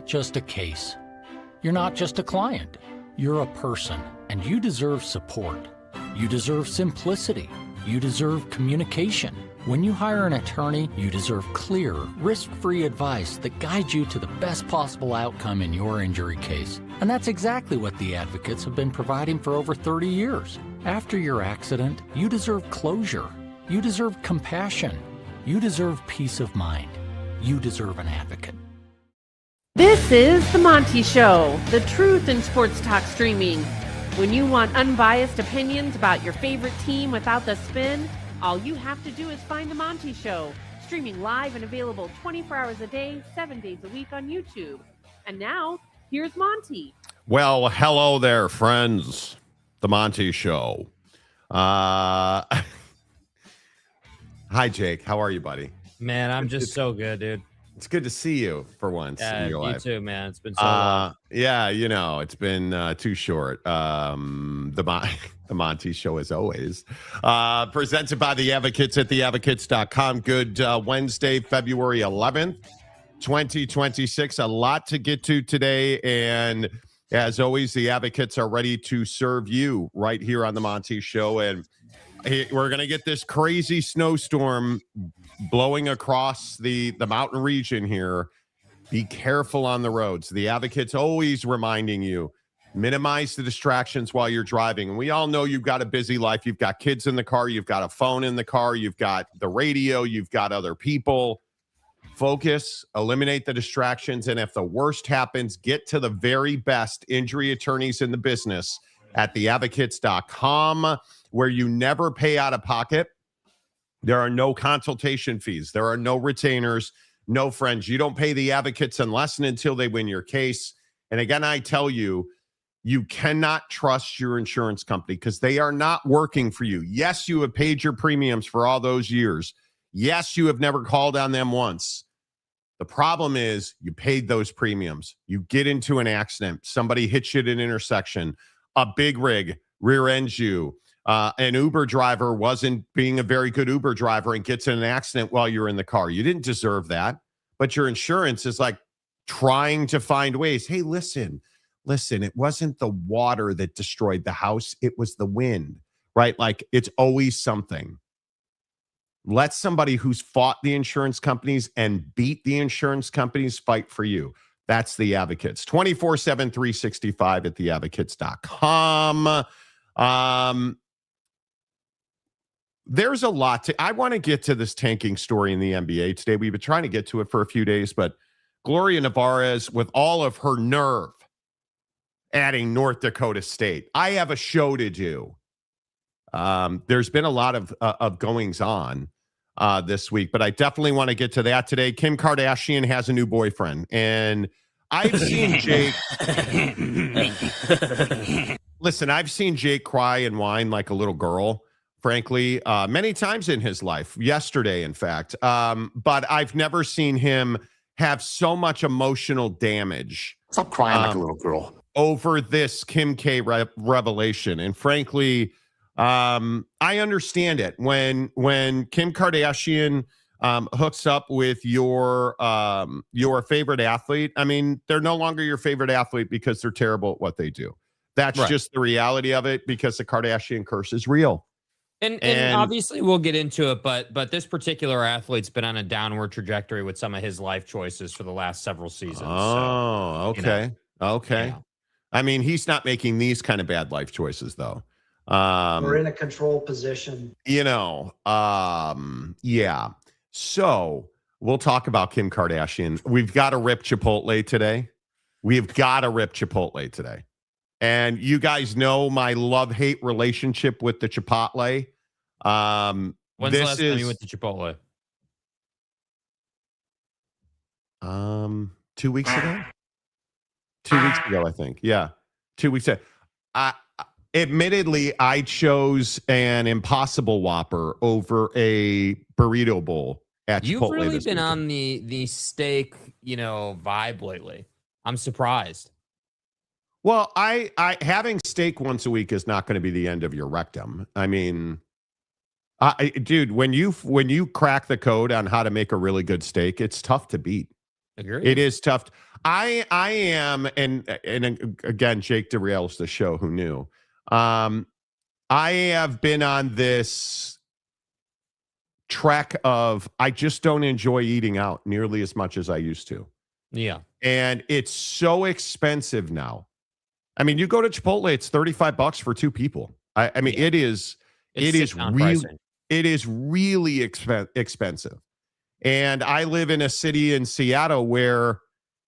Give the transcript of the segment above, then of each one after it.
just a case. You're not just a client. You're a person, and you deserve support. You deserve simplicity. You deserve communication. When you hire an attorney, you deserve clear, risk-free advice that guides you to the best possible outcome in your injury case. And that's exactly what the advocates have been providing for over 30 years. After your accident, you deserve closure. You deserve compassion. You deserve peace of mind. You deserve an advocate. This is The Monty Show, the truth in sports talk streaming. When you want unbiased opinions about your favorite team without the spin, all you have to do is find The Monty Show, streaming live and available 24 hours a day, 7 days a week on YouTube. And now, here's Monty. Well, hello there, friends. The Monty Show. Hi, Jake. How are you, buddy? Man, I'm just so good, dude. It's good to see you for once in your life. You too, man. It's been so long. Yeah, you know, it's been too short. The Monty Show, as always. Presented by the Advocates at theadvocates.com. Good Wednesday, February 11th, 2026. A lot to get to today. And as always, the Advocates are ready to serve you right here on the Monty Show. And we're going to get this crazy snowstorm blowing across the mountain region here. Be careful on the roads. The Advocates always reminding you, minimize the distractions while you're driving. And we all know you've got a busy life. You've got kids in the car. You've got a phone in the car. You've got the radio. You've got other people. Focus, eliminate the distractions. And if the worst happens, get to the very best injury attorneys in the business at theadvocates.com, where you never pay out of pocket. There are no consultation fees. There are no retainers, no friends. You don't pay the Advocates unless and until they win your case. And again, I tell you, you cannot trust your insurance company because they are not working for you. Yes, you have paid your premiums for all those years. Yes, you have never called on them once. The problem is you paid those premiums. You get into an accident. Somebody hits you at an intersection. A big rig rear-ends you. An Uber driver wasn't being a very good Uber driver and gets in an accident while you're in the car. You didn't deserve that, but your insurance is like trying to find ways. Hey, listen, it wasn't the water that destroyed the house. It was the wind, right? Like it's always something. Let somebody who's fought the insurance companies and beat the insurance companies fight for you. That's the Advocates. 24/7, 365 at theadvocates.com. There's a lot to, I want to get to this tanking story in the NBA today. We've been trying to get to it for a few days, but Gloria Nevarez, with all of her nerve, adding North Dakota State. I have a show to do. There's been a lot of goings on this week, but I definitely want to get to that today. Kim Kardashian has a new boyfriend, and I've seen Jake. Listen, I've seen Jake cry and whine like a little girl, frankly, many times in his life. Yesterday, in fact, but I've never seen him have so much emotional damage. Stop crying like a little girl over this Kim K revelation, and frankly. I understand it when Kim Kardashian hooks up with your favorite athlete. I mean, they're no longer your favorite athlete because they're terrible at what they do. That's right. Just the reality of it, because the Kardashian curse is real. And obviously we'll get into it, but this particular athlete's been on a downward trajectory with some of his life choices for the last several seasons. Oh, so, okay. Okay. You know. I mean, he's not making these kind of bad life choices, though. We're in a control position. Yeah. So we'll talk about Kim Kardashian. We've got to rip Chipotle today. And you guys know my love-hate relationship with the Chipotle. When's the last time you went to Chipotle? 2 weeks ago. 2 weeks ago, I think. Yeah, 2 weeks ago. Admittedly, I chose an Impossible Whopper over a burrito bowl at Chipotle. You've really been weekend. on the steak, vibe lately. I'm surprised. Well, I having steak once a week is not going to be the end of your rectum. I mean, dude, when you crack the code on how to make a really good steak, it's tough to beat. Agreed. It is tough. I am, and again, Jake derails the show. Who knew? I have been on this trek of I just don't enjoy eating out nearly as much as I used to. Yeah. And it's so expensive now. I mean, you go to Chipotle, it's $35 for two people. I mean, it is really expensive. And I live in a city in Seattle where,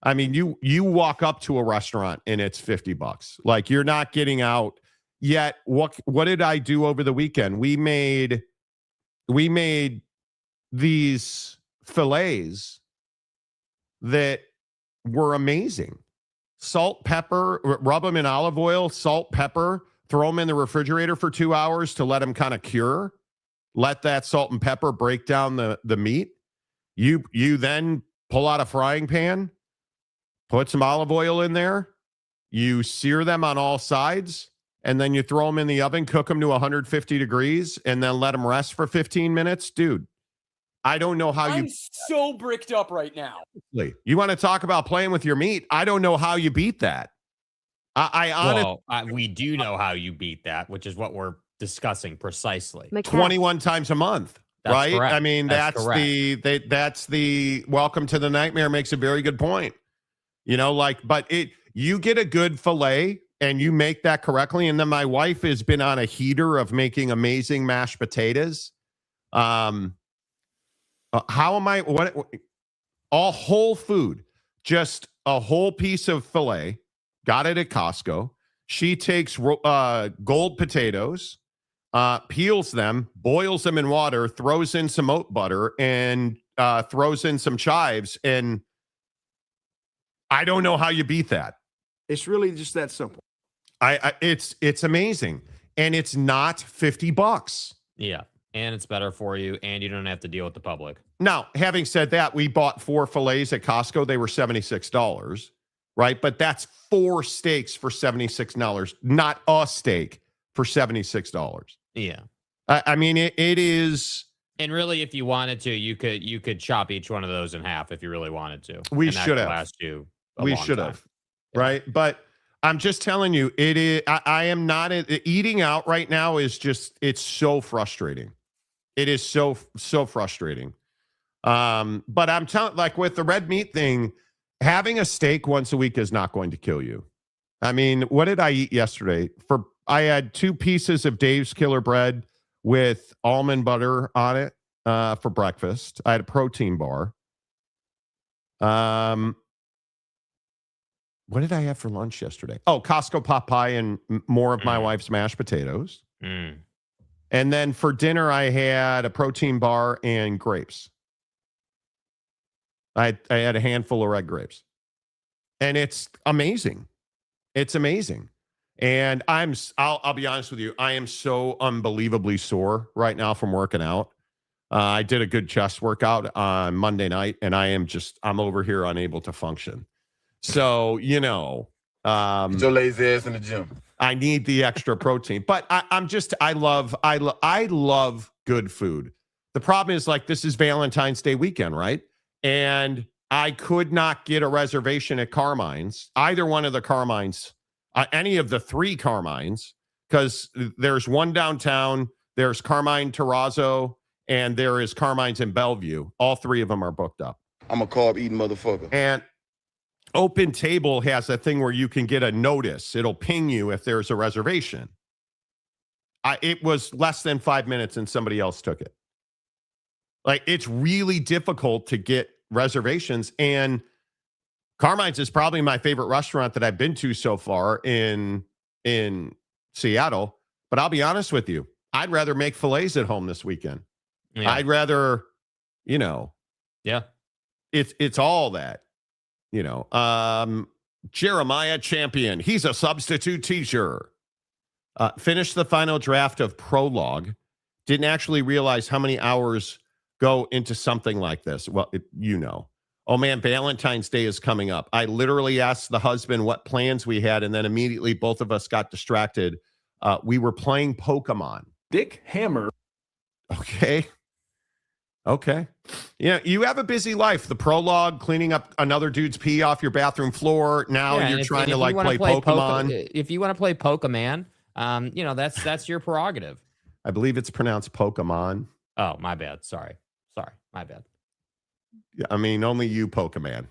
I mean, you walk up to a restaurant and it's $50. Like, you're not getting out yet. What did I do over the weekend? We made these fillets that were amazing. Salt, pepper, rub them in olive oil, salt, pepper, throw them in the refrigerator for 2 hours to let them kind of cure. Let that salt and pepper break down the meat. You then pull out a frying pan, put some olive oil in there. You sear them on all sides, and then you throw them in the oven, cook them to 150 degrees, and then let them rest for 15 minutes. Dude, I don't know how I'm so bricked up right now. You want to talk about playing with your meat? I don't know how you beat that. We do know how you beat that, which is what we're discussing precisely. 21 times a month. That's right? correct. I mean, that's the welcome to the nightmare makes a very good point. You know, but you get a good fillet and you make that correctly. And then my wife has been on a heater of making amazing mashed potatoes. All whole food, just a whole piece of filet, got it at Costco. She takes gold potatoes, peels them, boils them in water, throws in some oat butter, and throws in some chives. And I don't know how you beat that. It's really just that simple. It's amazing. And it's not $50. Yeah. And it's better for you, and you don't have to deal with the public. Now, having said that, we bought 4 fillets at Costco. They were $76, right? But that's 4 steaks for $76, not a steak for $76. Yeah. I mean, it is. And really, if you wanted to, you could chop each one of those in half if you really wanted to. We should have. Last you. We should have. Right. But I'm just telling you, it is. I am not eating out right now. Is just, it's so frustrating. It is so frustrating. But I'm telling, like with the red meat thing, having a steak once a week is not going to kill you. I mean, what did I eat yesterday? I had 2 pieces of Dave's Killer Bread with almond butter on it for breakfast. I had a protein bar. What did I have for lunch yesterday? Oh, Costco pot pie and more of my wife's mashed potatoes. And then for dinner, I had a protein bar and grapes. I had a handful of red grapes. And it's amazing. It's amazing. And I'll be honest with you, I am so unbelievably sore right now from working out. I did a good chest workout on Monday night, and I'm over here unable to function. So, you know, Get your lazy ass in the gym. I need the extra protein, but I love good food. The problem is, like, this is Valentine's Day weekend, right? And I could not get a reservation at Carmine's, either one of the Carmine's, any of the 3 Carmine's, because there's one downtown, there's Carmine Terrazzo, and there is Carmine's in Bellevue. All 3 of them are booked up. I'm a carb eating motherfucker. And Open Table has a thing where you can get a notice. It'll ping you if there's a reservation. It was less than 5 minutes and somebody else took it. Like, it's really difficult to get reservations. And Carmine's is probably my favorite restaurant that I've been to so far in Seattle. But I'll be honest with you, I'd rather make fillets at home this weekend. Yeah. I'd rather, yeah, it's all that, Jeremiah Champion. He's a substitute teacher. Finished the final draft of Prologue. Didn't actually realize how many hours go into something like this. Well, oh man, Valentine's Day is coming up. I literally asked the husband what plans we had, and then immediately both of us got distracted. We were playing Pokemon. Dick Hammer. Okay. Okay. Yeah, you have a busy life. The prologue, cleaning up another dude's pee off your bathroom floor. Now you're trying to like play Pokemon. If you want to play Pokemon, that's your prerogative. I believe it's pronounced Pokemon. Oh, my bad. Sorry, my bad. Yeah, I mean, only you Pokemon,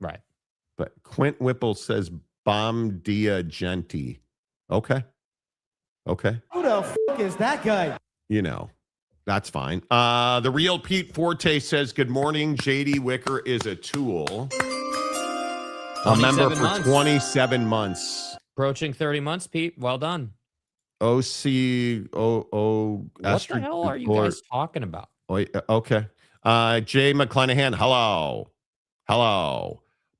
Right. But Quint Whipple says Bom Dia Genti. Okay. Who the fuck is that guy? That's fine. The real Pete Forte says, good morning. JD Wicker is a tool. A member for 27 months. Approaching 30 months, Pete. Well done. What the hell are you guys talking about? Okay. Jay McClanahan, hello.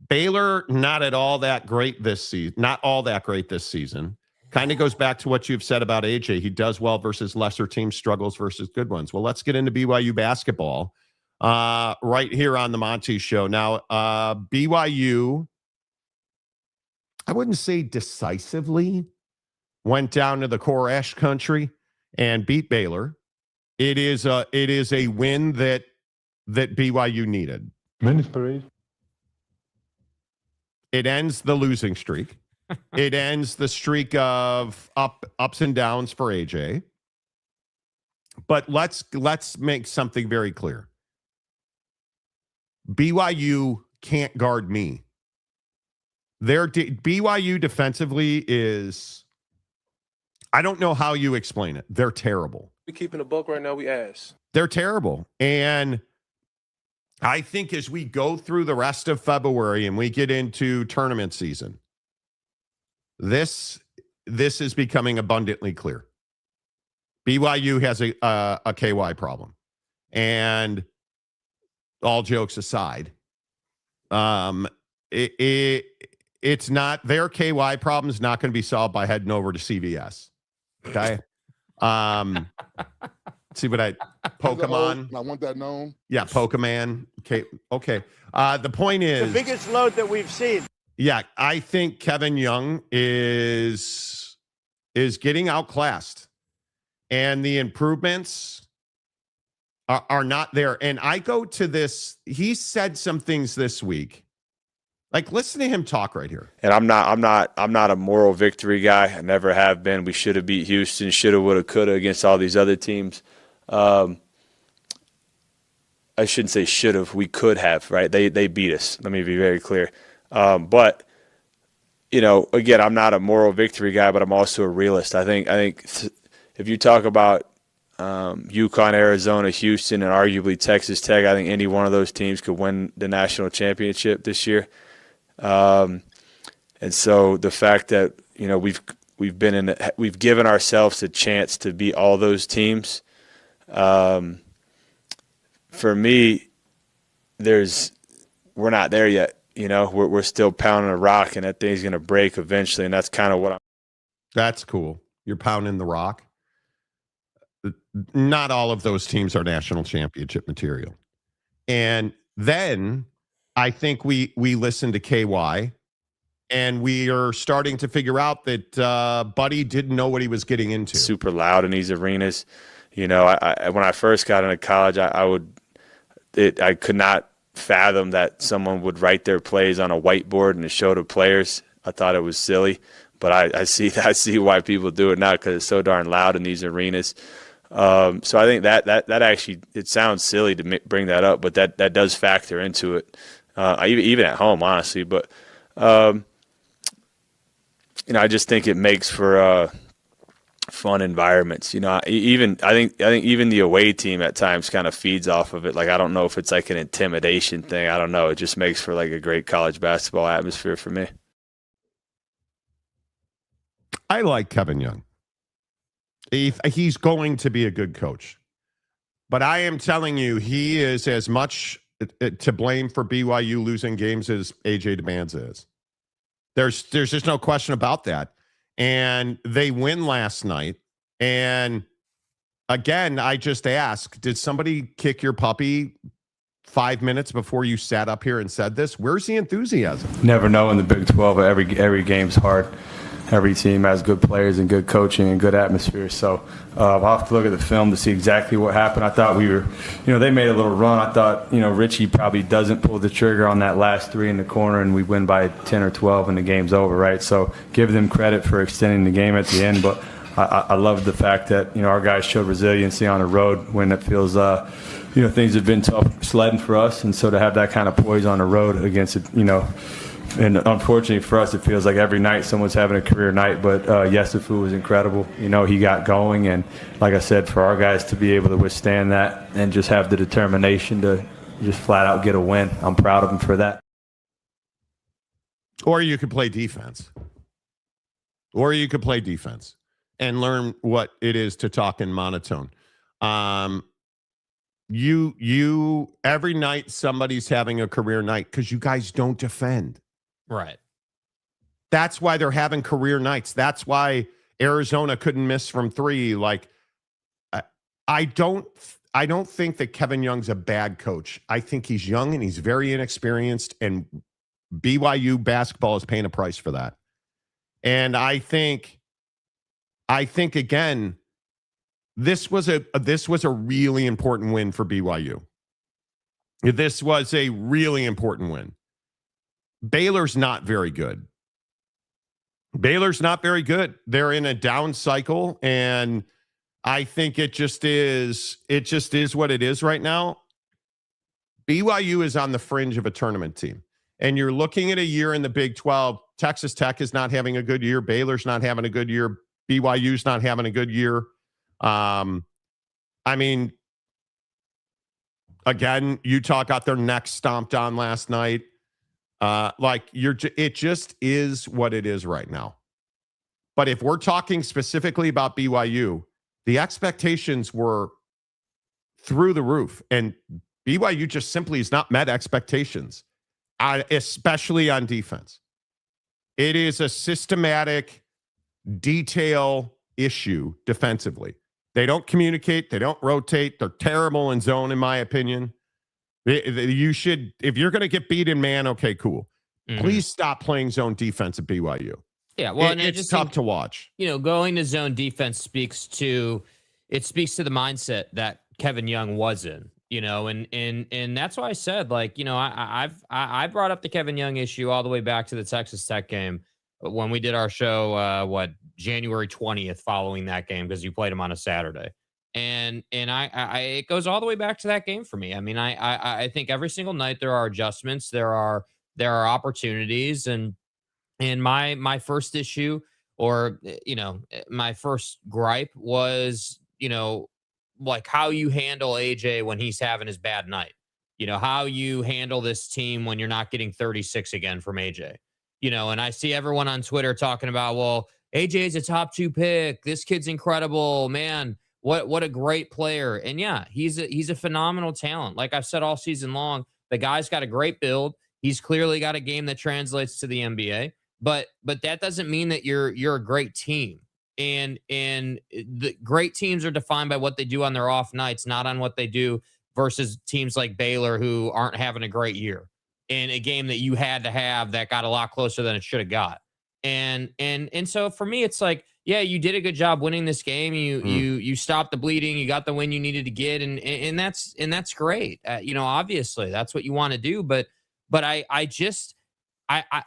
Baylor, not all that great this season. Kind of goes back to what you've said about AJ. He does well versus lesser teams, struggles versus good ones. Well, let's get into BYU basketball right here on the Monty Show. Now, BYU, I wouldn't say decisively, went down to the Koresh country and beat Baylor. It is a win that BYU needed. Minutes parade. It ends the losing streak. It ends the streak of ups and downs for AJ. But let's make something very clear. BYU can't guard me. BYU defensively is, I don't know how you explain it. They're terrible. We keeping a buck right now. We ass. They're terrible. And I think as we go through the rest of February and we get into tournament season, this is becoming abundantly clear. BYU has a KY problem. And all jokes aside, it's not, their KY problem is not going to be solved by heading over to CVS. Okay. See what Pokemon. I want that known. Yeah, Pokemon. Okay. The point is, The biggest load that we've seen. yeah, I think Kevin Young is getting outclassed, and the improvements are not there. And I go to this. He said some things this week. Like, listen to him talk right here. And I'm not a moral victory guy. I never have been. We should have beat Houston, shoulda, woulda, coulda against all these other teams. I shouldn't say should have. We could have, right? They beat us. Let me be very clear. But again, I'm not a moral victory guy, but I'm also a realist. I think if you talk about UConn, Arizona, Houston, and arguably Texas Tech, I think any one of those teams could win the national championship this year. And so the fact that we've given ourselves a chance to beat all those teams. For me, we're not there yet. We're still pounding a rock, and that thing's going to break eventually. And that's kind of what That's cool. You're pounding the rock. Not all of those teams are national championship material. And then I think we listen to KY, and we are starting to figure out that Buddy didn't know what he was getting into. Super loud in these arenas. When I first got into college, I could not fathom that someone would write their plays on a whiteboard and show the players. I thought it was silly, but I see why people do it now, because it's so darn loud in these arenas. So I think that actually, it sounds silly to bring that up, but that does factor into it, even at home, honestly. But I just think it makes for fun environments. I think even the away team at times kind of feeds off of it. Like, I don't know if it's like an intimidation thing. I don't know. It just makes for like a great college basketball atmosphere for me. I like Kevin Young. He's going to be a good coach. But I am telling you, he is as much to blame for BYU losing games as AJ Dybantsa is. There's just no question about that. And they win last night. And again, I just ask, did somebody kick your puppy 5 minutes before you sat up here and said this? Where's the enthusiasm? Never know in the Big 12. Every game's hard. every team has good players and good coaching and good atmosphere. So I'll have to look at the film to see exactly what happened. I thought we were, they made a little run. I thought, Richie probably doesn't pull the trigger on that last three in the corner, and we win by 10 or 12 and the game's over, right? So give them credit for extending the game at the end. But I love the fact that, our guys showed resiliency on the road when it feels, things have been tough sledding for us. And so to have that kind of poise on the road against it, and unfortunately for us, it feels like every night someone's having a career night. But Yesufu was incredible. He got going. And like I said, for our guys to be able to withstand that and just have the determination to just flat out get a win, I'm proud of them for that. Or you could play defense. And learn what it is to talk in monotone. You every night somebody's having a career night because you guys don't defend. Right. That's why they're having career nights. That's why Arizona couldn't miss from three. Like, I don't think that Kevin Young's a bad coach. I think he's young and he's very inexperienced, and BYU basketball is paying a price for that. And I think again, this was a really important win for BYU. This was a really important win. Baylor's not very good. They're in a down cycle, and I think it just is what it is right now. BYU is on the fringe of a tournament team. And you're looking at a year in the Big 12. Texas Tech is not having a good year. Baylor's not having a good year. BYU's not having a good year. Again, Utah got their necks stomped on last night. It just is what it is right now. But if we're talking specifically about BYU, the expectations were through the roof, and BYU just simply has not met expectations, especially on defense. It is a systematic detail issue defensively. They don't communicate. They don't rotate. They're terrible in zone, in my opinion. You should, if you're going to get beat in man, okay, cool. Mm-hmm. Please stop playing zone defense at BYU. Yeah, well, it's tough to watch. Going to zone defense speaks to the mindset that Kevin Young was in. And that's why I said, I brought up the Kevin Young issue all the way back to the Texas Tech game when we did our show, January 20th following that game, because you played him on a Saturday. And it goes all the way back to that game for me. I mean, I think every single night there are adjustments, there are opportunities, and my first issue, or my first gripe was, like how you handle AJ when he's having his bad night. How you handle this team when you're not getting 36 again from AJ. And I see everyone on Twitter talking about, well, AJ's a top 2 pick. This kid's incredible, man. What a great player. And yeah, he's a phenomenal talent. Like I've said all season long, the guy's got a great build. He's clearly got a game that translates to the NBA, but that doesn't mean that you're a great team. And the great teams are defined by what they do on their off nights, not on what they do versus teams like Baylor who aren't having a great year in a game that you had to have that got a lot closer than it should have got. And so for me, it's like, yeah, you did a good job winning this game. You stopped the bleeding. You got the win you needed to get. And that's great. Obviously that's what you want to do. But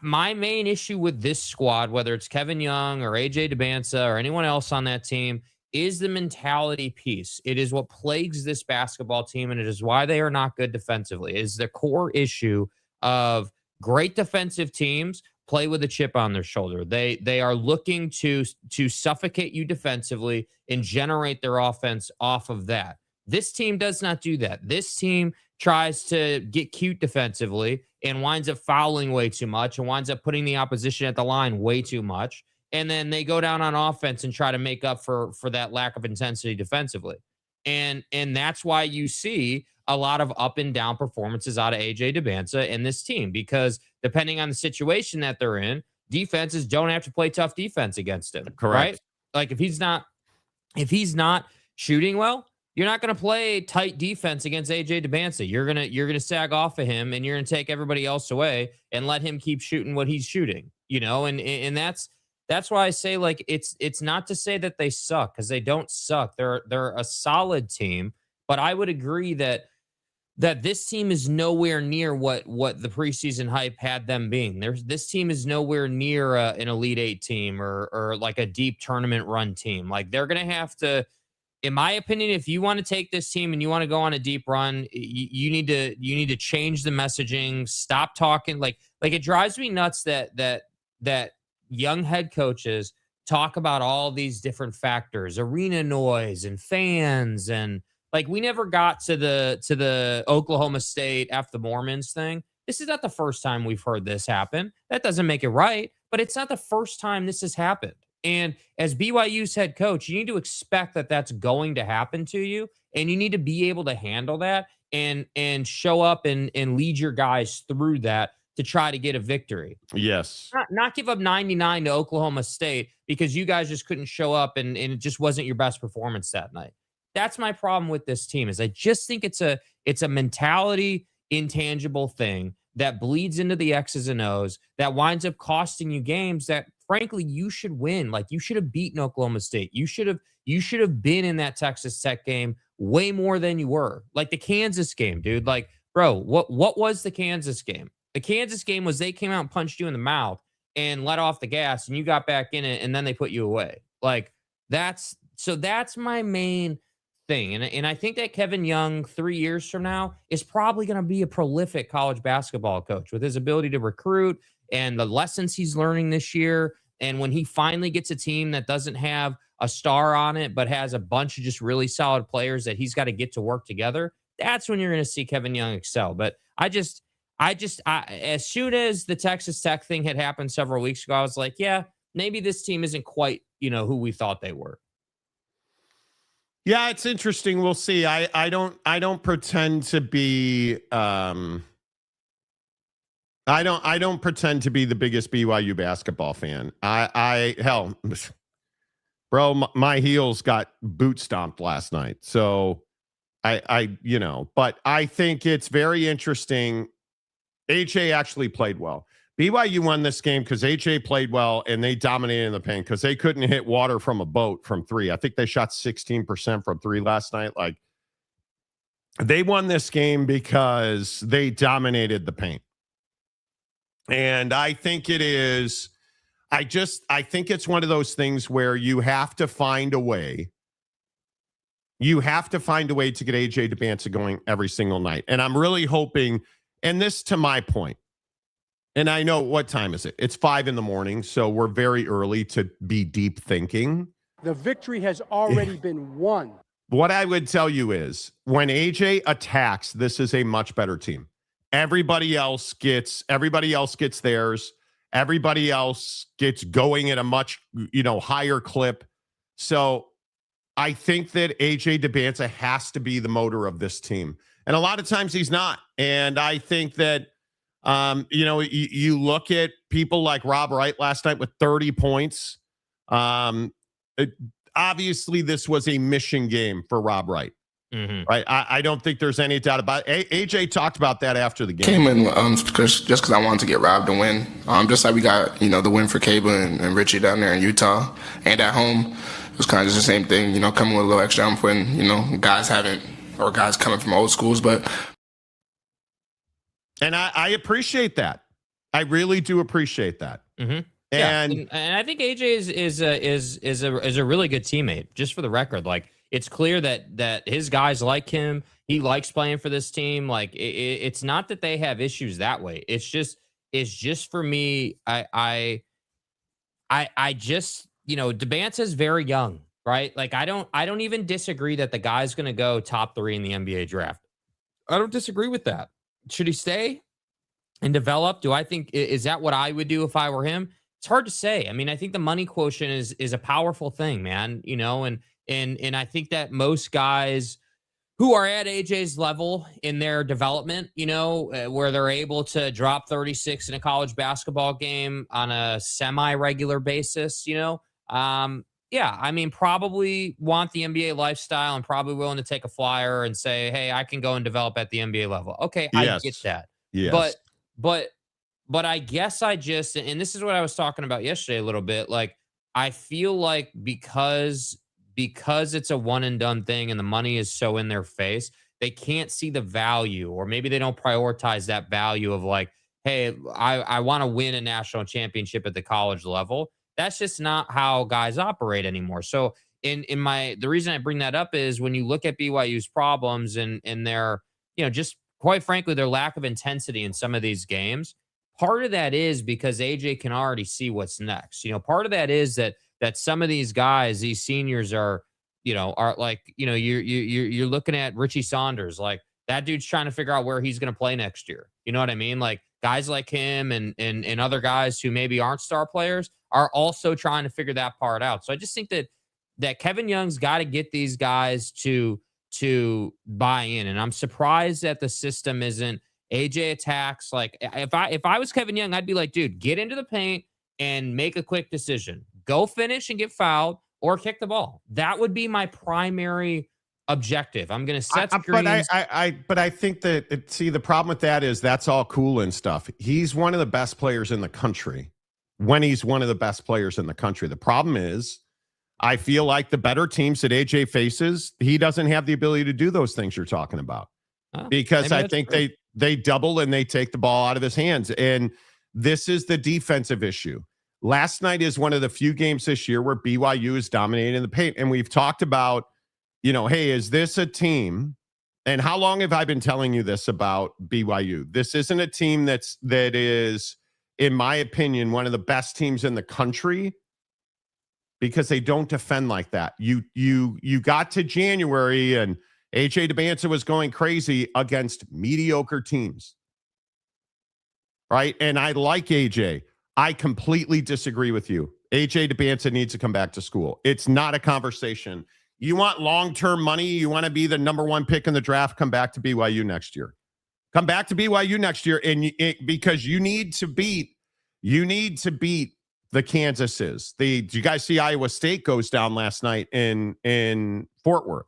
my main issue with this squad, whether it's Kevin Young or AJ Dybantsa or anyone else on that team, is the mentality piece. It is what plagues this basketball team, and it is why they are not good defensively. It is the core issue of great defensive teams play with a chip on their shoulder. They are looking to suffocate you defensively and generate their offense off of that. This team does not do that. This team tries to get cute defensively and winds up fouling way too much and winds up putting the opposition at the line way too much. And then they go down on offense and try to make up for that lack of intensity defensively. And that's why you see a lot of up and down performances out of AJ Dybantsa and this team, because depending on the situation that they're in, defenses don't have to play tough defense against him. Correct. Right? Like if he's not shooting well, you're not going to play tight defense against AJ Dybantsa. You're going to sag off of him, and you're going to take everybody else away and let him keep shooting what he's shooting, and that's why I say, like, it's not to say that they suck, because they don't suck. They're a solid team, but I would agree that this team is nowhere near what the preseason hype had them being. This team is nowhere near an Elite Eight team or like a deep tournament run team. Like, they're gonna have to, in my opinion, if you want to take this team and you want to go on a deep run, you need to change the messaging. Stop talking like it drives me nuts that young head coaches talk about all these different factors, arena noise and fans, and like, we never got to the Oklahoma State F the Mormons thing. This is not the first time we've heard this happen. That doesn't make it right, but it's not the first time this has happened. And as BYU's head coach, you need to expect that that's going to happen to you, and you need to be able to handle that and show up and lead your guys through that to try to get a victory. Yes. Not give up 99 to Oklahoma State because you guys just couldn't show up and it just wasn't your best performance that night. That's my problem with this team, is I just think it's a mentality intangible thing that bleeds into the X's and O's that winds up costing you games that, frankly, you should win. Like, you should have beaten Oklahoma State. You should have been in that Texas Tech game way more than you were. Like the Kansas game, dude. Like, bro, what was the Kansas game? The Kansas game was they came out and punched you in the mouth and let off the gas, and you got back in it, and then they put you away. Like, that's my main thing. And I think that Kevin Young 3 years from now is probably going to be a prolific college basketball coach with his ability to recruit and the lessons he's learning this year. And when he finally gets a team that doesn't have a star on it, but has a bunch of just really solid players that he's got to get to work together, that's when you're going to see Kevin Young excel. But I as soon as the Texas Tech thing had happened several weeks ago, I was like, yeah, maybe this team isn't quite, who we thought they were. Yeah, it's interesting. We'll see. I don't pretend to be I don't pretend to be the biggest BYU basketball fan. Hell, bro, my heels got boot stomped last night. So but I think it's very interesting. AJ actually played well. BYU won this game because AJ played well and they dominated in the paint because they couldn't hit water from a boat from three. I think they shot 16% from three last night. Like, they won this game because they dominated the paint. And I think it is, I think it's one of those things where you have to find a way. You have to find a way to get AJ Dybantsa going every single night. And I'm really hoping, and this to my point, and I know, what time is it? It's 5 a.m, so we're very early to be deep thinking. The victory has already been won. What I would tell you is, when AJ attacks, this is a much better team. Everybody else gets theirs. Everybody else gets going at a much, higher clip. So I think that AJ Dybantsa has to be the motor of this team. And a lot of times he's not. And I think that, you look at people like Rob Wright last night with 30 points. Obviously, this was a mission game for Rob Wright. Mm-hmm. Right? I don't think there's any doubt about it. AJ talked about that after the game. Came in because I wanted to get Rob to win. Just like we got, the win for Cable and Richie down there in Utah and at home. It was kind of just the same thing, coming with a little extra oomph when, guys coming from old schools, but. And I appreciate that. I really do appreciate that. Mm-hmm. And I think AJ is a really good teammate. Just for the record, like, it's clear that his guys like him. He likes playing for this team. Like, it's not that they have issues that way. It's just for me. I just, Dybantsa is very young, right? Like, I don't even disagree that the guy's going to go top 3 in the NBA draft. I don't disagree with that. Should he stay and develop? Do I think, is that what I would do if I were him? It's hard to say. I mean, I think the money quotient is a powerful thing, man, and I think that most guys who are at AJ's level in their development, where they're able to drop 36 in a college basketball game on a semi-regular basis, probably want the NBA lifestyle and probably willing to take a flyer and say, hey, I can go and develop at the NBA level. Okay, I get that. Yes. But But I guess and this is what I was talking about yesterday a little bit. Like, I feel like because it's a one and done thing and the money is so in their face, they can't see the value, or maybe they don't prioritize that value of like, hey, I want to win a national championship at the college level. That's just not how guys operate anymore. So the reason I bring that up is when you look at BYU's problems and their, just quite frankly, their lack of intensity in some of these games, part of that is because AJ can already see what's next. Part of that is that some of these guys, these seniors are like, you're looking at Richie Saunders, like that dude's trying to figure out where he's going to play next year. You know what I mean? Like guys like him and other guys who maybe aren't star players are also trying to figure that part out. So I just think that Kevin Young's got to get these guys to buy in. And I'm surprised that the system isn't AJ attacks. Like if I was Kevin Young, I'd be like, dude, get into the paint and make a quick decision. Go finish and get fouled or kick the ball. That would be my primary objective. I'm going to set screens. But I think that, the problem with that is that's all cool and stuff. He's one of the best players in the country when he's one of the best players in the country. The problem is I feel like the better teams that AJ faces, he doesn't have the ability to do those things you're talking about. Because I think they double and they take the ball out of his hands. And this is the defensive issue. Last night is one of the few games this year where BYU is dominating the paint. And we've talked about, hey, is this a team? And how long have I been telling you this about BYU? This isn't a team that is, in my opinion, one of the best teams in the country because they don't defend like that. You got to January and AJ Dybantsa was going crazy against mediocre teams. Right? And I like AJ. I completely disagree with you. AJ Dybantsa needs to come back to school. It's not a conversation. You want long-term money? You want to be the number one pick in the draft? Come back to BYU next year. Come back to BYU next year, and because you need to beat the Kansases. Did you guys see Iowa State goes down last night in Fort Worth?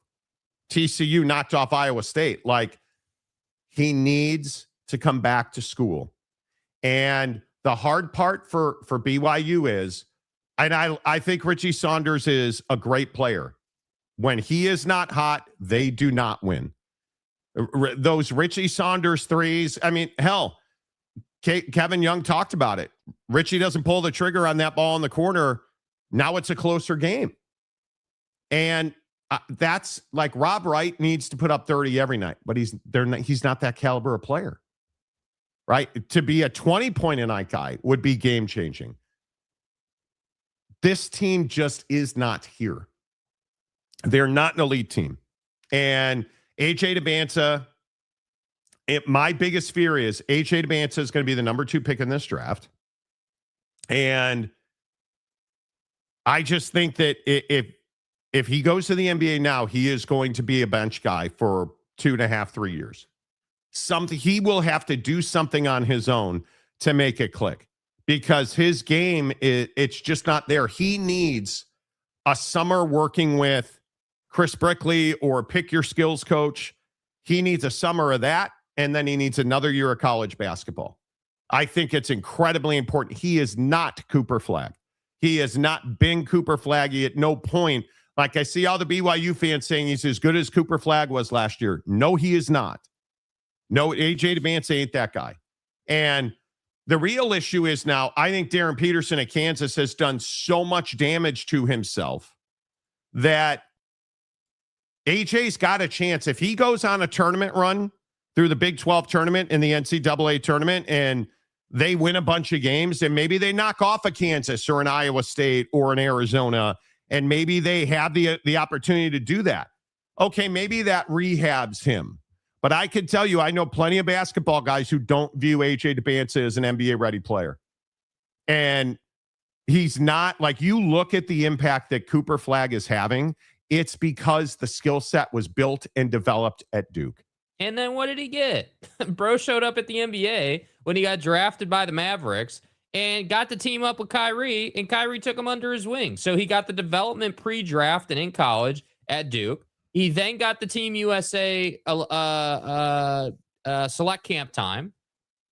TCU knocked off Iowa State. Like, he needs to come back to school. And the hard part for BYU is, and I think Richie Saunders is a great player. When he is not hot, they do not win. Those Richie Saunders threes, I mean, hell, Kevin Young talked about it. Richie doesn't pull the trigger on that ball in the corner. Now it's a closer game. And that's like Rob Wright needs to put up 30 every night, but he's not that caliber of player. Right? To be a 20-point-a-night guy would be game-changing. This team just is not here. They're not an elite team. And AJ Dybantsa, my biggest fear is AJ Dybantsa is going to be the number 2 pick in this draft. And I just think that if he goes to the NBA now, he is going to be a bench guy for 2.5, 3 years. He will have to do something on his own to make it click because his game, it's just not there. He needs a summer working with Chris Brickley or pick your skills coach. He needs a summer of that, and then he needs another year of college basketball. I think it's incredibly important. He is not Cooper Flagg. He has not been Cooper Flaggy at no point. Like I see all the BYU fans saying he's as good as Cooper Flagg was last year. No, he is not. No, AJ Dybantsa ain't that guy. And the real issue is now, I think Darren Peterson at Kansas has done so much damage to himself that AJ's got a chance. If he goes on a tournament run through the Big 12 tournament and the NCAA tournament and they win a bunch of games and maybe they knock off a Kansas or an Iowa State or an Arizona and maybe they have the opportunity to do that. Okay, maybe that rehabs him. But I can tell you, I know plenty of basketball guys who don't view AJ Dybantsa as an NBA-ready player. And he's not, like, you look at the impact that Cooper Flagg is having, it's because the skill set was built and developed at Duke. And then what did he get? Bro showed up at the NBA when he got drafted by the Mavericks and got to team up with Kyrie, and Kyrie took him under his wing. So he got the development pre-draft and in college at Duke. He then got the Team USA select camp time.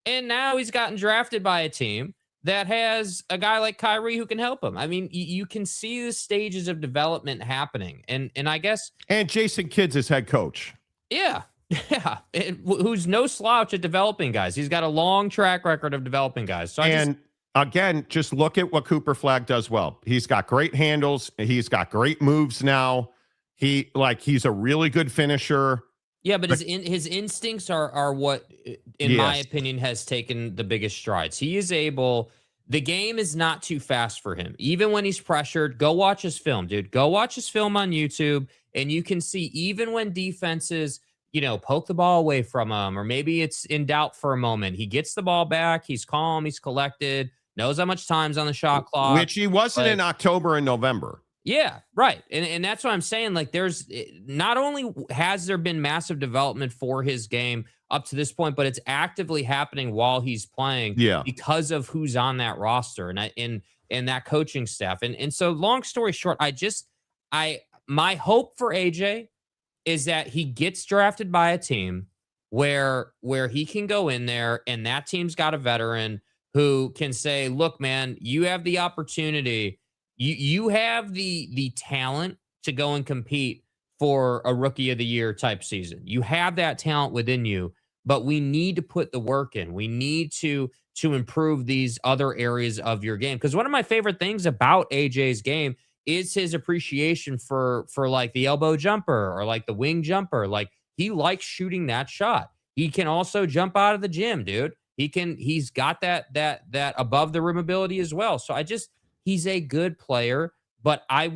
And now he's gotten drafted by a team that has a guy like Kyrie who can help him. I mean, you can see the stages of development happening. And I guess. And Jason Kidd's his head coach. Yeah. Yeah. Who's no slouch at developing guys. He's got a long track record of developing guys. So Again, just look at what Cooper Flagg does well. He's got great handles. He's got great moves now. He's a really good finisher. Yeah, but his instincts are what, in my opinion, has taken the biggest strides. He is able. The game is not too fast for him. Even when he's pressured, go watch his film, dude. Go watch his film on YouTube, and you can see even when defenses, poke the ball away from him, or maybe it's in doubt for a moment, he gets the ball back. He's calm. He's collected. Knows how much time's on the shot clock. Which he wasn't in October and November. Yeah, right. And that's what I'm saying. Like, there's not only has there been massive development for his game up to this point, but it's actively happening while he's playing because of who's on that roster and that coaching staff. And so long story short, my hope for AJ is that he gets drafted by a team where he can go in there and that team's got a veteran who can say, look, man, you have the opportunity. You have the talent to go and compete for a rookie of the year type season. You have that talent within you, but we need to put the work in. We need to improve these other areas of your game. Because one of my favorite things about AJ's game is his appreciation for like the elbow jumper or like the wing jumper. Like, he likes shooting that shot. He can also jump out of the gym, dude. He's got that above the rim ability as well. So he's a good player, but I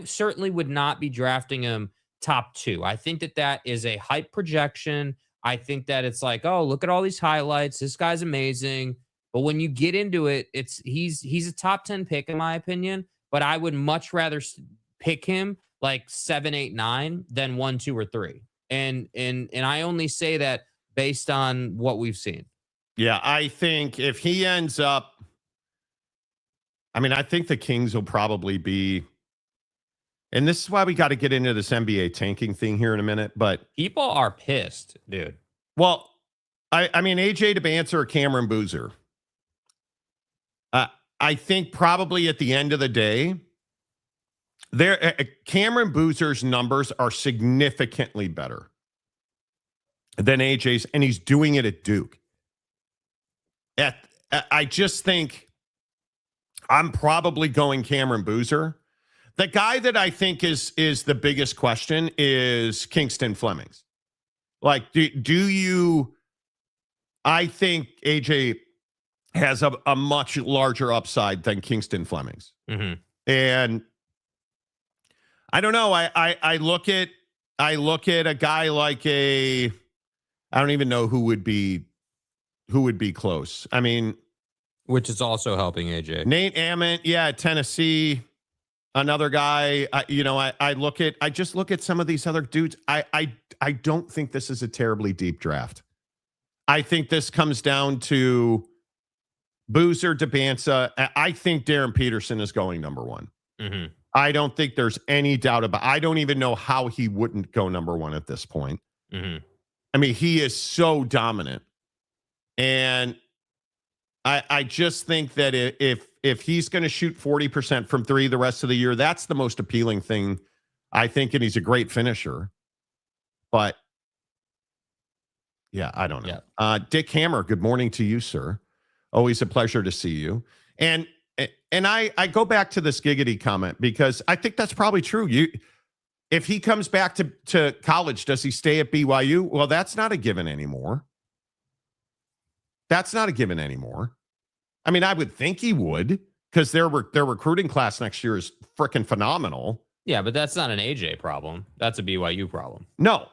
certainly would not be drafting him top 2. I think that is a hype projection. I think that it's like, oh, look at all these highlights. This guy's amazing. But when you get into it, he's a top 10 pick in my opinion, but I would much rather pick him like 7, 8, 9 than 1, 2, or 3. And I only say that based on what we've seen. Yeah, I think if he ends up, I think the Kings will probably be, and this is why we got to get into this NBA tanking thing here in a minute, but people are pissed, dude. Well, AJ Dybantsa or Cameron Boozer. I think probably at the end of the day, Cameron Boozer's numbers are significantly better than AJ's, and he's doing it at Duke. I just think I'm probably going Cameron Boozer. The guy that I think is the biggest question is Kingston Flemings. Like, I think AJ has a much larger upside than Kingston Flemings. Mm-hmm. And I don't know. I look at a guy like I don't even know who would be close. Which is also helping AJ. Nate Ament, Tennessee. Another guy, I just look at some of these other dudes. I don't think this is a terribly deep draft. I think this comes down to Boozer, Dybantsa. I think Darren Peterson is going number 1. Mm-hmm. I don't think there's any doubt about. I don't even know how he wouldn't go number 1 at this point. Mm-hmm. He is so dominant, and I just think that if he's going to shoot 40% from 3 the rest of the year, that's the most appealing thing, I think, and he's a great finisher. But yeah, I don't know. Yeah. Dick Hammer, good morning to you, sir. Always a pleasure to see you. And I go back to this Giggity comment because I think that's probably true. If he comes back to college, does he stay at BYU? Well, that's not a given anymore. That's not a given anymore. I would think he would, because their recruiting class next year is freaking phenomenal. Yeah, but that's not an AJ problem. That's a BYU problem. No,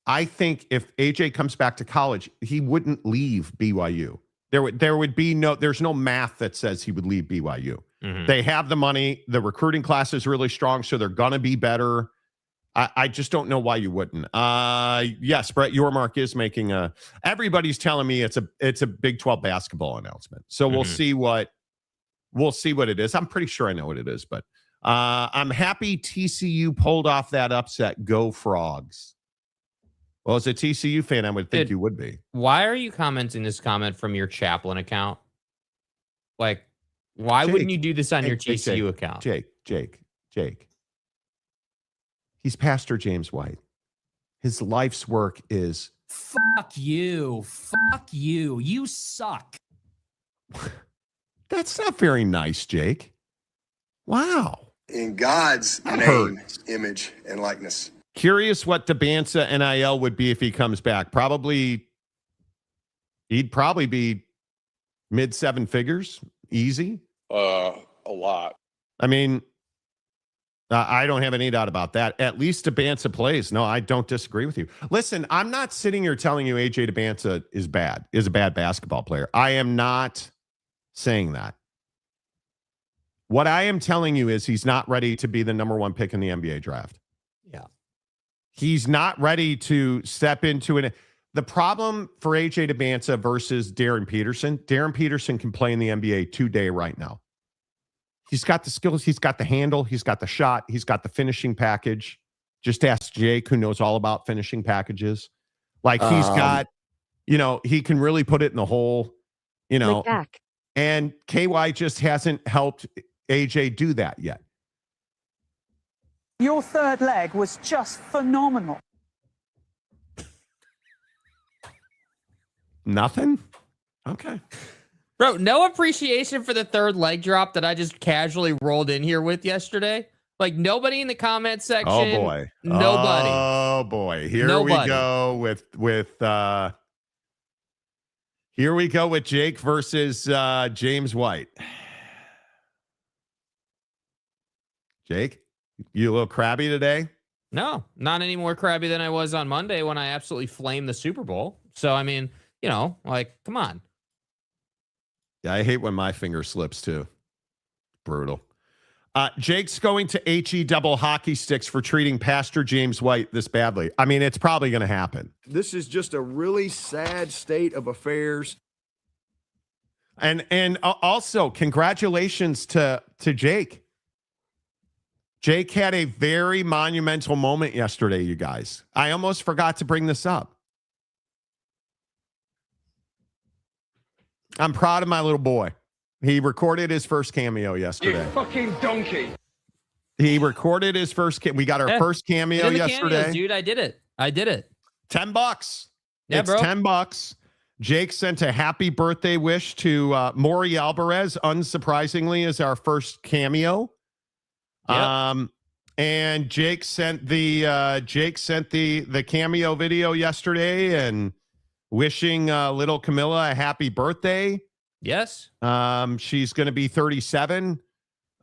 I think if AJ comes back to college, he wouldn't leave BYU. There's no math that says he would leave BYU. Mm-hmm. They have the money. The recruiting class is really strong, so they're going to be better. I just don't know why you wouldn't. Yes, Brett Yormark is making everybody's telling me it's a Big 12 basketball announcement. So we'll see what it is. I'm pretty sure I know what it is, but I'm happy TCU pulled off that upset. Go Frogs. Well, as a TCU fan, I would think you would be. Why are you commenting this comment from your Chaplin account? Like, why wouldn't you do this on your TCU account? Jake. He's Pastor James White. His life's work is... Fuck you. Fuck you. You suck. That's not very nice, Jake. Wow. In God's name, image, and likeness. Curious what Dybantsa NIL would be if he comes back. He'd probably be mid 7 figures. Easy. A lot. I mean, I don't have any doubt about that. At least Dybantsa plays. No, I don't disagree with you. Listen, I'm not sitting here telling you AJ Dybantsa is a bad basketball player. I am not saying that. What I am telling you is he's not ready to be the number 1 pick in the NBA draft. Yeah. He's not ready to step into it. The problem for AJ Dybantsa versus Darren Peterson can play in the NBA today right now. He's got the skills. He's got the handle. He's got the shot. He's got the finishing package. Just ask Jake, who knows all about finishing packages. Like he's got, he can really put it in the hole, and KY just hasn't helped AJ do that yet. Your third leg was just phenomenal. Nothing? Okay. Bro, no appreciation for the third leg drop that I just casually rolled in here with yesterday. Like, nobody in the comment section. Oh, boy. Nobody. Oh, boy. Here we go with Jake versus James White. Jake, you a little crabby today? No, not any more crabby than I was on Monday when I absolutely flamed the Super Bowl. So, I mean, come on. Yeah, I hate when my finger slips too. Brutal. Jake's going to HE double hockey sticks for treating Pastor James White this badly. I mean, it's probably going to happen. This is just a really sad state of affairs. And also, congratulations to Jake. Jake had a very monumental moment yesterday, you guys. I almost forgot to bring this up. I'm proud of my little boy. He recorded his first cameo yesterday. You fucking donkey. He recorded his first. We got our first cameo yesterday. Cameos, dude, I did it. $10. Yeah, it's bro. $10. Jake sent a happy birthday wish to Maury Alvarez. Unsurprisingly, is our first cameo. Yep. And Jake sent the cameo video yesterday and wishing little Camilla a happy birthday. Yes. She's going to be 37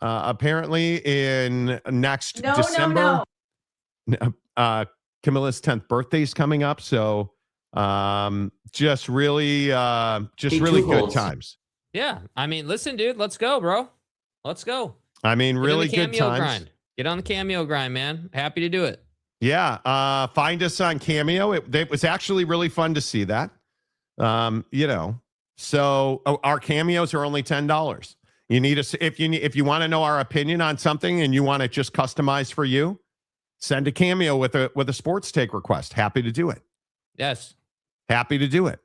apparently in next December. Camilla's 10th birthday is coming up, so just really good times. Yeah. I mean, listen, dude, let's go, bro. Let's go. I mean, really good times. Grind. Get on the Cameo grind, man. Happy to do it. Yeah. Find us on Cameo. It was actually really fun to see that. So our cameos are only $10. You need us if you want to know our opinion on something and you want it just customized for you, send a cameo with a sports take request. Happy to do it. Yes. Happy to do it.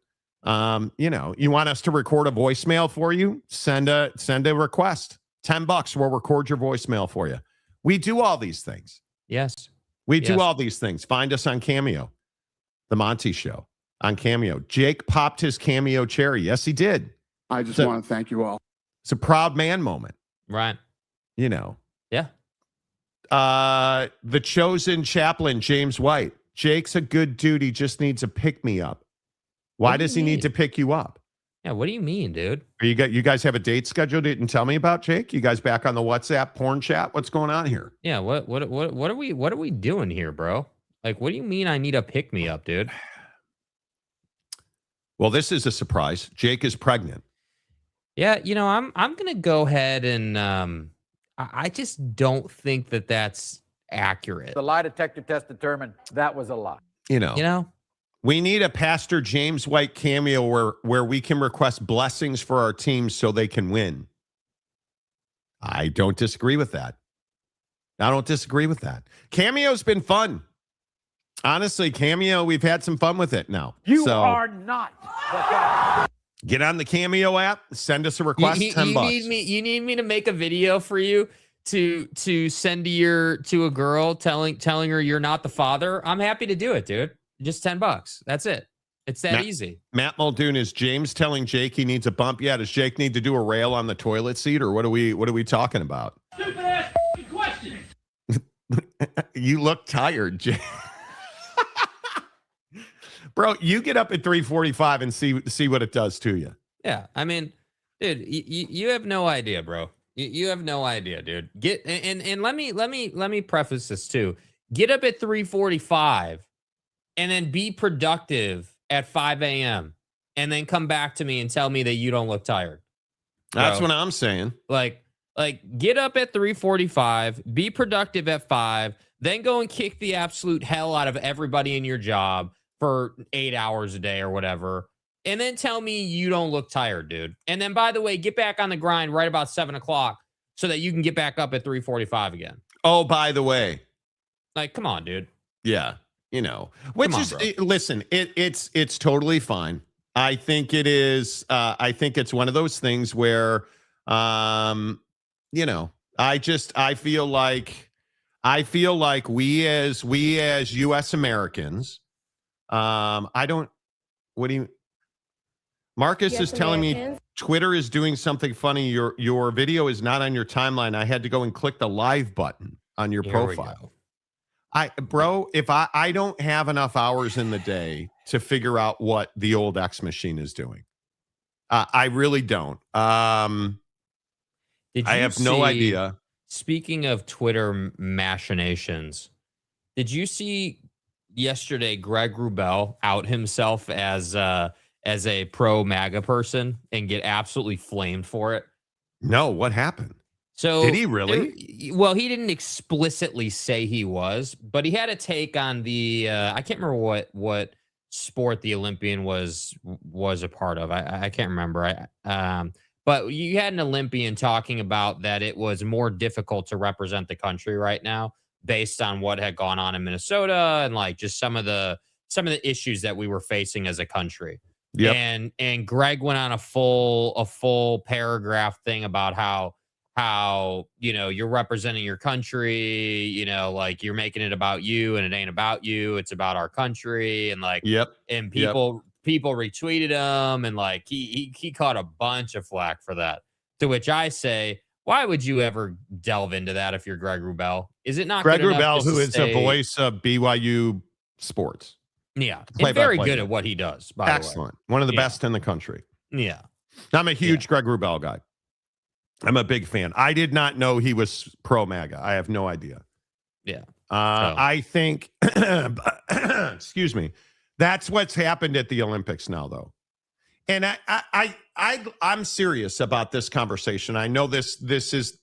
You want us to record a voicemail for you? Send a request. $10. We'll record your voicemail for you. We do all these things. Yes. We do all these things. Find us on Cameo. The Monty Show on Cameo. Jake popped his Cameo cherry. Yes, he did. I just want to thank you all. It's a proud man moment. Right. Yeah. The chosen chaplain, James White. Jake's a good dude. He just needs a pick-me-up. Why does he need to pick you up? Yeah, what do you mean, dude? You guys have a date scheduled? Didn't tell me about, Jake? You guys back on the WhatsApp porn chat? What's going on here? Yeah, what are we doing here, bro? Like, what do you mean I need a pick-me-up, dude? Well, this is a surprise. Jake is pregnant. Yeah, I'm gonna go ahead and I just don't think that that's accurate. The lie detector test determined that was a lie. We need a Pastor James White cameo where we can request blessings for our teams so they can win. I don't disagree with that. Cameo's been fun. Honestly, Cameo, we've had some fun with it now. You so are not the father. get on the Cameo app, send us a request, $10. You need me to make a video for you to send to a girl telling her you're not the father. I'm happy to do it, dude. Just $10. That's it. It's that easy. Matt Muldoon, is James telling Jake he needs a bump? Yeah, does Jake need to do a rail on the toilet seat, or what are we talking about? Stupid ass question. You look tired, Jake. Bro, you get up at 3:45 and see what it does to you. Yeah, I mean, dude, you have no idea, bro. You have no idea, dude. Let me preface this too. Get up at 3:45 and then be productive at 5 a.m. and then come back to me and tell me that you don't look tired. That's bro. what I'm saying. Like get up at 3:45, be productive at 5, then go and kick the absolute hell out of everybody in your job for 8 hours a day or whatever. And then tell me you don't look tired, dude. And then, by the way, get back on the grind right about 7 o'clock so that you can get back up at 3:45 again. Oh, by the way. Like, come on, dude. Yeah. Which is, listen, it's totally fine. I think it is. I think it's one of those things where, I feel like we as U.S. Americans, Marcus is telling me Twitter is doing something funny. Your video is not on your timeline. I had to go and click the live button on your profile. If I don't have enough hours in the day to figure out what the old X machine is doing. I really don't. I have no idea. Speaking of Twitter machinations, did you see yesterday Greg Wrubell out himself as a pro MAGA person and get absolutely flamed for it? No, what happened? So did he really? Well, he didn't explicitly say he was, but he had a take on the I can't remember what sport the Olympian was a part of. I can't remember. But you had an Olympian talking about that it was more difficult to represent the country right now based on what had gone on in Minnesota and like just some of the issues that we were facing as a country. Yep. And Greg went on a full paragraph thing about how you're representing your country, like you're making it about you and it ain't about you, it's about our country. And like, and people retweeted him and like he caught a bunch of flack for that, to which I say, why would you ever delve into that if you're Greg Wrubell? Is it not Greg Wrubell, who is the voice of BYU sports? Yeah, and very good at what he does, by the way. Excellent. One of the best in the country. Yeah. I'm a huge Greg Wrubell guy. I'm a big fan. I did not know he was pro MAGA. I have no idea. Yeah. I think, excuse me, that's what's happened at the Olympics now, though. And I'm serious about this conversation. I know this is,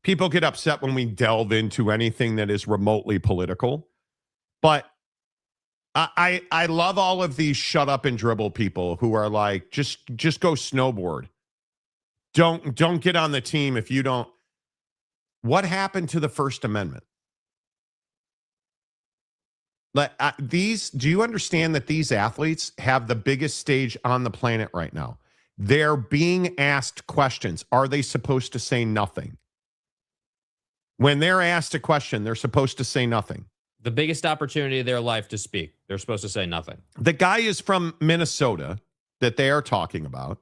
people get upset when we delve into anything that is remotely political, but I love all of these shut up and dribble people who are like, just go snowboard. Don't get on the team if you don't. What happened to the First Amendment? Do you understand that these athletes have the biggest stage on the planet right now? They're being asked questions. Are they supposed to say nothing? When they're asked a question, they're supposed to say nothing. The biggest opportunity of their life to speak. They're supposed to say nothing. The guy is from Minnesota that they are talking about.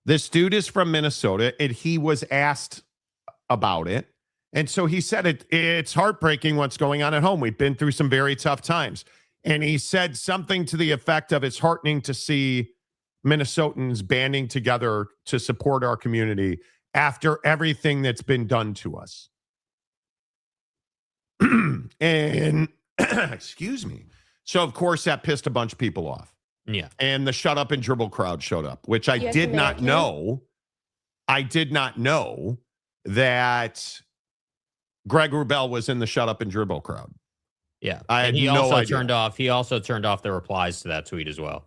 This dude is from Minnesota, and he was asked about it. And so he said, it's heartbreaking what's going on at home. We've been through some very tough times. And he said something to the effect of, it's heartening to see Minnesotans banding together to support our community after everything that's been done to us. And excuse me. So, of course, that pissed a bunch of people off. Yeah. And the shut up and dribble crowd showed up, which I did not know. I did not know that Greg Wrubell was in the shut up and dribble crowd. Yeah. I had he no also idea. turned off the replies to that tweet as well.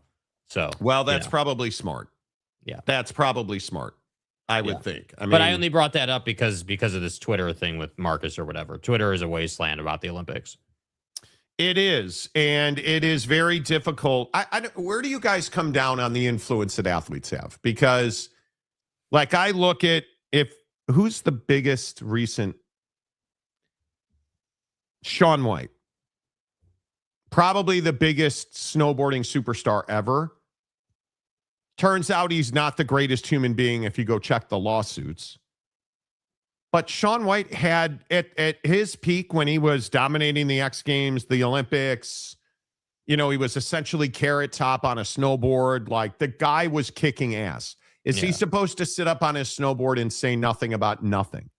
So, well, that's probably smart. Yeah. That's probably smart. I would think. But I only brought that up because of this Twitter thing with Marcus or whatever. Twitter is a wasteland about the Olympics. It is, and it is very difficult. Where do you guys come down on the influence that athletes have? Because, like, I look at who's the biggest recent? Shaun White, probably the biggest snowboarding superstar ever. Turns out he's not the greatest human being if you go check the lawsuits. But Shaun White had, at his peak when he was dominating the X Games, the Olympics, he was essentially Carrot Top on a snowboard. Like, the guy was kicking ass. Is he supposed to sit up on his snowboard and say nothing about nothing?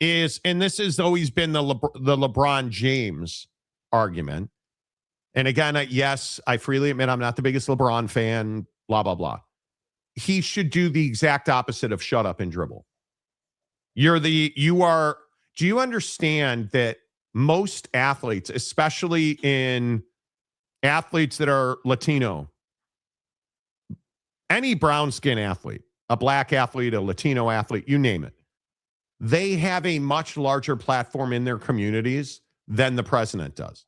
And this has always been the LeBron James argument. And again, yes, I freely admit I'm not the biggest LeBron fan, blah, blah, blah. He should do the exact opposite of shut up and dribble. Do you understand that most athletes, especially in athletes that are Latino, any brown skin athlete, a black athlete, a Latino athlete, you name it, they have a much larger platform in their communities than the president does.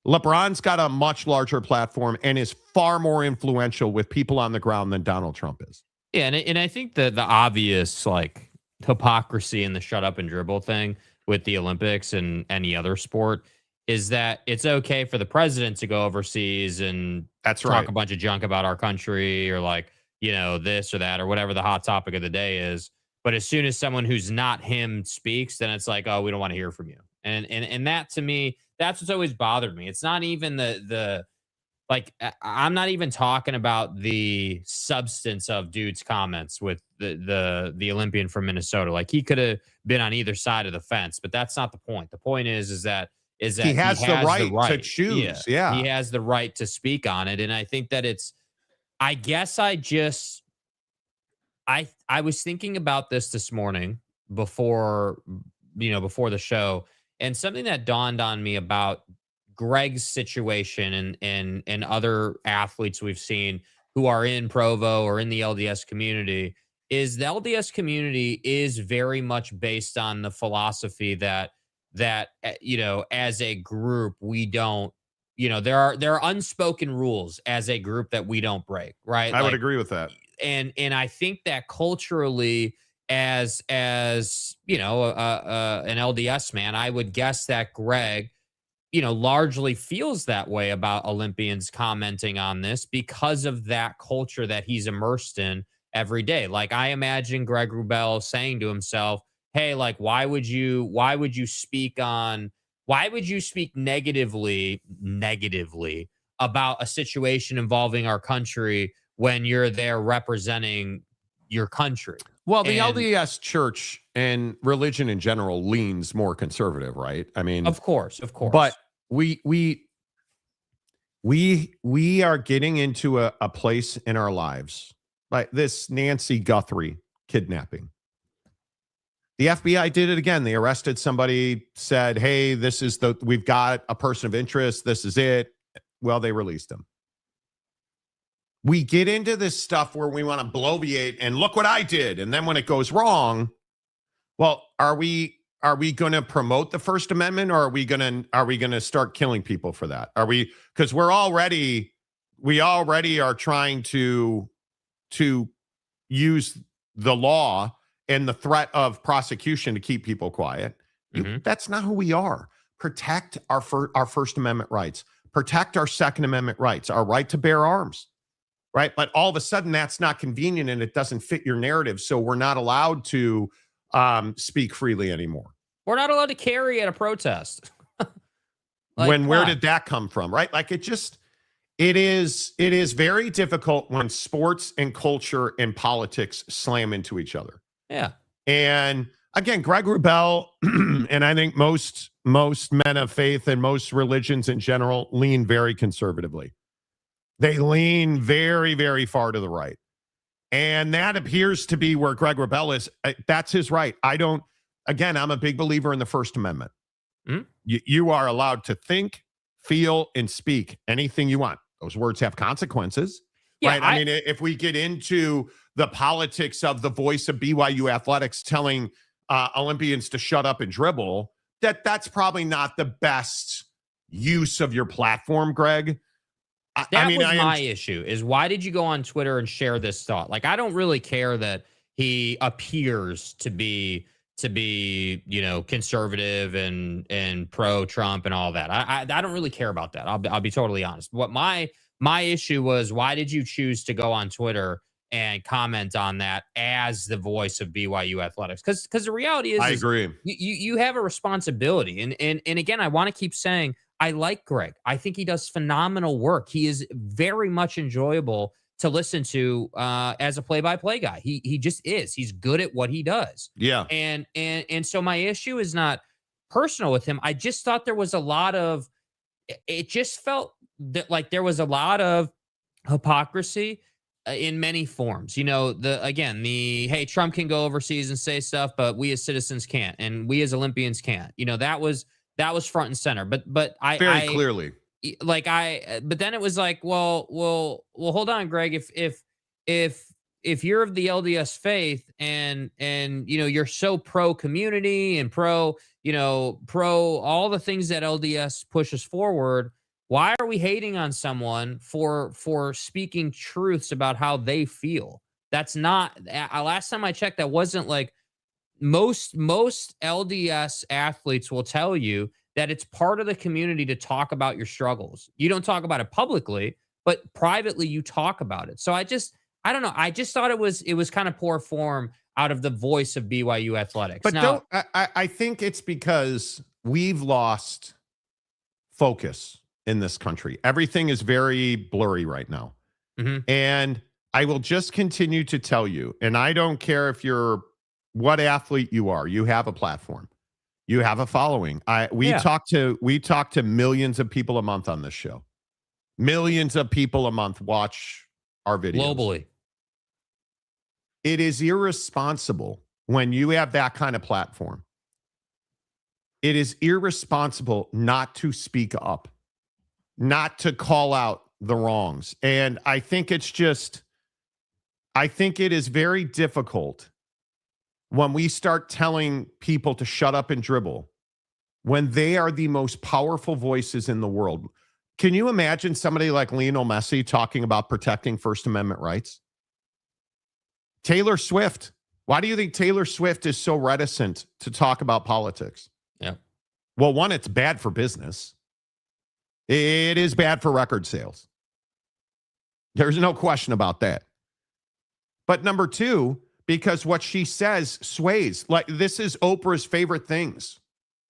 LeBron's got a much larger platform and is far more influential with people on the ground than Donald Trump is. Yeah, and I think the obvious, like, hypocrisy in the shut up and dribble thing with the Olympics and any other sport is that it's okay for the president to go overseas and talk a bunch of junk about our country or, like, this or that or whatever the hot topic of the day is. But as soon as someone who's not him speaks, then it's like, oh, we don't want to hear from you. And that, to me, that's what's always bothered me. It's not even I'm not even talking about the substance of dude's comments with the Olympian from Minnesota. Like, he could have been on either side of the fence, but that's not the point. The point is that he has the right to choose. Yeah. He has the right to speak on it. And I think that I was thinking about this morning before the show, and something that dawned on me about Greg's situation and other athletes we've seen who are in Provo or in the LDS community is the LDS community is very much based on the philosophy that as a group, we don't, there are unspoken rules as a group that we don't break, right? I would agree with that. And I think that culturally, as an LDS man, I would guess that Greg, largely feels that way about Olympians commenting on this because of that culture that he's immersed in every day. Like, I imagine Greg Wrubell saying to himself, hey, like, why would you speak negatively about a situation involving our country when you're there representing your country? Well, the LDS church and religion in general leans more conservative, right? I mean, of course. But we are getting into a place in our lives, like this Nancy Guthrie kidnapping. The FBI did it again. They arrested somebody, said, hey, we've got a person of interest. This is it. Well, they released him. We get into this stuff where we want to bloviate and look what I did. And then when it goes wrong, well, are we going to promote the First Amendment, or are we going to start killing people for that? Because we already are trying to use the law and the threat of prosecution to keep people quiet. Mm-hmm. That's not who we are. Protect our First Amendment rights. Protect our Second Amendment rights, our right to bear arms. Right. But all of a sudden that's not convenient and it doesn't fit your narrative. So we're not allowed to speak freely anymore. We're not allowed to carry at a protest. Where did that come from? Right. Like, it is very difficult when sports and culture and politics slam into each other. Yeah. And again, Greg Wrubell and I think most men of faith and most religions in general lean very conservatively. They lean very, very far to the right. And that appears to be where Greg Wrubell is. That's his right. I'm a big believer in the First Amendment. Mm-hmm. You are allowed to think, feel, and speak anything you want. Those words have consequences. Yeah, right? I mean, if we get into the politics of the voice of BYU athletics telling Olympians to shut up and dribble, that's probably not the best use of your platform, Greg. My issue is, why did you go on Twitter and share this thought? Like, I don't really care that he appears to be conservative and pro Trump and all that. I don't really care about that. I'll be totally honest. What my issue was, why did you choose to go on Twitter and comment on that as the voice of BYU athletics? Because the reality is, I agree. You have a responsibility, and again, I want to keep saying, I like Greg. I think he does phenomenal work. He is very much enjoyable to listen to as a play-by-play guy. He just is. He's good at what he does. Yeah. And so my issue is not personal with him. I just thought there was a lot of, it just felt that like there was a lot of hypocrisy in many forms. Hey, Trump can go overseas and say stuff, but we as citizens can't, and we as Olympians can't. That was front and center. But very clearly. But then it was like, well, hold on, Greg. If you're of the LDS faith and you're so pro community and pro all the things that LDS pushes forward, why are we hating on someone for speaking truths about how they feel? That's not, last time I checked, that wasn't like, most LDS athletes will tell you that it's part of the community to talk about your struggles. You don't talk about it publicly, but privately you talk about it. So I don't know. I just thought it was kind of poor form out of the voice of BYU athletics. But I think it's because we've lost focus in this country. Everything is very blurry right now. Mm-hmm. And I will just continue to tell you, and I don't care if you're what athlete you are, you have a platform. You have a following. We talk to millions of people a month on this show. Millions of people a month watch our videos. Globally. It is irresponsible when you have that kind of platform. It is irresponsible not to speak up, not to call out the wrongs. And I think it is very difficult when we start telling people to shut up and dribble, when they are the most powerful voices in the world. Can you imagine somebody like Lionel Messi talking about protecting First Amendment rights? Taylor Swift. Why do you think Taylor Swift is so reticent to talk about politics? Yeah. Well, one, it's bad for business. It is bad for record sales. There's no question about that. But number two, because what she says sways. Like, this is Oprah's favorite things.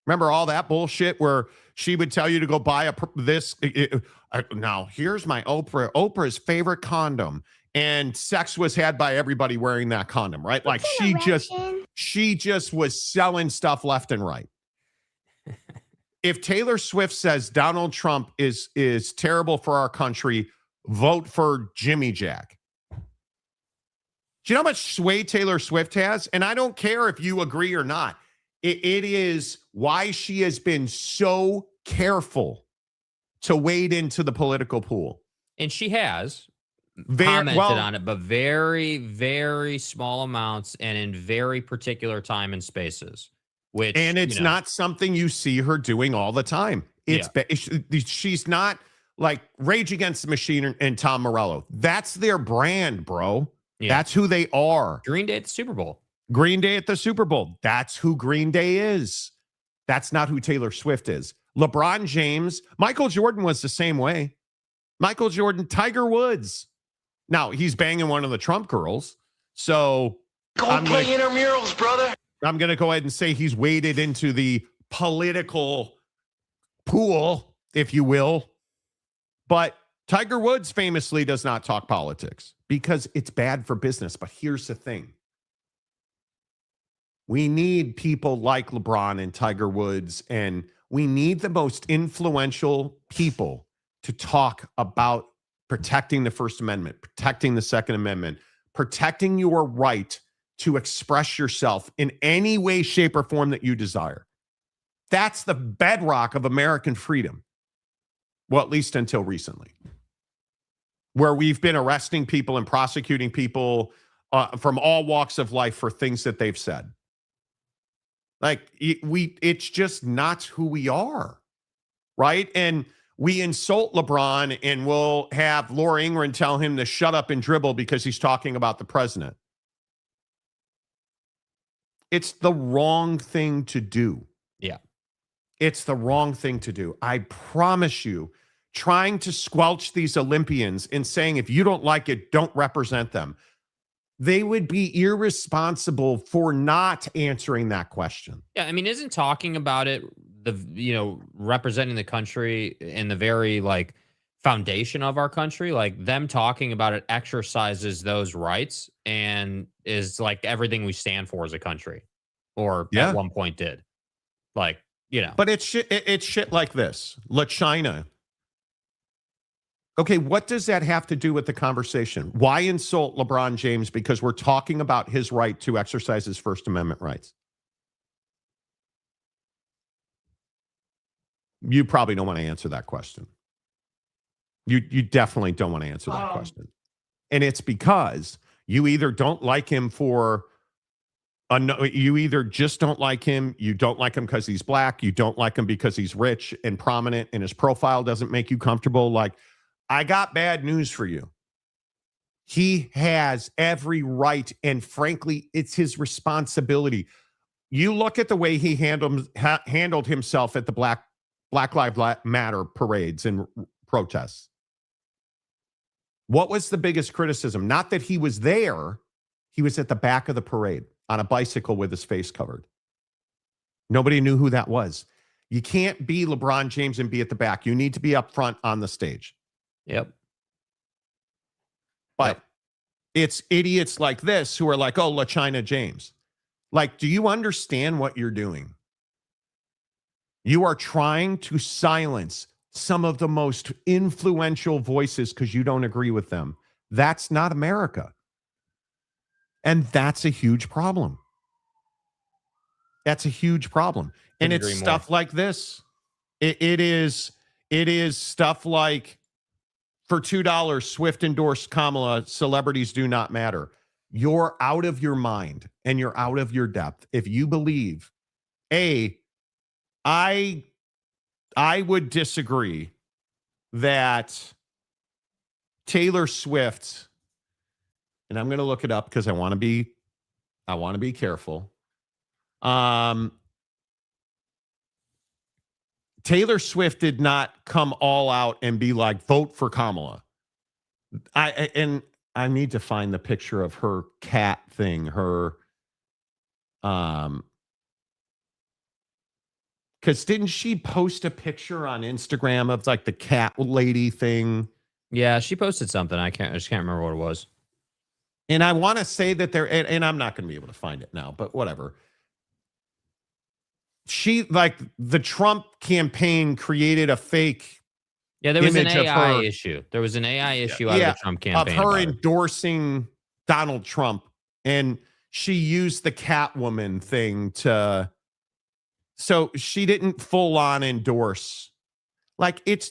Remember all that bullshit where she would tell you to go buy now here's my Oprah's favorite condom, and sex was had by everybody wearing that condom, right? Like she just was selling stuff left and right. If Taylor Swift says Donald Trump is terrible for our country, vote for Jimmy Jack. Do you know how much sway Taylor Swift has? And I don't care if you agree or not. It is why she has been so careful to wade into the political pool. And she has commented on it, but very, very small amounts and in very particular time and spaces. And it's not something you see her doing all the time. She's not like Rage Against the Machine and Tom Morello. That's their brand, bro. Yeah. That's who they are. Green Day at the Super Bowl. Green Day at the Super Bowl. That's who Green Day is. That's not who Taylor Swift is. LeBron James, Michael Jordan was the same way. Michael Jordan, Tiger Woods. Now, he's banging one of the Trump girls. So go play intramurals, brother. I'm going to go ahead and say he's waded into the political pool, if you will. But Tiger Woods famously does not talk politics because it's bad for business. But here's the thing. We need people like LeBron and Tiger Woods, and we need the most influential people to talk about protecting the First Amendment, protecting the Second Amendment, protecting your right to express yourself in any way, shape, or form that you desire. That's the bedrock of American freedom. Well, at least until recently, where we've been arresting people and prosecuting people from all walks of life for things that they've said. Like it's just not who we are. right? And we insult LeBron and we'll have Laura Ingraham tell him to shut up and dribble because he's talking about the president. It's the wrong thing to do. Yeah. It's the wrong thing to do. I promise you, trying to squelch these Olympians and saying, if you don't like it, don't represent them. They would be irresponsible for not answering that question. Yeah, I mean, isn't talking about it, representing the country in the very like foundation of our country, like them talking about it exercises those rights and is like everything we stand for as a country, or at one point did. Like, But it's shit like this. La China. Okay, what does that have to do with the conversation? Why insult LeBron James? Because we're talking about his right to exercise his First Amendment rights. You probably don't want to answer that question. You definitely don't want to answer that question. And it's because you either don't like him you either just don't like him, you don't like him because he's black, you don't like him because he's rich and prominent and his profile doesn't make you comfortable. Like, I got bad news for you. He has every right, and frankly, it's his responsibility. You look at the way he handled himself at the Black Lives Matter parades and protests. What was the biggest criticism? Not that he was there. He was at the back of the parade on a bicycle with his face covered. Nobody knew who that was. You can't be LeBron James and be at the back. You need to be up front on the stage. Yep. But it's idiots like this who are like, oh, La China James. Like, do you understand what you're doing? You are trying to silence some of the most influential voices because you don't agree with them. That's not America. And that's a huge problem. That's a huge problem. And it's stuff like this. It is stuff like, for $2, Swift endorsed Kamala, celebrities do not matter. You're out of your mind and you're out of your depth. If you believe, I would disagree that Taylor Swift, and I'm going to look it up because I want to be careful. Taylor Swift did not come all out and be like, vote for Kamala. I need to find the picture of her cat thing, because didn't she post a picture on Instagram of like the cat lady thing? Yeah, she posted something. I just can't remember what it was. And I want to say that and I'm not going to be able to find it now, but whatever. She, like, the Trump campaign created a fake. Yeah, there was an AI issue. There was an AI issue out of the Trump campaign. Of her endorsing Donald Trump. And she used the Catwoman thing to. So she didn't full on endorse. Like, it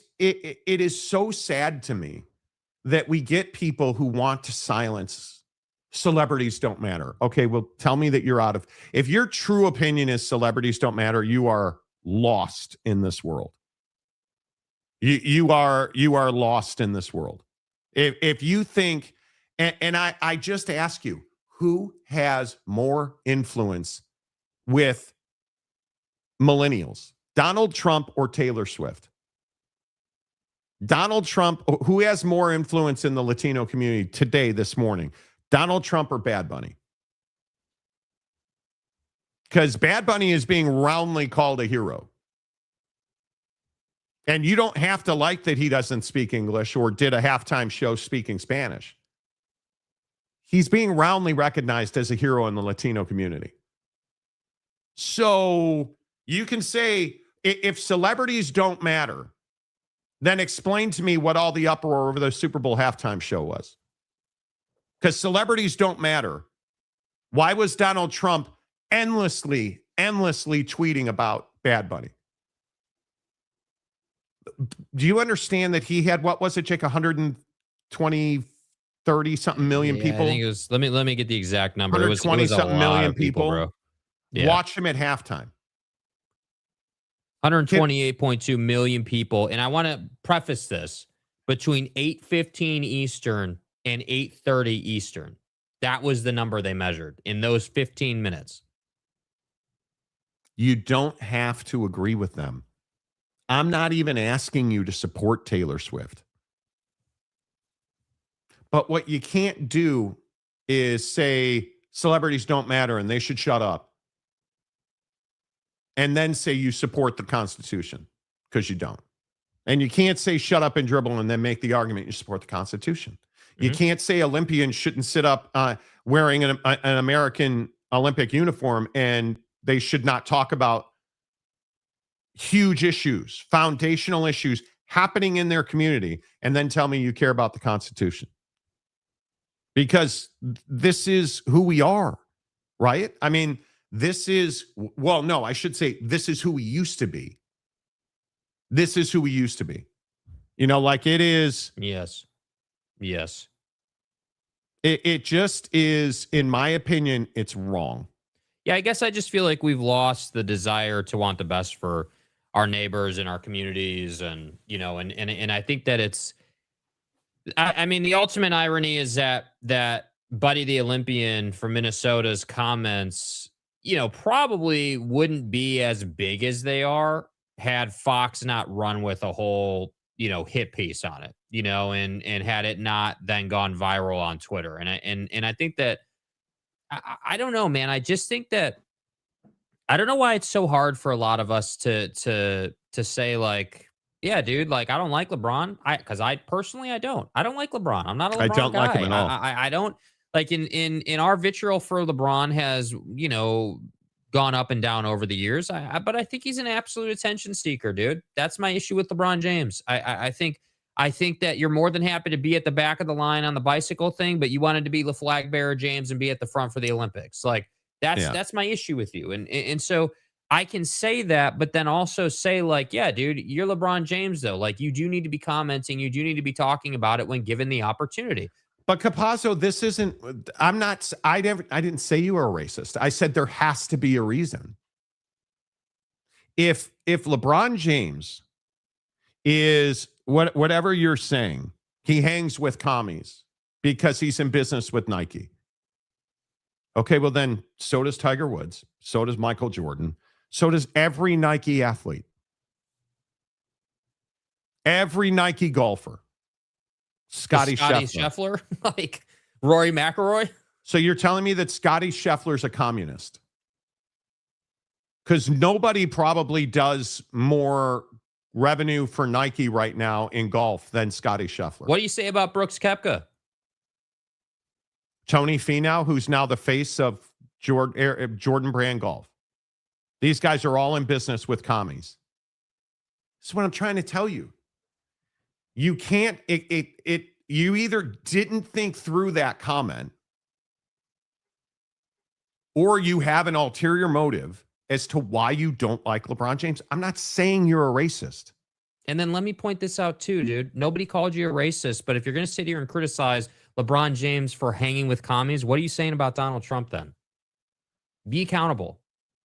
is so sad to me that we get people who want to silence celebrities don't matter. Okay, well, tell me that you're out of. If your true opinion is celebrities don't matter, you are lost in this world. You are lost in this world. If you think, and I just ask you, who has more influence with millennials, Donald Trump or Taylor Swift? Donald Trump, who has more influence in the Latino community today, this morning? Donald Trump or Bad Bunny? Because Bad Bunny is being roundly called a hero. And you don't have to like that he doesn't speak English or did a halftime show speaking Spanish. He's being roundly recognized as a hero in the Latino community. So you can say, if celebrities don't matter, then explain to me what all the uproar over the Super Bowl halftime show was. Because celebrities don't matter. Why was Donald Trump endlessly tweeting about Bad Bunny? Do you understand that he had, what was it, Jake, 120, 30 something million people? I think it was, let me get the exact number. 120 something million people, bro. Watch him at halftime. 128.2 million people. And I want to preface this between 8:15 Eastern and 8:30 Eastern. That was the number they measured in those 15 minutes. You don't have to agree with them. I'm not even asking you to support Taylor Swift. But what you can't do is say celebrities don't matter and they should shut up. And then say you support the Constitution, because you don't. And you can't say shut up and dribble and then make the argument you support the Constitution. Mm-hmm. You can't say Olympians shouldn't sit up wearing an American Olympic uniform and they should not talk about huge issues, foundational issues happening in their community, and then tell me you care about the Constitution. Because this is who we are, right? I mean, this is, well, no, I should say this is who we used to be. This is who we used to be. You know, like it is. Yes. Yes. It just is, in my opinion, it's wrong. Yeah, I guess I just feel like we've lost the desire to want the best for our neighbors and our communities. And, you know, and I think that it's, I mean, the ultimate irony is that Buddy the Olympian from Minnesota's comments, you know, probably wouldn't be as big as they are had Fox not run with a whole, you know, hit piece on it, you know, and had it not then gone viral on Twitter. And I think that, I don't know, man. I just think that, I don't know why it's so hard for a lot of us to say like, yeah, dude, like I don't like LeBron. Because I personally don't like LeBron. I'm not a LeBron guy. I don't like him at all. I don't like in our vitriol for LeBron has, you know, gone up and down over the years. But I think he's an absolute attention seeker, dude. That's my issue with LeBron James. I think that you're more than happy to be at the back of the line on the bicycle thing, but you wanted to be the flag bearer, James, and be at the front for the Olympics. Like that's my issue with you. And so I can say that, but then also say like, yeah, dude, you're LeBron James though. Like you do need to be commenting. You do need to be talking about it when given the opportunity. But Capazzo, this isn't, I didn't say you were a racist. I said there has to be a reason. If LeBron James is whatever you're saying, he hangs with commies because he's in business with Nike. Okay, well then so does Tiger Woods. So does Michael Jordan. So does every Nike athlete. Every Nike golfer. Scotty Scheffler. Like Rory McIlroy. So you're telling me that Scotty Scheffler's a communist? Because nobody probably does more revenue for Nike right now in golf than Scotty Scheffler. What do you say about Brooks Koepka? Tony Finau, who's now the face of Jordan Brand Golf. These guys are all in business with commies. That's what I'm trying to tell you. You can't, you either didn't think through that comment or you have an ulterior motive as to why you don't like LeBron James. I'm not saying you're a racist. And then let me point this out too, dude. Nobody called you a racist, but if you're going to sit here and criticize LeBron James for hanging with commies, what are you saying about Donald Trump then? Be accountable.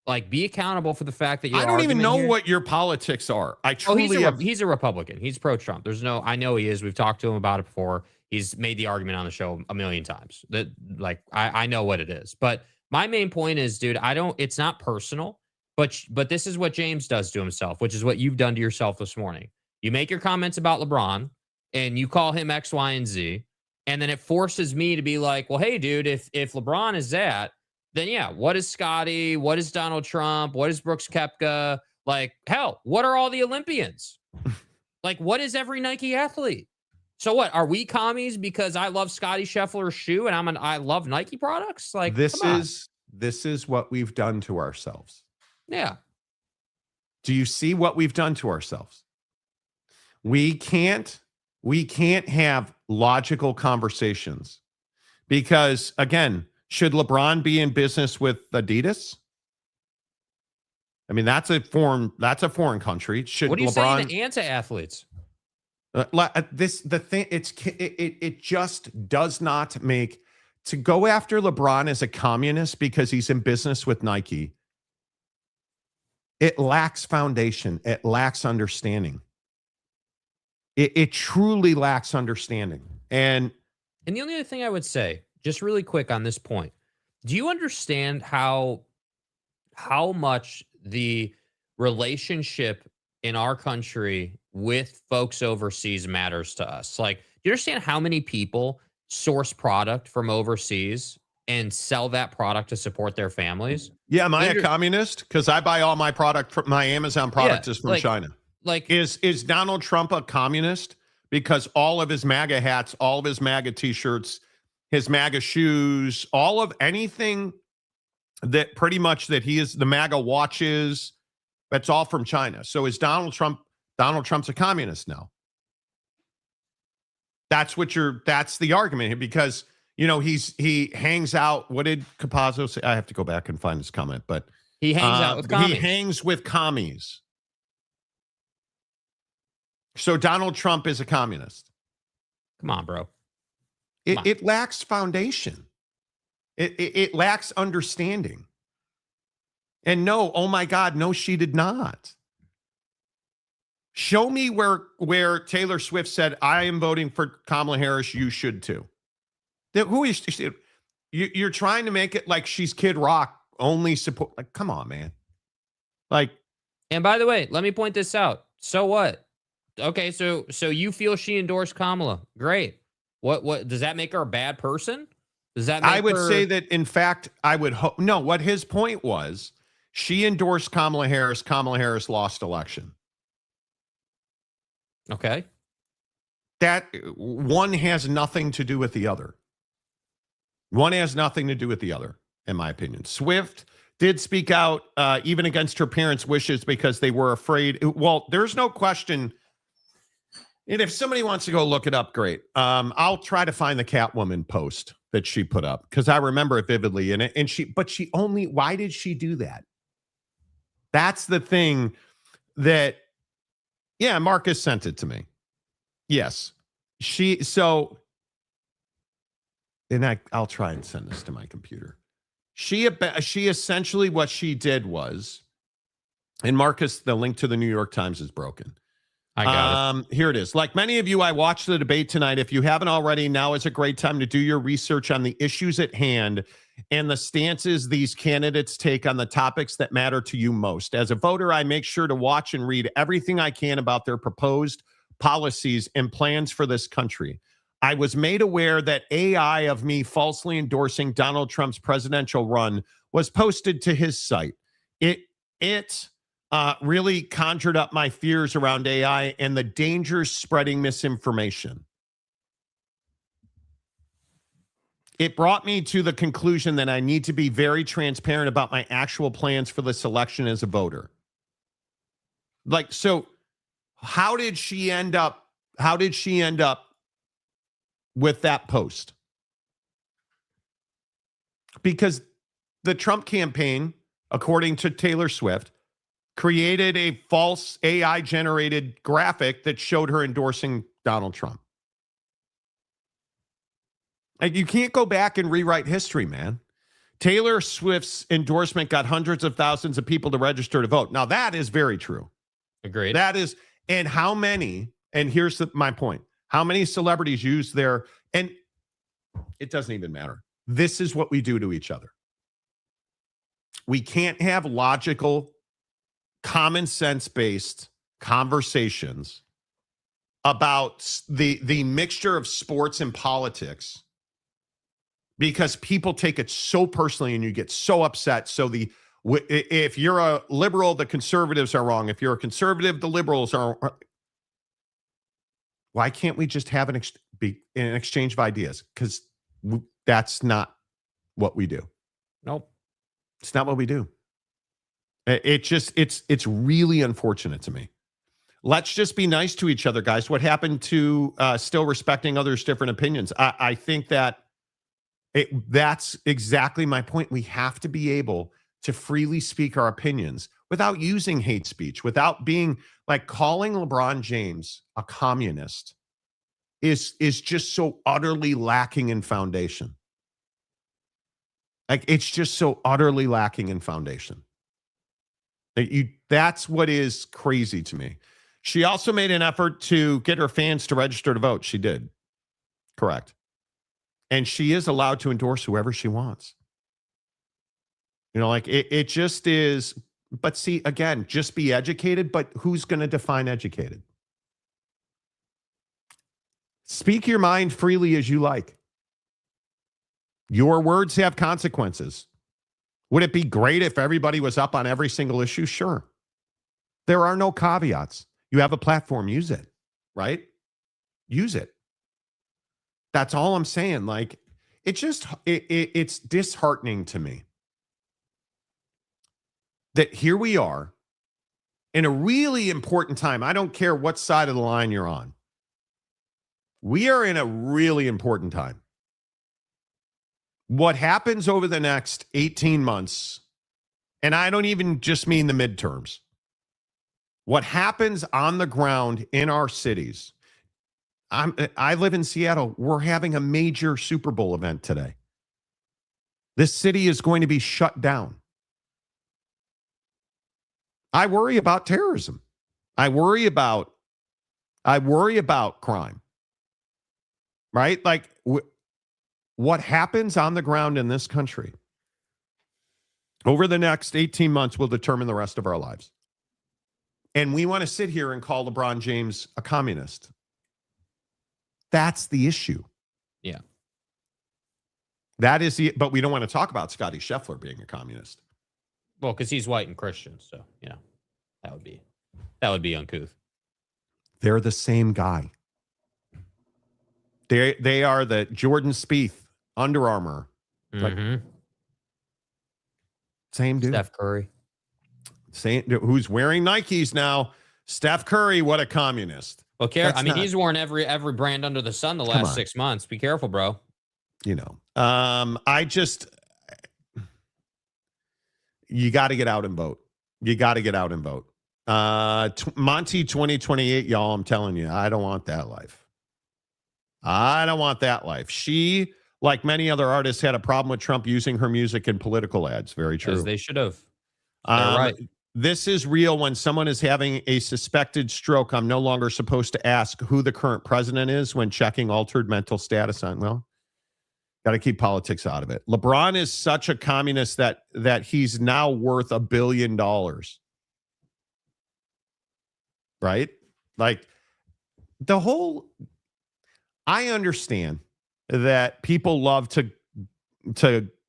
Like, be accountable for the fact that you're. I don't even know what your politics are. I truly he's a Republican. He's pro-Trump. I know he is. We've talked to him about it before. He's made the argument on the show a million times. That, like, I know what it is. But my main point is, dude, it's not personal, but this is what James does to himself, which is what you've done to yourself this morning. You make your comments about LeBron and you call him X, Y, and Z. And then it forces me to be like, well, hey, dude, if LeBron is that, then yeah, what is Scotty? What is Donald Trump? What is Brooks Koepka? Like, hell, what are all the Olympians? Like, what is every Nike athlete? So what, are we commies because I love Scotty Scheffler's shoe and I love Nike products? Like, this is what we've done to ourselves. Yeah. Do you see what we've done to ourselves? We can't have logical conversations because, again, should LeBron be in business with Adidas? I mean, that's a foreign country. Should what do you LeBron say to anti-athletes? It just does not make to go after LeBron as a communist because he's in business with Nike. It lacks foundation. It lacks understanding. It truly lacks understanding. And the only other thing I would say, just really quick on this point, do you understand how much the relationship in our country with folks overseas matters to us? Like, do you understand how many people source product from overseas and sell that product to support their families? yeah, am I a communist? Because I buy all my product from my Amazon product is from China. Like, is Donald Trump a communist? Because all of his MAGA hats, all of his MAGA t-shirts, his MAGA shoes, all of anything that pretty much that he is, the MAGA watches, that's all from China. So is Donald Trump's a communist now? That's the argument here, because he hangs out. What did Capazzo say? I have to go back and find his comment, but he hangs out with commies. He hangs with commies. So Donald Trump is a communist. Come on, bro. It lacks foundation. It lacks understanding. And no, oh my God, no, she did not. Show me where Taylor Swift said, I am voting for Kamala Harris, you should too. Who is she? You're trying to make it like she's Kid Rock, only support. Like, come on, man. Like, and by the way, let me point this out. So what? Okay, so you feel she endorsed Kamala? Great. What does that make her a bad person? Does that make I would say that, in fact, I would hope. No, what his point was, she endorsed Kamala Harris. Kamala Harris lost election. Okay. That one has nothing to do with the other. One has nothing to do with the other, in my opinion. Swift did speak out even against her parents' wishes because they were afraid. Well, there's no question. And if somebody wants to go look it up, great. I'll try to find the Catwoman post that she put up because I remember it vividly. Why did she do that? That's the thing that, yeah, Marcus sent it to me. Yes. I'll try and send this to my computer. She essentially, what she did was, and Marcus, the link to the New York Times is broken. I got it. Here it is. Like many of you, I watched the debate tonight. If you haven't already, now is a great time to do your research on the issues at hand and the stances these candidates take on the topics that matter to you most. As a voter, I make sure to watch and read everything I can about their proposed policies and plans for this country. I was made aware that AI of me falsely endorsing Donald Trump's presidential run was posted to his site. It really conjured up my fears around AI and the dangers spreading misinformation. It brought me to the conclusion that I need to be very transparent about my actual plans for this election as a voter. Like, so how did she end up with that post? Because the Trump campaign, according to Taylor Swift, created a false AI-generated graphic that showed her endorsing Donald Trump. Like, you can't go back and rewrite history, man. Taylor Swift's endorsement got hundreds of thousands of people to register to vote. Now, that is very true. Agreed. That is, and how many, and here's my point, how many celebrities use their, and it doesn't even matter. This is what we do to each other. We can't have logical, common sense based conversations about the mixture of sports and politics because people take it so personally and you get so upset. So if you're a liberal, the conservatives are wrong. If you're a conservative, the liberals are. Why can't we just have an exchange of ideas? Because that's not what we do. Nope. It's not what we do. It's really unfortunate to me. Let's just be nice to each other, guys. What happened to still respecting others' different opinions? I think that's exactly my point. We have to be able to freely speak our opinions without using hate speech, without being like calling LeBron James a communist is just so utterly lacking in foundation. Like, it's just so utterly lacking in foundation. That's what is crazy to me. She also made an effort to get her fans to register to vote. She did. Correct. And she is allowed to endorse whoever she wants. Like it just is. But see, again, just be educated. But who's going to define educated? Speak your mind freely as you like. Your words have consequences. Would it be great if everybody was up on every single issue? Sure. There are no caveats. You have a platform, use it, right? Use it. That's all I'm saying. Like, it's disheartening to me that here we are in a really important time. I don't care what side of the line you're on. We are in a really important time. What happens over the next 18 months, and I don't even just mean the midterms, what happens on the ground in our cities. I live in Seattle. We're having a major Super Bowl event today. This city is going to be shut down. I worry about terrorism. I worry about crime. Right? Like what happens on the ground in this country over the next 18 months will determine the rest of our lives. And we want to sit here and call LeBron James a communist. That's the issue. Yeah. That is but we don't want to talk about Scotty Scheffler being a communist. Well, because he's white and Christian, so that would be uncouth. They're the same guy. They are the Jordan Spieth, Under Armour. Same dude. Steph Curry. Who's wearing Nikes now? Steph Curry, what a communist. Well, he's worn every brand under the sun the last 6 months. Be careful, bro. You got to get out and vote. You got to get out and vote. Monty 2028, y'all, I'm telling you, I don't want that life. I don't want that life. She, like many other artists, had a problem with Trump using her music in political ads. Very true. As they should have. Right. This is real. When someone is having a suspected stroke, I'm no longer supposed to ask who the current president is when checking altered mental status on. Well, got to keep politics out of it. LeBron is such a communist that he's now worth $1 billion. Right? Like I understand that people love to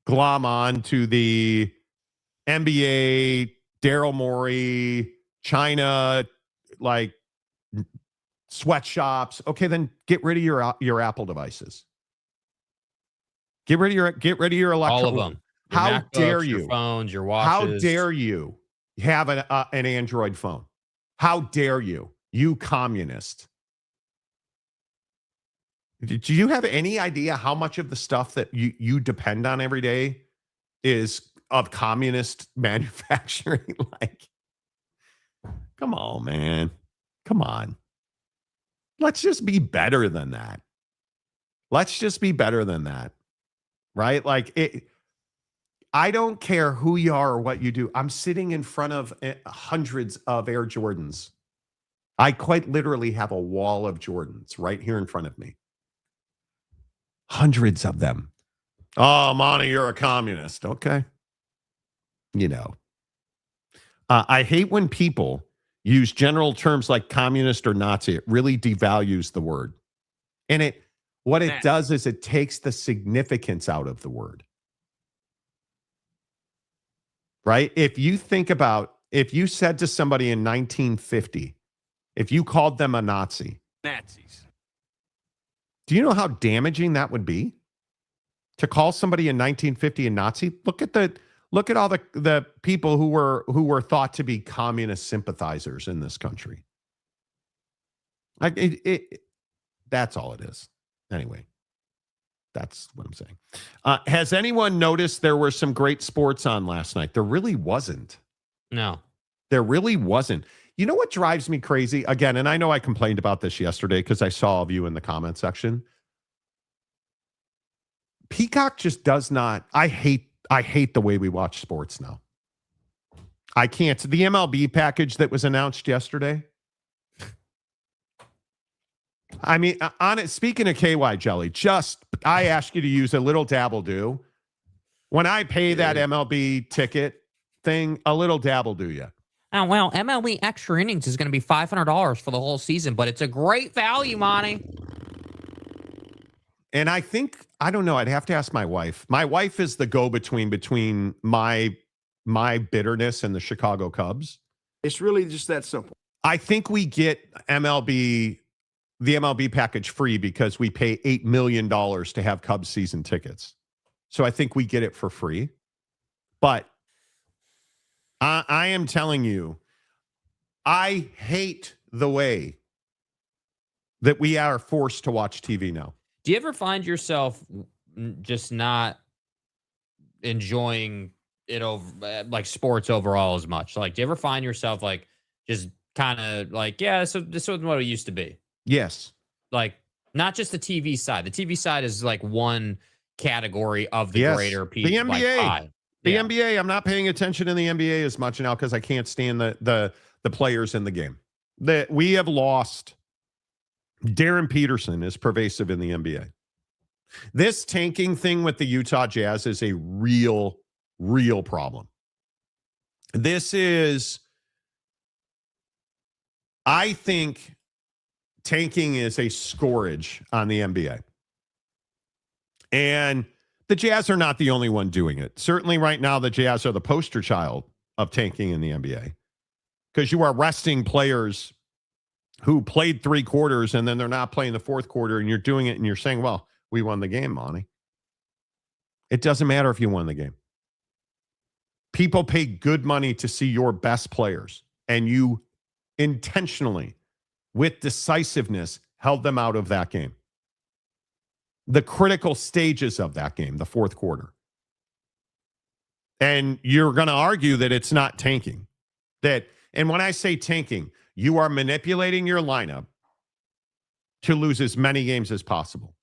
glom on to the NBA, Daryl Morey, China, like sweatshops. Okay, then get rid of your Apple devices. Get rid of your electronic. All of them. How dare you? Your phones, your watches. How dare you have an Android phone? How dare you? You communist. Do you have any idea how much of the stuff that you depend on every day is of communist manufacturing? Like, come on, man. Come on. Let's just be better than that. Right? Like, I don't care who you are or what you do. I'm sitting in front of hundreds of Air Jordans. I quite literally have a wall of Jordans right here in front of me. Hundreds of them. Oh, Monty, you're a communist. Okay. I hate when people use general terms like communist or Nazi. It really devalues the word. And what it does is it takes the significance out of the word. Right? If you said to somebody in 1950, if you called them a Nazi. Nazis. Do you know how damaging that would be? To call somebody in 1950 a Nazi? Look at all the people who were thought to be communist sympathizers in this country. That's all it is. Anyway, that's what I'm saying. Has anyone noticed there were some great sports on last night? There really wasn't. No. There really wasn't. You know what drives me crazy? Again, and I know I complained about this yesterday because I saw of you in the comment section. Peacock just does not. I hate the way we watch sports now. I can't. The MLB package that was announced yesterday. I mean, speaking of KY jelly, I ask you to use a little dabble do. When I pay that MLB ticket thing, a little dabble do you? Oh, well, MLB Extra Innings is going to be $500 for the whole season, but it's a great value, Monty. And I think, I don't know, I'd have to ask my wife. My wife is the go-between between my bitterness and the Chicago Cubs. It's really just that simple. I think we get the MLB package free because we pay $8 million to have Cubs season tickets. So I think we get it for free. But I am telling you, I hate the way that we are forced to watch TV now. Do you ever find yourself just not enjoying it over like sports overall as much? Like, do you ever find yourself like just kind of like, yeah, so this was what it used to be? Yes. Like, not just the TV side. The TV side is like one category of the greater piece. The NBA. Like the NBA. I'm not paying attention in the NBA as much now because I can't stand the players in the game. That we have lost. Darren Peterson is pervasive in the NBA. This tanking thing with the Utah Jazz is a real problem. This is, I think, tanking is a scourge on the NBA. And the Jazz are not the only one doing it. Certainly right now, the Jazz are the poster child of tanking in the NBA because you are resting players who played 3 quarters and then they're not playing the 4th quarter, and you're doing it and you're saying, well, we won the game, Monty. It doesn't matter if you won the game. People pay good money to see your best players, and you intentionally, with decisiveness, held them out of that game. The critical stages of that game, the 4th quarter. And you're going to argue that it's not tanking. And when I say tanking, you are manipulating your lineup to lose as many games as possible.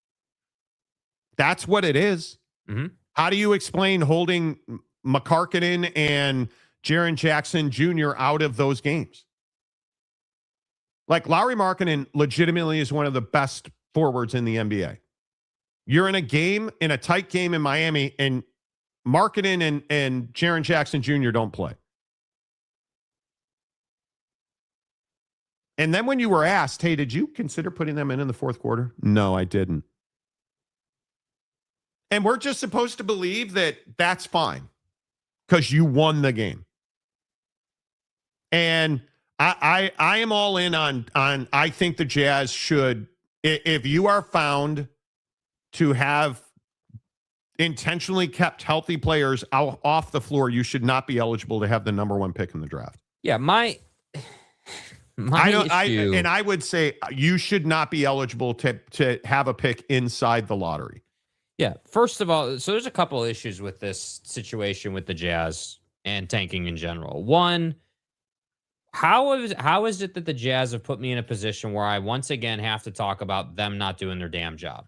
That's what it is. Mm-hmm. How do you explain holding McCarkinen and Jaren Jackson Jr. out of those games? Like, Lauri Markkanen legitimately is one of the best forwards in the NBA. You're in a game, in a tight game in Miami, and Markkanen and Jaren Jackson Jr. don't play. And then when you were asked, hey, did you consider putting them in the 4th quarter? No, I didn't. And we're just supposed to believe that that's fine because you won the game. And I am all in on I think the Jazz should, if you are found to have intentionally kept healthy players off the floor, you should not be eligible to have the number 1 pick in the draft. Yeah, my issue. And I would say you should not be eligible to have a pick inside the lottery. Yeah, first of all, so there's a couple of issues with this situation with the Jazz and tanking in general. One, how is it that the Jazz have put me in a position where I once again have to talk about them not doing their damn job?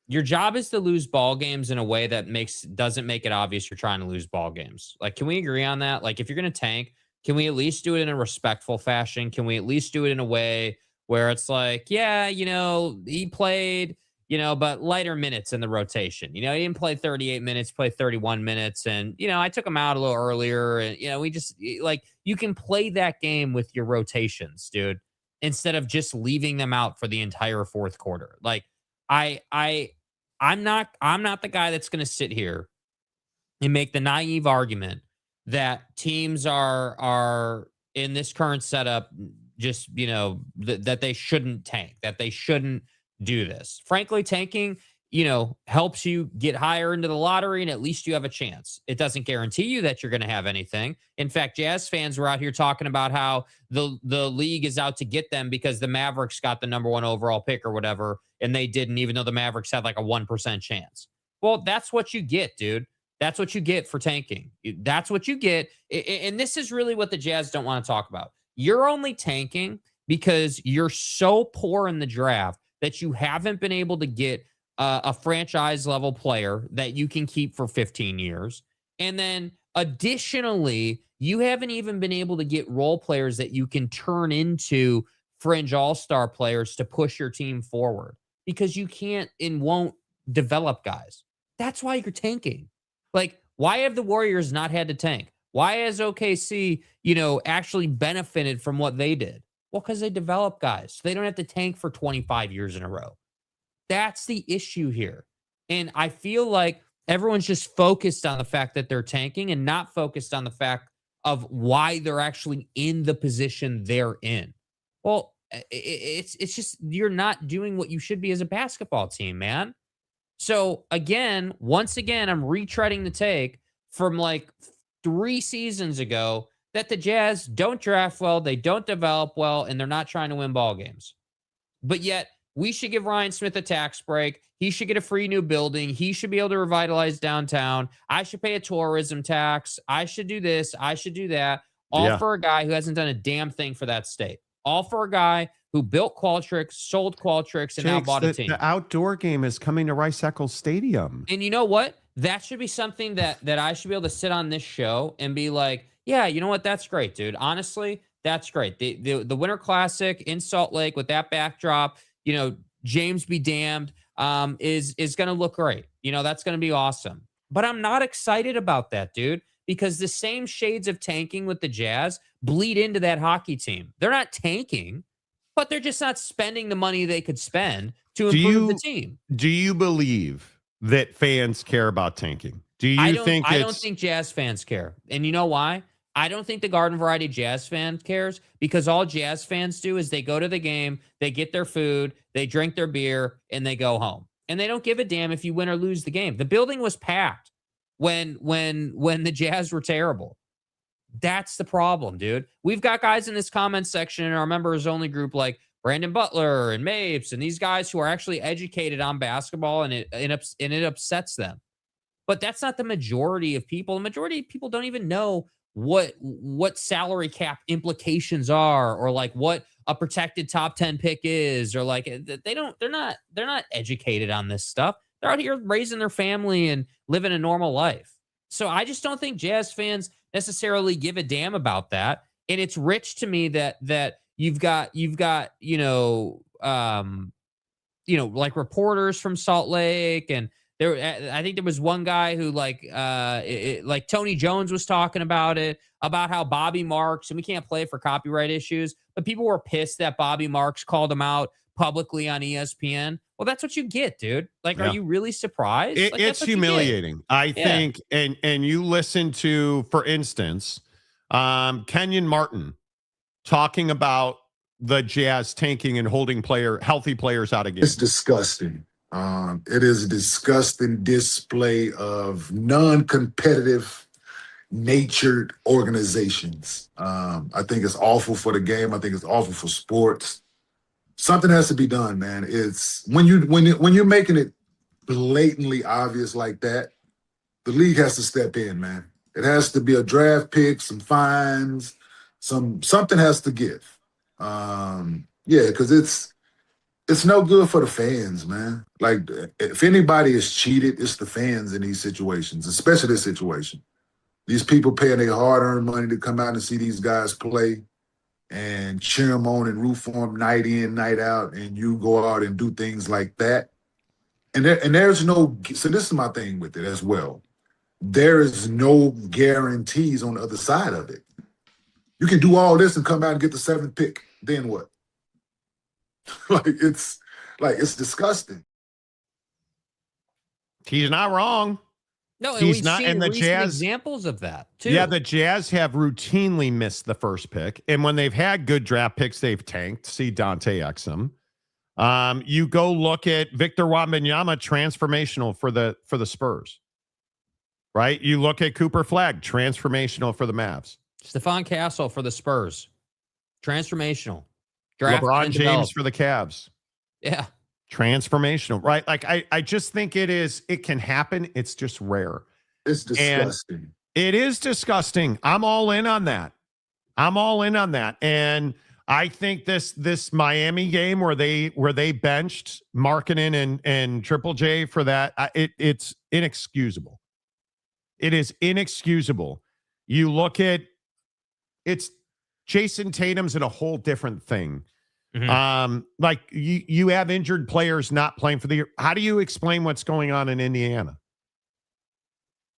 Your job is to lose ball games in a way that doesn't make it obvious you're trying to lose ball games. Like, can we agree on that? Like, if you're going to tank, can we at least do it in a respectful fashion? Can we at least do it in a way where it's like, yeah, he played, but lighter minutes in the rotation. He didn't play 38 minutes, play 31 minutes. And, I took him out a little earlier. And, we just, like, you can play that game with your rotations, dude, instead of just leaving them out for the entire 4th quarter. Like, I'm not the guy that's going to sit here and make the naive argument that teams are in this current setup just, that they shouldn't tank, that they shouldn't do this. Frankly, tanking, helps you get higher into the lottery, and at least you have a chance. It doesn't guarantee you that you're going to have anything. In fact, Jazz fans were out here talking about how the league is out to get them because the Mavericks got the number 1 overall pick or whatever, and they didn't, even though the Mavericks had like a 1% chance. Well, that's what you get, dude. That's what you get for tanking. That's what you get. And this is really what the Jazz don't want to talk about. You're only tanking because you're so poor in the draft that you haven't been able to get a franchise level player that you can keep for 15 years. And then additionally, You haven't even been able to get role players that you can turn into fringe all-star players to push your team forward because you can't and won't develop guys. That's why you're tanking. Like, why have the Warriors not had to tank? Why has OKC, actually benefited from what they did? Well, because they develop guys. So they don't have to tank for 25 years in a row. That's the issue here. And I feel like everyone's just focused on the fact that they're tanking and not focused on the fact of why they're actually in the position they're in. Well, it's just you're not doing what you should be as a basketball team, man. So once again, I'm retreading the take from like 3 seasons ago that the Jazz don't draft well, they don't develop well, and they're not trying to win ball games. But yet, we should give Ryan Smith a tax break. He should get a free new building. He should be able to revitalize downtown. I should pay a tourism tax. I should do this. I should do that. All for a guy who hasn't done a damn thing for that state. All for a guy who built Qualtrics, sold Qualtrics, and now bought a team. The outdoor game is coming to Rice-Eccles Stadium. And you know what? That should be something that I should be able to sit on this show and be like, yeah, you know what? That's great, dude. Honestly, that's great. The Winter Classic in Salt Lake with that backdrop, James be damned, is going to look great. That's going to be awesome. But I'm not excited about that, dude, because the same shades of tanking with the Jazz bleed into that hockey team. They're not tanking, but they're just not spending the money they could spend to improve the team. Do you believe that fans care about tanking? I don't think Jazz fans care. And you know why? I don't think the garden variety Jazz fan cares because all Jazz fans do is they go to the game, they get their food, they drink their beer, and they go home. And they don't give a damn if you win or lose the game. The building was packed when the Jazz were terrible. That's the problem, dude. We've got guys in this comment section in our members only group like Brandon Butler and Mapes and these guys who are actually educated on basketball and it upsets them. But that's not the majority of people. The majority of people don't even know what salary cap implications are or like what a protected top 10 pick is or like they're not educated on this stuff. They're out here raising their family and living a normal life. So I just don't think Jazz fans necessarily give a damn about that. And it's rich to me that you've got like reporters from Salt Lake and I think there was one guy who like Tony Jones was talking about how Bobby Marks, and we can't play for copyright issues, but people were pissed that Bobby Marks called him out publicly on ESPN. Well, that's what you get, dude. Like, Are you really surprised? It's humiliating. I think, and you listen to, for instance, Kenyon Martin talking about the Jazz tanking and holding healthy players out of games. It's disgusting. It is a disgusting display of non-competitive natured organizations. I think it's awful for the game. I think it's awful for sports. Something has to be done, man. It's when you're making it blatantly obvious like that, the league has to step in, man. It has to be a draft pick, some fines, something has to give. Because it's no good for the fans, man. Like, if anybody is cheated, it's the fans in these situations, especially this situation. These people paying their hard-earned money to come out and see these guys play and cheer them on and root for them night in, night out, and you go out and do things like that. And there's no – so this is my thing with it as well. There is no guarantees on the other side of it. You can do all this and come out and get the 7th pick. Then what? It's disgusting. He's not wrong. No, and he's we've not. seen And the Jazz examples of that too. Yeah, the Jazz have routinely missed the first pick, and when they've had good draft picks, they've tanked. See Dante Exum. You go look at Victor Wembanyama, transformational for the Spurs. Right? You look at Cooper Flagg, transformational for the Mavs. Stephon Castle for the Spurs, transformational. Draft LeBron James for the Cavs. Yeah. Transformational, right? Like I just think it can happen. It's just rare. It's disgusting. And it is disgusting. I'm all in on that. And I think this Miami game where they benched Markkanen and Triple J for that, it's inexcusable. It is inexcusable. You look at it's Jason Tatum's in a whole different thing. Like you have injured players not playing for the year. How do you explain what's going on in Indiana?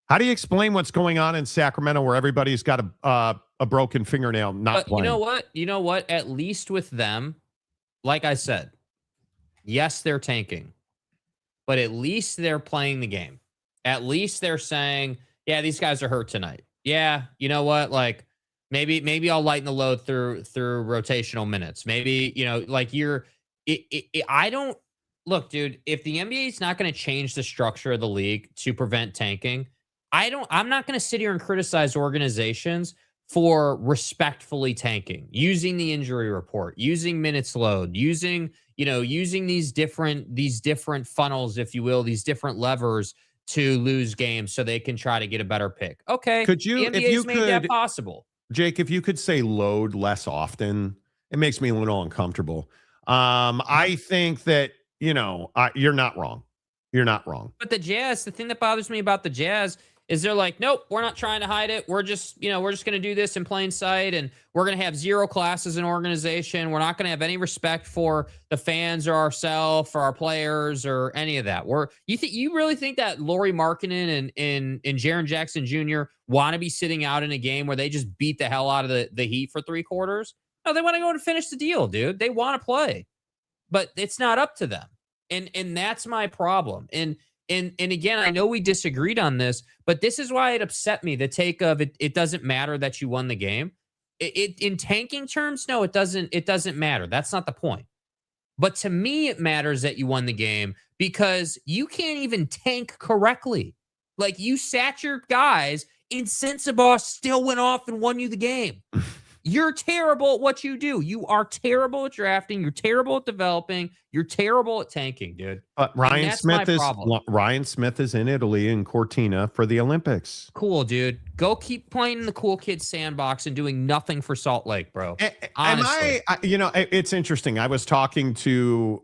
How do you explain what's going on in Sacramento where everybody's got a broken fingernail not playing? You know what? At least with them, like I said, yes, they're tanking, but at least they're playing the game. At least they're saying, yeah, these guys are hurt tonight. Yeah, you know what? Like maybe I'll lighten the load through rotational minutes. Maybe, like I don't look, dude, if the NBA is not going to change the structure of the league to prevent tanking, I'm not going to sit here and criticize organizations for respectfully tanking, using the injury report, using minutes load, using these different funnels, if you will, these different levers to lose games so they can try to get a better pick. Okay. Could you, the NBA's made that possible. Jake, if you could say load less often, it makes me a little uncomfortable. I think that, you're not wrong. You're not wrong. But the thing that bothers me about the Jazz is they're like, nope, we're not trying to hide it. We're just going to do this in plain sight, and we're going to have zero classes in organization. We're not going to have any respect for the fans or ourselves or our players or any of that. You really think that Lauri Markkanen and Jaren Jackson Jr. want to be sitting out in a game where they just beat the hell out of the Heat for 3 quarters? No, they want to go and finish the deal, dude. They want to play, but it's not up to them. And that's my problem. And again, I know we disagreed on this, but this is why it upset me. The take of it doesn't matter that you won the game. In tanking terms, no, it doesn't matter. That's not the point. But to me, it matters that you won the game because you can't even tank correctly. Like, you sat your guys, and Sensabaugh still went off and won you the game. You're terrible at what you do. You are terrible at drafting. You're terrible at developing. You're terrible at tanking, dude. But Ryan Smith is in Italy in Cortina for the Olympics. Cool, dude. Go keep playing in the cool kids sandbox and doing nothing for Salt Lake, bro. Honestly. It's interesting. I was talking to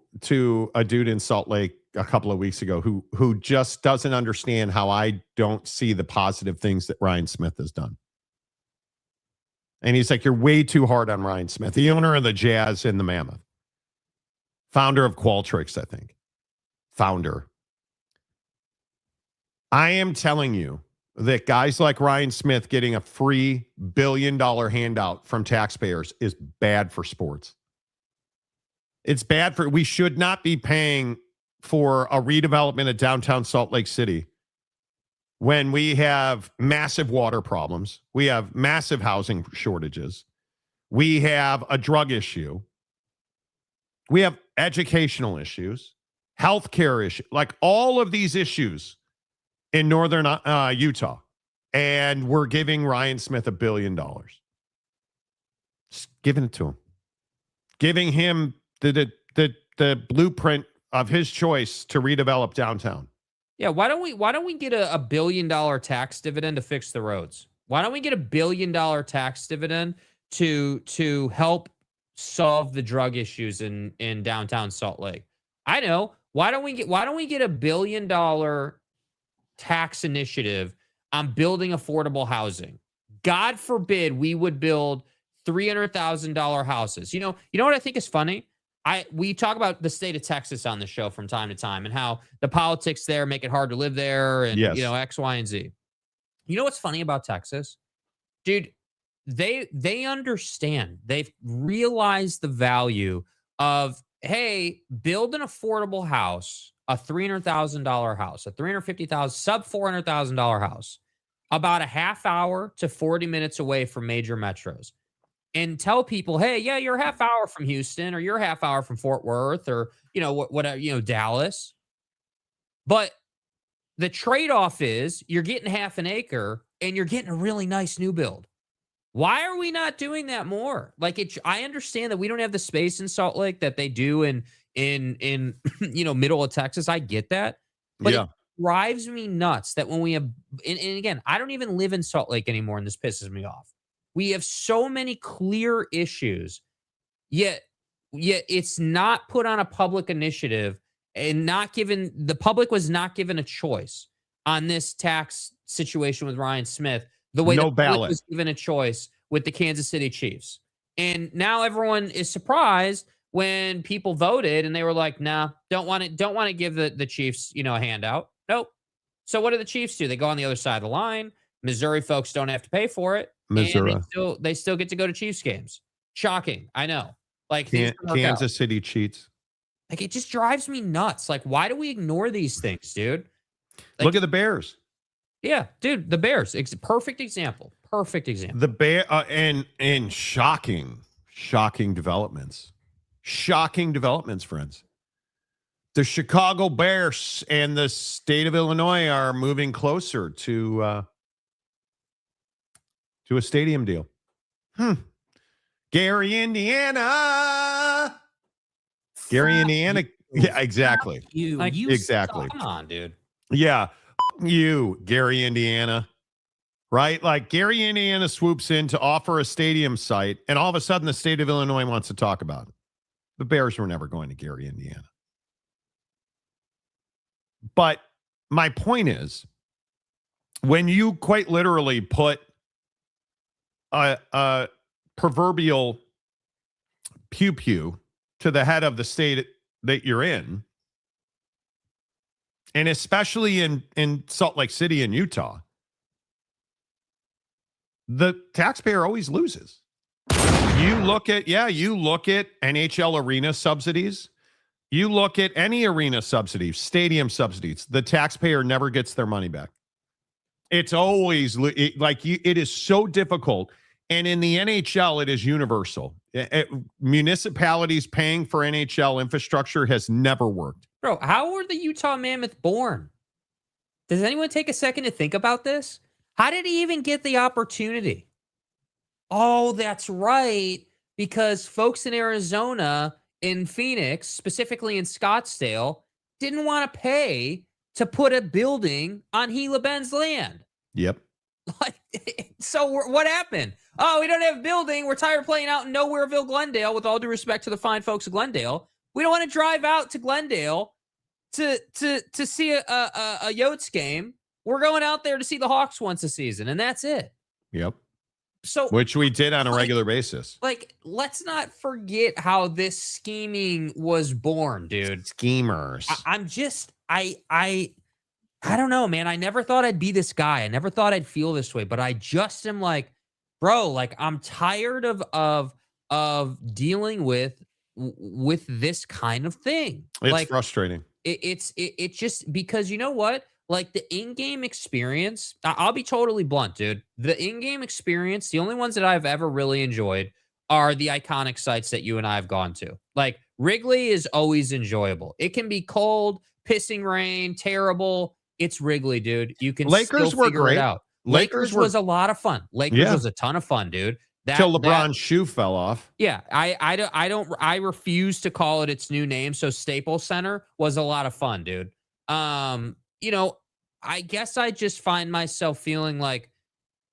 a dude in Salt Lake a couple of weeks ago who just doesn't understand how I don't see the positive things that Ryan Smith has done. And he's like, you're way too hard on Ryan Smith, the owner of the Jazz and the Mammoth. Founder of Qualtrics, I think. Founder. I am telling you that guys like Ryan Smith getting a free $1 billion handout from taxpayers is bad for sports. It's bad we should not be paying for a redevelopment of downtown Salt Lake City when we have massive water problems, we have massive housing shortages, we have a drug issue, we have educational issues, healthcare issues, like all of these issues in northern Utah, and we're giving Ryan Smith $1 billion. Just giving it to him, giving him the blueprint of his choice to redevelop downtown. Yeah, why don't we get a $1 billion tax dividend to fix the roads? Why don't we get a $1 billion tax dividend to help solve the drug issues in downtown Salt Lake? I know. Why don't we get a $1 billion tax initiative on building affordable housing? God forbid we would build $300,000 houses. You know what I think is funny? We talk about the state of Texas on the show from time to time and how the politics there make it hard to live there and, X, Y, and Z. You know what's funny about Texas? Dude, they understand. They've realized the value of, hey, build an affordable house, a $300,000 house, a $350,000, sub $400,000 house, about a half hour to 40 minutes away from major metros. And tell people, hey, yeah, you're a half hour from Houston, or you're a half hour from Fort Worth, or whatever, Dallas. But the trade-off is you're getting half an acre and you're getting a really nice new build. Why are we not doing that more? Like, I understand that we don't have the space in Salt Lake that they do in middle of Texas. I get that, but it drives me nuts that when we have, and again, I don't even live in Salt Lake anymore, and this pisses me off. We have so many clear issues, yet it's not put on a public initiative and the public was not given a choice on this tax situation with Ryan Smith. The way the public was given a choice with the Kansas City Chiefs. And now everyone is surprised when people voted and they were like, nah, don't want to give the Chiefs, a handout. Nope. So what do the Chiefs do? They go on the other side of the line. Missouri folks don't have to pay for it. Missouri. And they still get to go to Chiefs games. Shocking. I know. Like Kansas City cheats. Like, it just drives me nuts. Like, why do we ignore these things, dude? Like, look at the Bears. Yeah, dude, the Bears. Perfect example. Perfect example. The Bear and shocking developments. Shocking developments, friends. The Chicago Bears and the state of Illinois are moving closer to a stadium deal. Gary, Indiana. Gary, Indiana. Yeah, exactly. Exactly. Come on, dude. Yeah. You, Gary, Indiana. Right? Like, Gary, Indiana swoops in to offer a stadium site, and all of a sudden the state of Illinois wants to talk about it. The Bears were never going to Gary, Indiana. But my point is, when you quite literally put a proverbial pew-pew to the head of the state that you're in, and especially in Salt Lake City in Utah, the taxpayer always loses. You look at NHL arena subsidies. You look at any arena subsidies, stadium subsidies. The taxpayer never gets their money back. It's always it is so difficult. And in the NHL, it is universal. Municipalities paying for NHL infrastructure has never worked. Bro, how were the Utah Mammoth born? Does anyone take a second to think about this? How did he even get the opportunity? Oh, that's right. Because folks in Arizona, in Phoenix, specifically in Scottsdale, didn't want to pay to put a building on Gila Ben's land. Yep. So what happened? Oh, we don't have a building. We're tired of playing out in Nowhereville, Glendale, with all due respect to the fine folks of Glendale. We don't want to drive out to Glendale to see a Yotes game. We're going out there to see the Hawks once a season, and that's it. Yep. So, which we did on a regular basis. Like, let's not forget how this scheming was born, dude. Schemers. I don't know, man. I never thought I'd be this guy. I never thought I'd feel this way, but I just am like, bro, like, I'm tired of dealing with this kind of thing. It's like, frustrating. It's just because, you know what? Like, the in-game experience, I'll be totally blunt, dude. The in-game experience, the only ones that I've ever really enjoyed are the iconic sites that you and I have gone to. Like, Wrigley is always enjoyable. It can be cold, pissing rain, terrible. It's Wrigley, dude. You can Lakers still were figure great. it out. Lakers was a lot of fun. Lakers was a ton of fun, dude. Till LeBron's shoe fell off. Yeah, I refuse to call it its new name. So Staples Center was a lot of fun, dude. I guess I just find myself feeling like,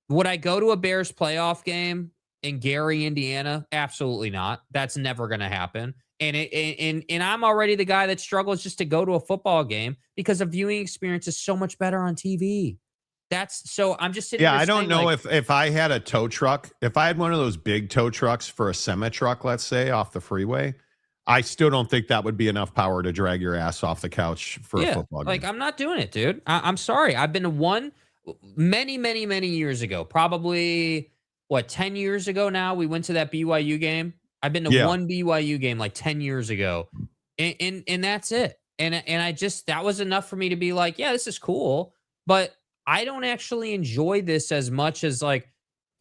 would I go to a Bears playoff game in Gary, Indiana? Absolutely not. That's never going to happen. And I'm already the guy that struggles just to go to a football game because the viewing experience is so much better on TV. I'm just sitting. Yeah, I don't know if I had a tow truck, if I had one of those big tow trucks for a semi truck, let's say, off the freeway, I still don't think that would be enough power to drag your ass off the couch for a football game. Like, I'm not doing it, dude. I'm sorry. I've been to one many, many, many years ago. Probably, 10 years ago now, we went to that BYU game. I've been to one BYU game like 10 years ago. And that's it. And I just, that was enough for me to be like, yeah, this is cool. But I don't actually enjoy this as much as like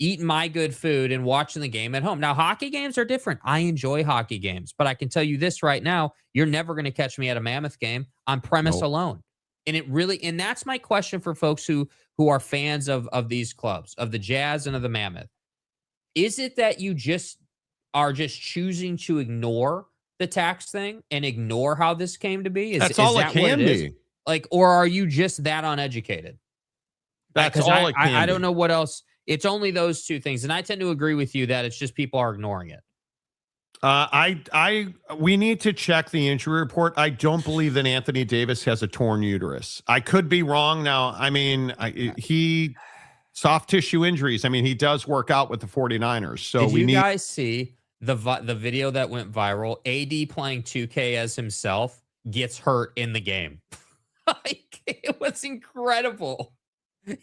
eating my good food and watching the game at home. Now, hockey games are different. I enjoy hockey games, but I can tell you this right now, you're never going to catch me at a Mammoth game on premise alone. And that's my question for folks who are fans of these clubs, of the Jazz and of the Mammoth. Is it that you are choosing to ignore the tax thing and ignore how this came to be? That's all it can be. Like, or are you just that uneducated? That's all it can be. I don't know what else. It's only those two things. And I tend to agree with you that it's just people are ignoring it. We need to check the injury report. I don't believe that Anthony Davis has a torn uterus. I could be wrong now. I mean, Soft tissue injuries. I mean, he does work out with the 49ers. So did you guys see the video that went viral? AD playing 2K as himself gets hurt in the game. Like, it was incredible.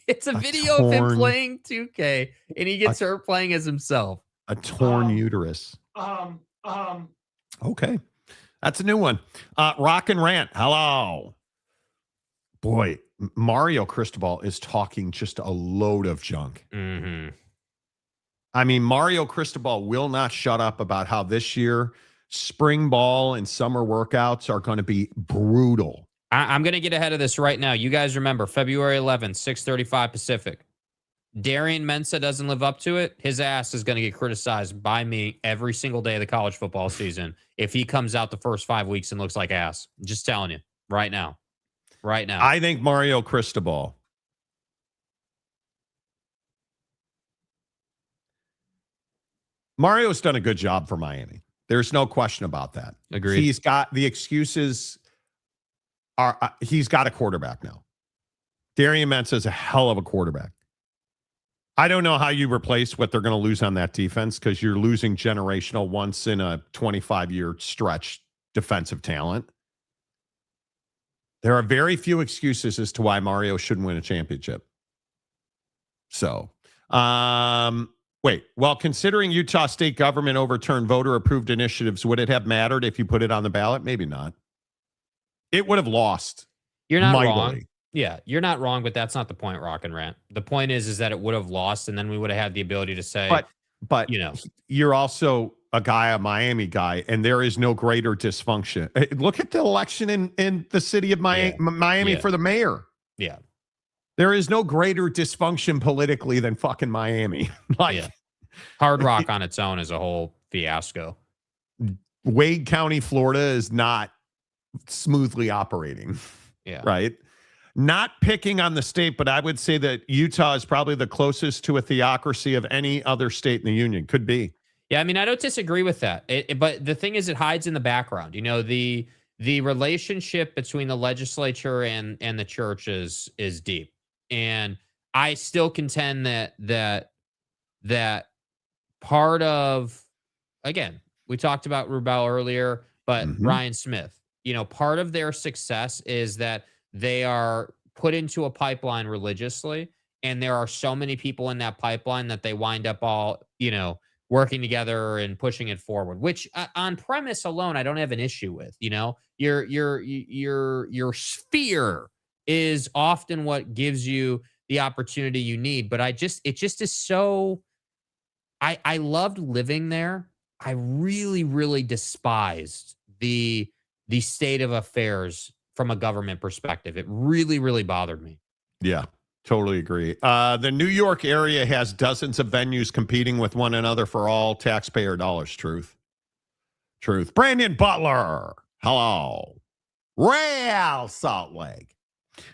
It's a video of him playing 2K, and he gets hurt playing as himself. A torn uterus. Okay. That's a new one. Rock and Rant. Hello. Boy, Mario Cristobal is talking just a load of junk. Mm-hmm. I mean, Mario Cristobal will not shut up about how this year spring ball and summer workouts are going to be brutal. I'm going to get ahead of this right now. You guys remember February 11th, 6:35 Pacific. Darian Mensah doesn't live up to it. His ass is going to get criticized by me every single day of the college football season if he comes out the first 5 weeks and looks like ass. I'm just telling you right now. Right now. I think Mario Cristobal Mario's done a good job for Miami. There's no question about that. Agreed. He's got the excuses. He's got a quarterback now. Darian Mensah is a hell of a quarterback. I don't know how you replace what they're going to lose on that defense because you're losing generational once in a 25-year stretch defensive talent. There are very few excuses as to why Mario shouldn't win a championship. So, wait. Well, considering Utah state government overturned voter-approved initiatives, would it have mattered if you put it on the ballot? Maybe not. It would have lost. You're not mightily. wrong. Yeah, you're not wrong, but that's not the point, Rock and Rant. The point is that it would have lost, and then we would have had the ability to say, but you know, you're also a Miami guy, and there is no greater dysfunction. Look at the election in the city of Miami for the mayor. Yeah. There is no greater dysfunction politically than fucking Miami. Hard Rock on its own is a whole fiasco. Wade County, Florida is not smoothly operating. Yeah. Right. Not picking on the state, but I would say that Utah is probably the closest to a theocracy of any other state in the union. Could be. Yeah, I mean, I don't disagree with that. But the thing is, it hides in the background. You know, the relationship between the legislature and the church is deep. And I still contend that part of, again, we talked about Rubel earlier, but Ryan Smith, you know, part of their success is that they are put into a pipeline religiously, and there are so many people in that pipeline that they wind up all, you know, working together and pushing it forward, which on premise alone, I don't have an issue with. You know, your sphere is often what gives you the opportunity you need. But it just is so, I loved living there. I really, really despised the state of affairs from a government perspective. It really, really bothered me. Yeah, totally agree. The New York area has dozens of venues competing with one another for all taxpayer dollars. Truth. Brandon Butler. Hello. Real Salt Lake.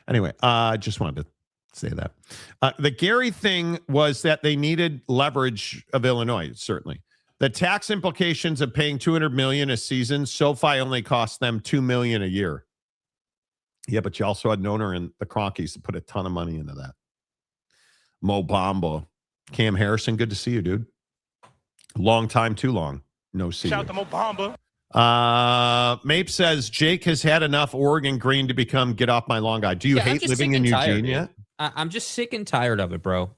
Anyway, I just wanted to say that. The Gary thing was that they needed leverage of Illinois, certainly. The tax implications of paying $200 million a season, SoFi only cost them $2 million a year. Yeah, but you also had an owner in the Cronkies to put a ton of money into that. Mo Bamba. Cam Harrison, good to see you, dude. Long time, too long. No see. Shout out to Mo Bamba. Mape says, Jake has had enough Oregon green to become get off my lawn guy. Do you hate living in Eugene yet? I'm just sick and tired of it, bro.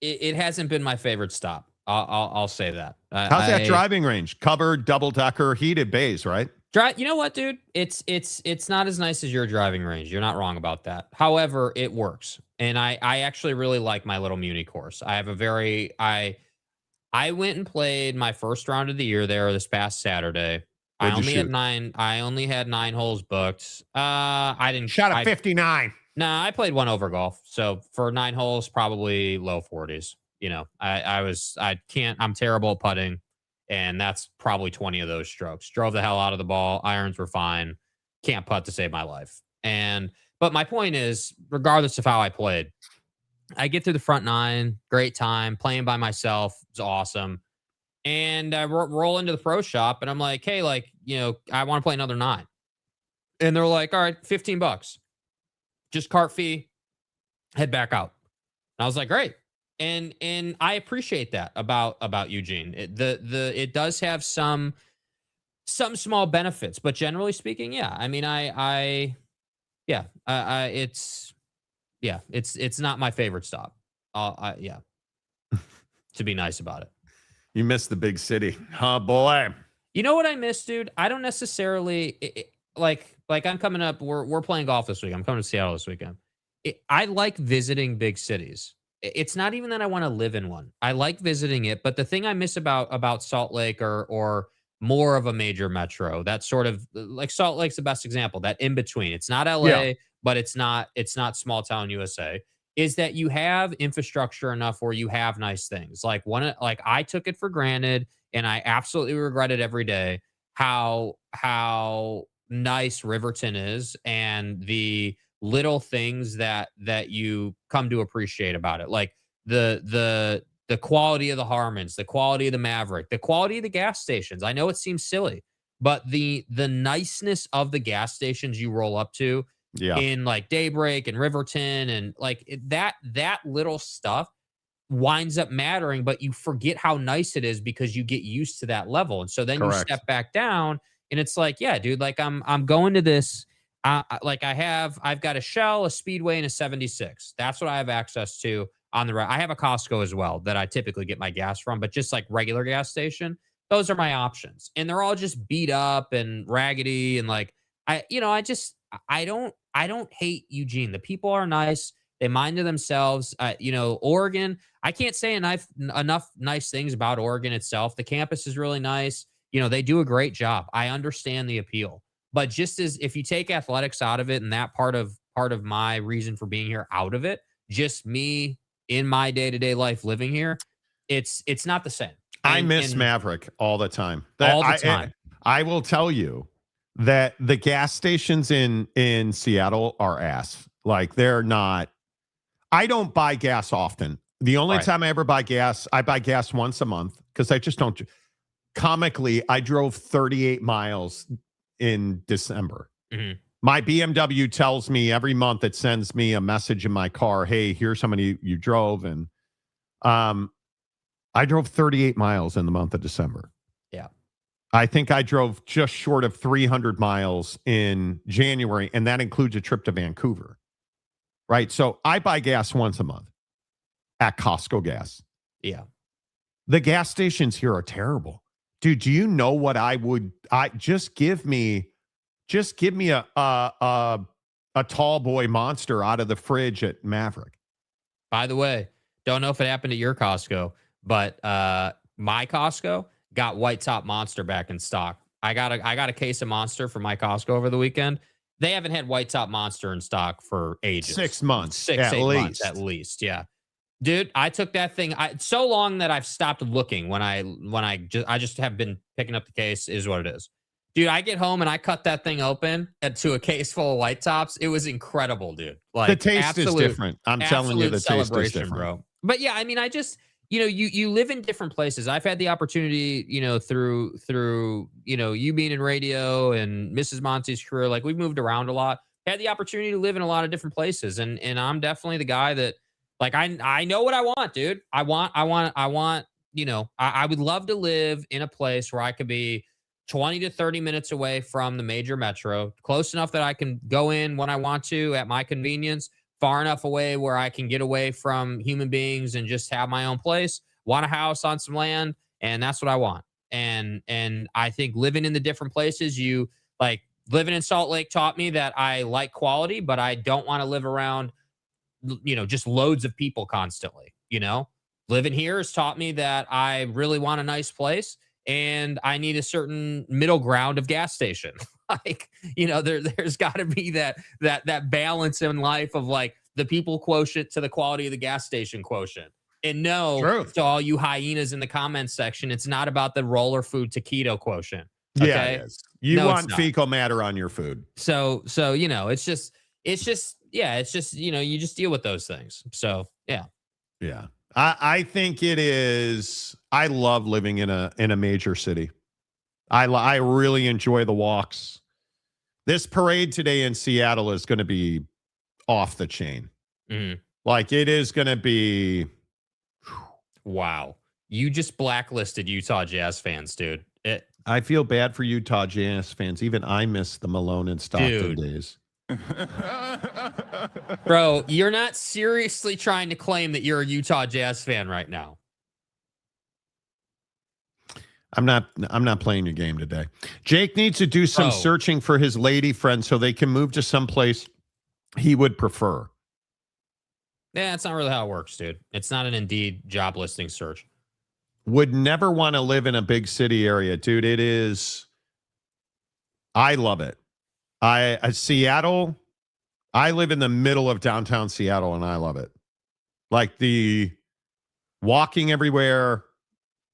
It hasn't been my favorite stop. I'll say that. How's that driving range? Covered, double-decker, heated bays, right? You know what, dude? It's not as nice as your driving range. You're not wrong about that. However, it works. And I actually really like my little Muni course. I have I went and played my first round of the year there this past Saturday. I only had 9 holes booked. I didn't shot a 59. Nah, I played one over golf. So for 9 holes, probably low 40s. You know, I'm terrible at putting, and that's probably 20 of those strokes. Drove the hell out of the ball. Irons were fine. Can't putt to save my life. But my point is, regardless of how I played, I get through the front 9, great time, playing by myself. It's awesome. And I roll into the pro shop, and I'm like, hey, I want to play another 9. And they're like, all right, $15. just cart fee, head back out. And I was like, great. And I appreciate that about Eugene. It does have some small benefits, but generally speaking, yeah. I mean, it's not my favorite stop. To be nice about it. You miss the big city. Oh, boy. You know what I miss, dude? I don't necessarily like I'm coming up. We're playing golf this week. I'm coming to Seattle this weekend. I like visiting big cities. It's not even that I want to live in one. I like visiting it, but the thing I miss about Salt Lake or more of a major metro, that sort of like Salt Lake's the best example. That in between. It's not LA, but it's not small town USA. Is that you have infrastructure enough where you have nice things. Like I took it for granted, and I absolutely regret it every day how nice Riverton is and the little things that you come to appreciate about it. Like the quality of the Harmons, the quality of the Maverick, the quality of the gas stations. I know it seems silly, but the niceness of the gas stations you roll up to in like Daybreak and Riverton and like that little stuff winds up mattering, but you forget how nice it is because you get used to that level. And so then you step back down and it's like, yeah, dude, like I'm going to this, like I've got a Shell, a Speedway, and a 76. That's what I have access to on the route. I have a Costco as well that I typically get my gas from, but just like regular gas station, those are my options. And they're all just beat up and raggedy. And like, I don't hate Eugene. The people are nice. They mind to themselves. Oregon, I can't say enough nice things about Oregon itself. The campus is really nice. They do a great job. I understand the appeal. But just as if you take athletics out of it and that part of my reason for being here out of it, just me in my day-to-day life living here, it's not the same. I miss Maverick all the time. All the time. I will tell you that the gas stations in Seattle are ass. Like they're not. I don't buy gas often. The only time I ever buy gas, I buy gas once a month because I just don't. Comically, I drove 38 miles in December. Mm-hmm. My BMW tells me every month, it sends me a message in my car. Hey, here's how many you drove. And I drove 38 miles in the month of December. Yeah. I think I drove just short of 300 miles in January, and that includes a trip to Vancouver. Right? So I buy gas once a month at Costco gas. Yeah. The gas stations here are terrible. Dude, do you know what just give me a tall boy monster out of the fridge at Maverick. By the way, don't know if it happened at your Costco, but my Costco got White Top Monster back in stock. I got a case of Monster from my Costco over the weekend. They haven't had White Top Monster in stock for ages. 6 months. 6 months at least. Yeah. Dude, I took that thing so long that I've stopped looking when I just have been picking up the case is what it is. Dude, I get home and I cut that thing open to a case full of White Tops. It was incredible, dude. Like the taste is different. I'm telling you, the taste is different, bro. But yeah, I mean, I just, you live in different places. I've had the opportunity, through you being in radio and Mrs. Monty's career, like we've moved around a lot. Had the opportunity to live in a lot of different places, and I'm definitely the guy that. Like I know what I want, dude. I would love to live in a place where I could be 20 to 30 minutes away from the major metro, close enough that I can go in when I want to at my convenience, far enough away where I can get away from human beings and just have my own place, want a house on some land, and that's what I want. And I think living in the different places, living in Salt Lake taught me that I like quality, but I don't want to live around just loads of people constantly. Living here has taught me that I really want a nice place and I need a certain middle ground of gas station. There's got to be that balance in life of like the people quotient to the quality of the gas station quotient. And to all you hyenas in the comments section, it's not about the roller food to keto quotient. Okay? Yeah, it is. You want fecal matter on your food. So it's just you just deal with those things. So yeah. I think it is. I love living in a major city. I really enjoy the walks. This parade today in Seattle is going to be off the chain. Mhm. Like it is going to be. Wow. You just blacklisted Utah Jazz fans, dude. I feel bad for Utah Jazz fans. Even I miss the Malone and Stockton days. Bro, you're not seriously trying to claim that you're a Utah Jazz fan right now. I'm not playing your game today. Jake needs to do some searching for his lady friend so they can move to someplace he would prefer. Yeah, that's not really how it works, dude. It's not an Indeed job listing search. Would never want to live in a big city area, dude. It is. I love it. Seattle. I live in the middle of downtown Seattle, and I love it. Like the walking everywhere,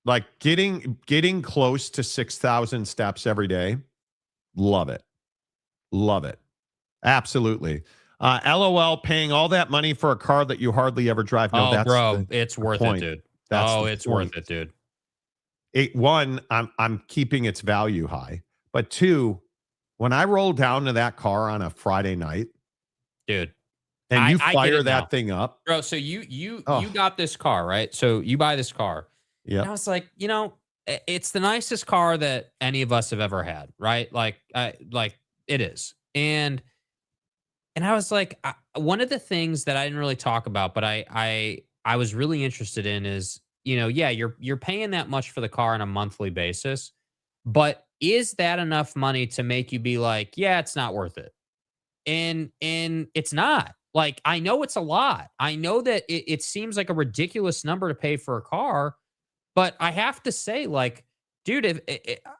like getting close to 6,000 steps every day. Love it. Love it. Absolutely. LOL, paying all that money for a car that you hardly ever drive. No, that's bro, it's worth it, dude. It's worth it, dude. I'm keeping its value high. But 2, when I roll down to that car on a Friday night, dude, and you fire that thing up, bro. So you got this car, right? So you buy this car. Yeah. And I was like, it's the nicest car that any of us have ever had, right? Like it is. And I was like, one of the things that I didn't really talk about, but I was really interested in is, you're paying that much for the car on a monthly basis, but is that enough money to make you be like, yeah, it's not worth it? And it's not. Like, I know it's a lot. I know that it seems like a ridiculous number to pay for a car, but I have to say, like, dude,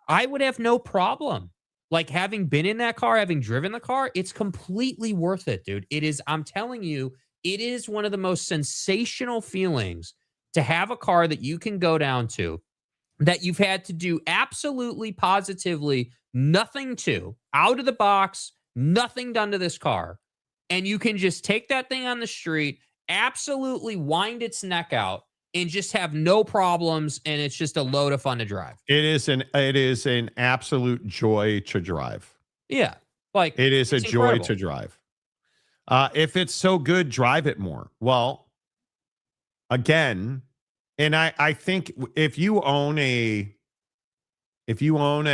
I would have no problem. Like, having been in that car, having driven the car, it's completely worth it, dude. It is, I'm telling you, it is one of the most sensational feelings to have a car that you can go down to, that you've had to do absolutely, positively nothing to, out of the box, nothing done to this car. And you can just take that thing on the street, absolutely wind its neck out, and just have no problems, and it's just a load of fun to drive. It is an absolute joy to drive. Yeah. Like, it is a joy incredible to drive. If it's so good, drive it more. Well, again, and I think if you own an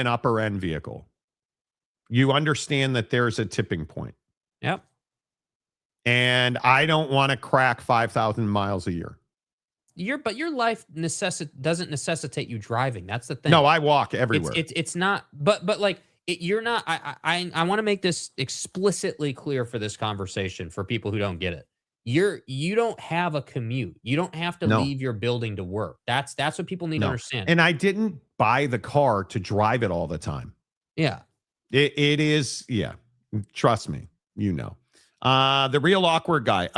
upper end vehicle, you understand that there's a tipping point. Yep. And I don't want to crack 5,000 miles a year. But your life doesn't necessitate you driving. That's the thing. No, I walk everywhere. It's not. But like you're not. I want to make this explicitly clear for this conversation for people who don't get it. You don't have a commute. You don't have to leave your building to work. That's what people need to understand. And I didn't buy the car to drive it all the time. Yeah. It is. Yeah. Trust me. The real awkward guy.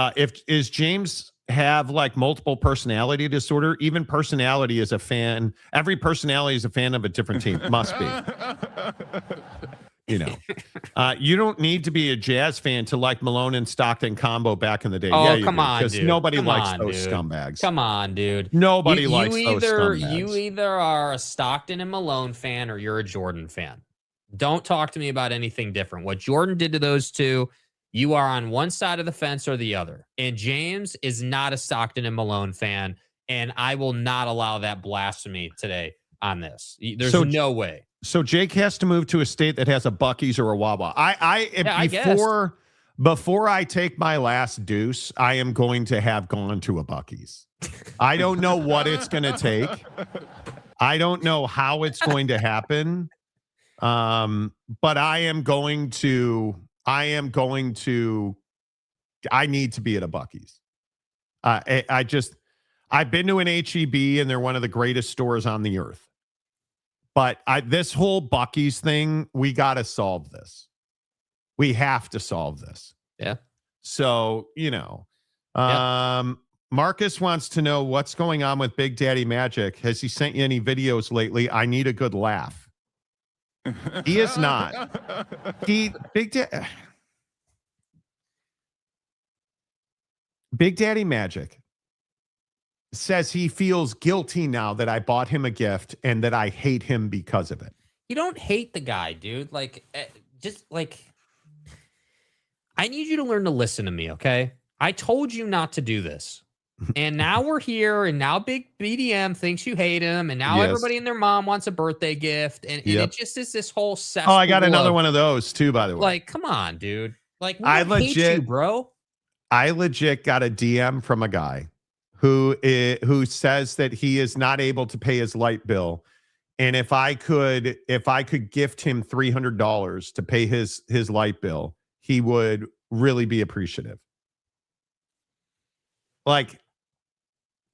Is James have like multiple personality disorder? Even personality is a fan. Every personality is a fan of a different team. Must be. You don't need to be a Jazz fan to like Malone and Stockton combo back in the day. Oh, come on, dude. Because nobody likes those scumbags. Come on, dude. Nobody likes those scumbags. You either are a Stockton and Malone fan or you're a Jordan fan. Don't talk to me about anything different. What Jordan did to those two, you are on one side of the fence or the other. And James is not a Stockton and Malone fan, and I will not allow that blasphemy today on this. There's no way. So Jake has to move to a state that has a Buc-ee's or a Wawa. Before I take my last deuce, I am going to have gone to a Buc-ee's. I don't know what it's going to take. I don't know how it's going to happen. But I need to be at a Buc-ee's. I've been to an H-E-B and they're one of the greatest stores on the earth. But this whole Buc-ee's thing, we got to solve this. We have to solve this. Yeah. So, Marcus wants to know what's going on with Big Daddy Magic. Has he sent you any videos lately? I need a good laugh. He is not. Big Daddy Magic says he feels guilty now that I bought him a gift and that I hate him because of it. You don't hate the guy, dude. Like, just like, I need you to learn to listen to me, okay? I told you not to do this. And now we're here, and now Big BDM thinks you hate him, and now everybody and their mom wants a birthday gift, and it just is this whole cesspool. Oh, I got another one of those too, by the way. Like, come on, dude. Like, we don't hate you, bro. I legit got a DM from a guy who says that he is not able to pay his light bill, and if I could gift him $300 to pay his light bill, he would really be appreciative. Like,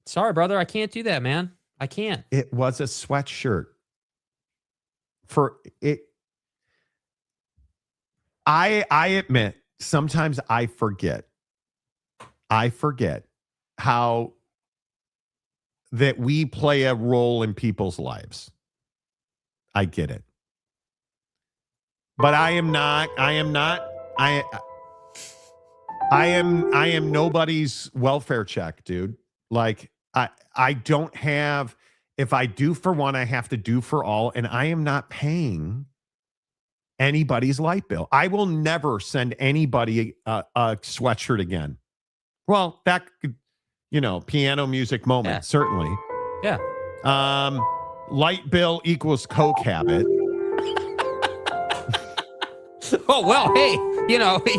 sorry, brother, I can't do that, man. I can't. It was a sweatshirt. For it, I admit sometimes I forget how that we play a role in people's lives. I get it. But I am nobody's welfare check, dude. Like, I don't have, if I do for one, I have to do for all, and I am not paying anybody's light bill. I will never send anybody a sweatshirt again. Well, that could, piano music moment, certainly. Yeah. Light bill equals coke habit. Oh, well, hey,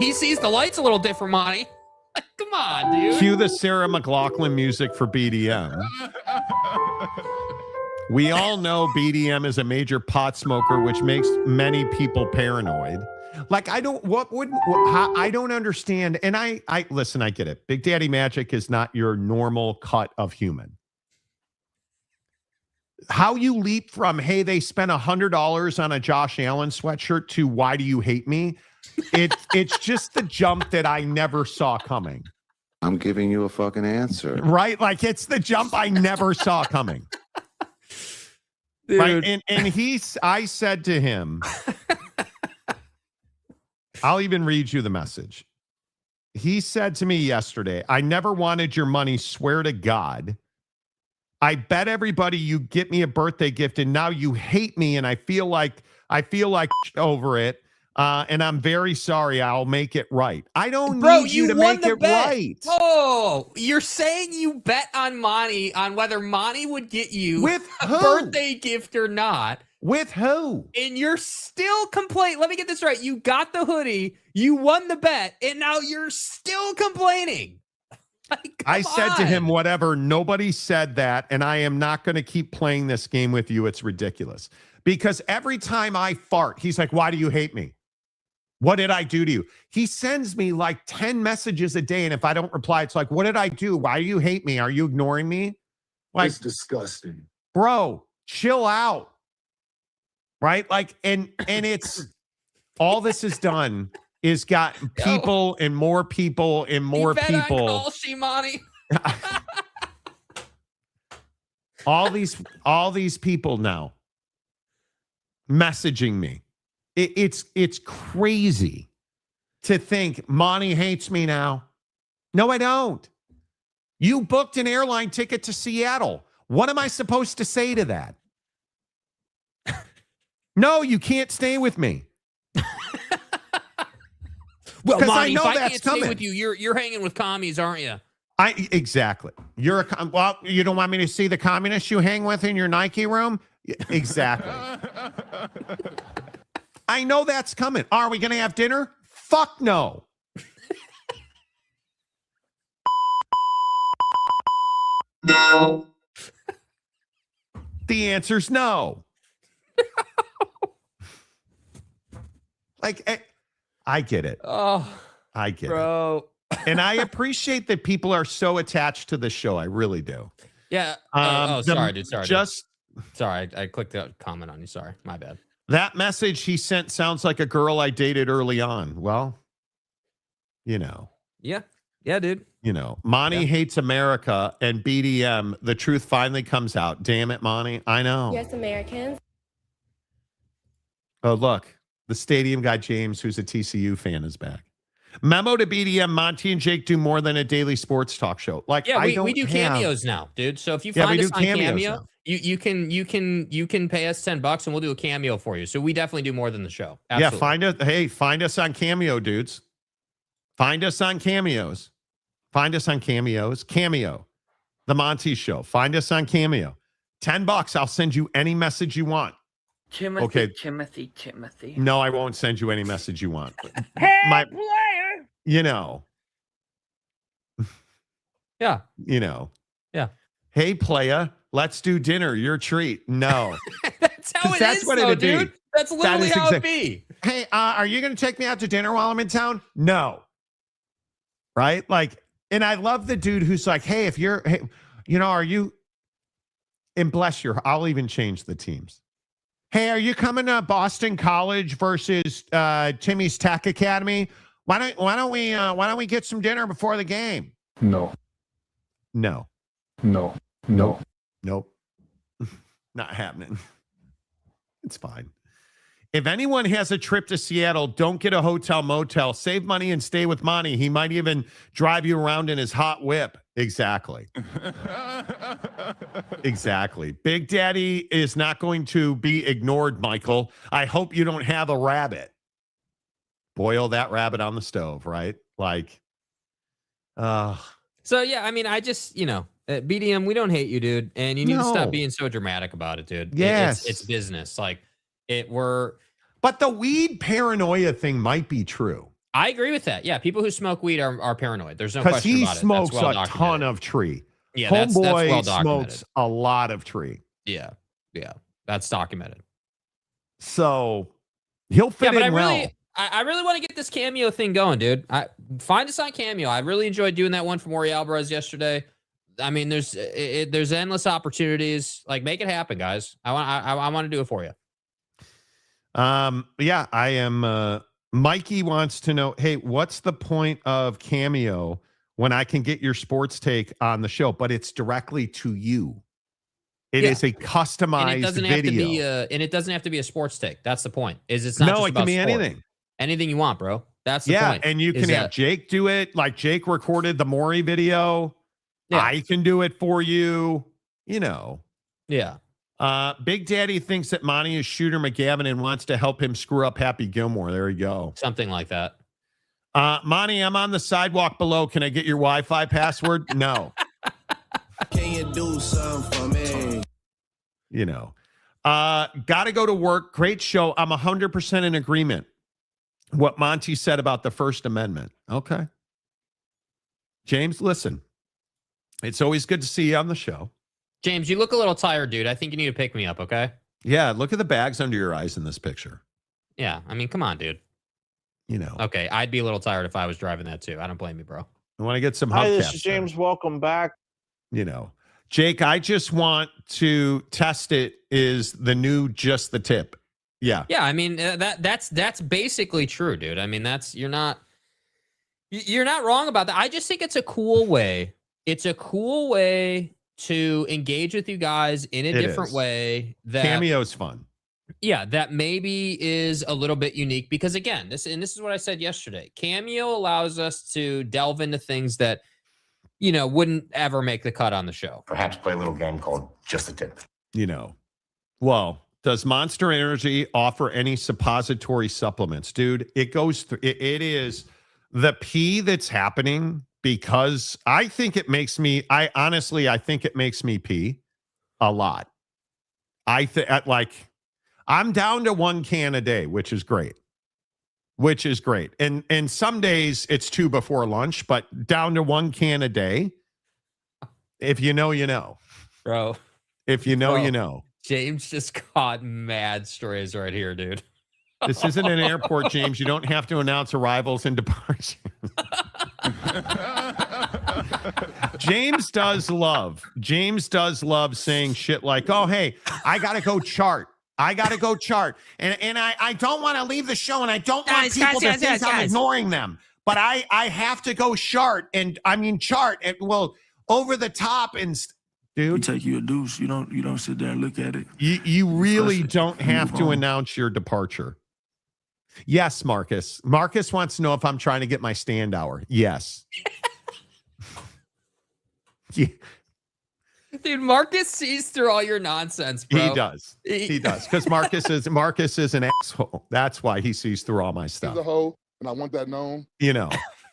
he sees the lights a little different, Monty. Come on, dude. Cue the Sarah McLachlan music for BDM. We all know BDM is a major pot smoker, which makes many people paranoid. Like, I don't understand. And I listen, I get it. Big Daddy Magic is not your normal cut of human. How you leap from, hey, they spent $100 on a Josh Allen sweatshirt to why do you hate me? It's just the jump that I never saw coming. I'm giving you a fucking answer. Right? Like, it's the jump I never saw coming. Dude. Right? And I said to him, I'll even read you the message. He said to me yesterday, I never wanted your money, swear to God. I bet everybody you get me a birthday gift and now you hate me and I feel like over it. And I'm very sorry. I'll make it right. I don't need you to make it right. Oh, you're saying you bet on Monty on whether Monty would get you with a birthday gift or not. With who? And you're still complaining. Let me get this right. You got the hoodie, you won the bet, and now you're still complaining. Like, I said to him, whatever, nobody said that, and I am not going to keep playing this game with you. It's ridiculous. Because every time I fart, he's like, why do you hate me? What did I do to you? He sends me like 10 messages a day, and if I don't reply, it's like, what did I do? Why do you hate me? Are you ignoring me? Like, it's disgusting. Bro, chill out. Right? Like, and it's all this has done is got people and more people and more people. Call Shimani. all these people now messaging me. It's crazy to think Monty hates me now. No, I don't. You booked an airline ticket to Seattle. What am I supposed to say to that? No, you can't stay with me. Well, Monty, I know if I that's can't coming. stay with you, you're hanging with commies, aren't you? Exactly. Well, you don't want me to see the communists you hang with in your Nike room? Exactly. I know that's coming. Are we going to have dinner? Fuck no. No. The answer's no. Like, I get it. Oh, I get bro. it. And I appreciate that people are so attached to the show. I really do. Yeah. Sorry, dude. Sorry. I clicked that comment on you. Sorry. My bad. That message he sent sounds like a girl I dated early on. Well, Yeah. Yeah, dude. Monty hates America and BDM. The truth finally comes out. Damn it, Monty. I know. Yes, Americans. Oh, look. The stadium guy, James, who's a TCU fan, is back. Memo to BDM, Monty and Jake do more than a daily sports talk show. Like, yeah, we do cameos now, dude. So if you find us on Cameo, you can pay us $10 and we'll do a cameo for you. So we definitely do more than the show. Absolutely. Yeah, find us on Cameo, dudes. Find us on Cameos. Cameo, The Monty Show. Find us on Cameo. $10. I'll send you any message you want. Timothy. No, I won't send you any message you want. Hey, player. Yeah. Yeah. Hey, playa, let's do dinner. Your treat. No. That's how it is, what though, it'd dude. be. That's literally how it'd be. Hey, are you going to take me out to dinner while I'm in town? No. Right? Like, and I love the dude who's like, hey, are you, and bless your, I'll even change the teams. Hey, are you coming to Boston College versus Timmy's Tech Academy? Why don't we get some dinner before the game? No. Nope. Not happening. It's fine. If anyone has a trip to Seattle, don't get a hotel motel. Save money and stay with Monty. He might even drive you around in his hot whip. Exactly. Exactly. Big Daddy is not going to be ignored, Michael. I hope you don't have a rabbit. Boil that rabbit on the stove, right? Like, So, yeah, I mean, I just, BDM, we don't hate you, dude. And you need to stop being so dramatic about it, dude. Yes. It's business. Like, But the weed paranoia thing might be true. I agree with that. Yeah, people who smoke weed are paranoid. There's no question about it. Because he smokes a ton of tree. Yeah, that's well documented. Smokes a lot of tree. Yeah, that's documented. So he'll fit in well. I really want to get this Cameo thing going, dude. Find us on Cameo. I really enjoyed doing that one for Maury Alvarez yesterday. I mean, there's endless opportunities. Like, make it happen, guys. I want to do it for you. Yeah, I am. Mikey wants to know, hey, what's the point of Cameo when I can get your sports take on the show, but it's directly to you? It is a customized video. And it doesn't have to be a sports take. That's the point. It's not just it can be anything. Anything you want, bro. That's the point. And you can have Jake do it. Like Jake recorded the Maury video. Yeah. I can do it for you. Yeah. Big Daddy thinks that Monty is Shooter McGavin and wants to help him screw up Happy Gilmore. There you go. Something like that. Monty, I'm on the sidewalk below. Can I get your Wi-Fi password? No. Can you do something for me? Got to go to work. Great show. I'm 100% in agreement. What Monty said about the First Amendment. Okay. James, listen. It's always good to see you on the show. James, you look a little tired, dude. I think you need to pick me up, okay? Yeah, look at the bags under your eyes in this picture. Yeah, I mean, come on, dude. Okay, I'd be a little tired if I was driving that too. I don't blame you, bro. I want to get some Hi, this is James. There. Welcome back. Jake, I just want to test it. Is the new just the tip? Yeah. Yeah, I mean, that's basically true, dude. I mean, you're not wrong about that. I just think it's a cool way. It's a cool way to engage with you guys in a different way. That Cameo's fun. Yeah, that maybe is a little bit unique because, again, this is what I said yesterday. Cameo allows us to delve into things that, wouldn't ever make the cut on the show. Perhaps play a little game called Just the Tip. Well, does Monster Energy offer any suppository supplements? Dude, it goes through, it is the pee that's happening because I think it makes me, I think it makes me pee a lot. I'm down to 1 can a day, which is great. And some days it's 2 before lunch, but down to 1 can a day. If you know, you know. Bro. If you know, you know. James just caught mad strays right here, dude. This isn't an airport, James. You don't have to announce arrivals and departures. James does love saying shit like, oh, hey, I got to go chart. And I don't want to leave the show, and I don't want people to think I'm ignoring them. But I have to go chart, and over the top and dude. You take you a deuce. You don't sit there and look at it. You really don't have to announce your departure. Yes, Marcus. Marcus wants to know if I'm trying to get my stand hour. Yes. Yeah. Dude, Marcus sees through all your nonsense, bro. He does. Because Marcus is an asshole. That's why he sees through all my stuff. He's a hoe, and I want that known.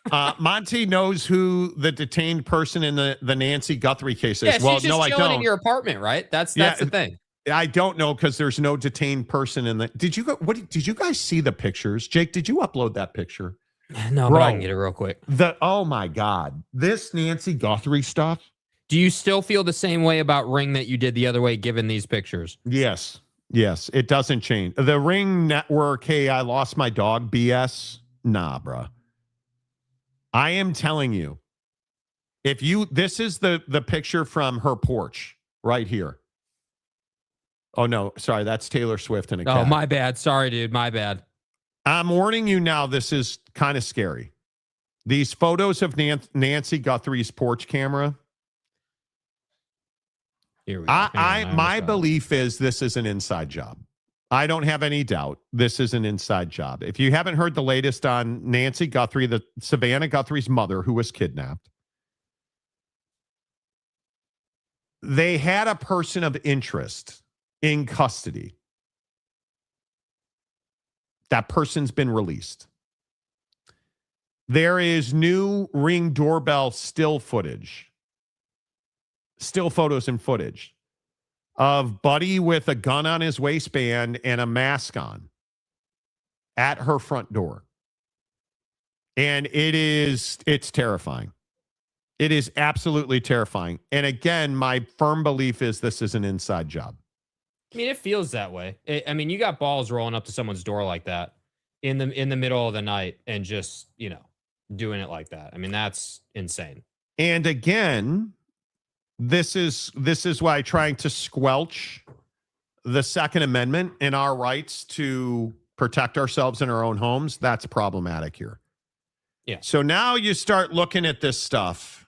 Monty knows who the detained person in the Nancy Guthrie case is. Yeah, Well, she's just no, I chilling don't. in your apartment, right? That's the thing. I don't know because there's no detained person in the. Did you guys see the pictures? Jake, did you upload that picture? No, Bro, but I can get it real quick. Oh my God, this Nancy Guthrie stuff. Do you still feel the same way about Ring that you did the other way, given these pictures? Yes, it doesn't change. The Ring network. Hey, I lost my dog. BS. Nah, bruh. I am telling you, this is the picture from her porch right here. Oh no, sorry, that's Taylor Swift and a cat. Oh, my bad. Sorry, dude. My bad. I'm warning you now, this is kind of scary. These photos of Nancy Guthrie's porch camera. Here we go. My belief is this is an inside job. I don't have any doubt this is an inside job. If you haven't heard the latest on Nancy Guthrie, the Savannah Guthrie's mother who was kidnapped, they had a person of interest in custody. That person's been released. There is new Ring doorbell still photos and footage of Buddy with a gun on his waistband and a mask on at her front door. And it's terrifying. It is absolutely terrifying. And again, my firm belief is this is an inside job. I mean, it feels that way. You got balls rolling up to someone's door like that in the middle of the night and just, doing it like that. I mean, that's insane. And again, this is why trying to squelch the Second Amendment and our rights to protect ourselves in our own homes, that's problematic here. Yeah. So now you start looking at this stuff.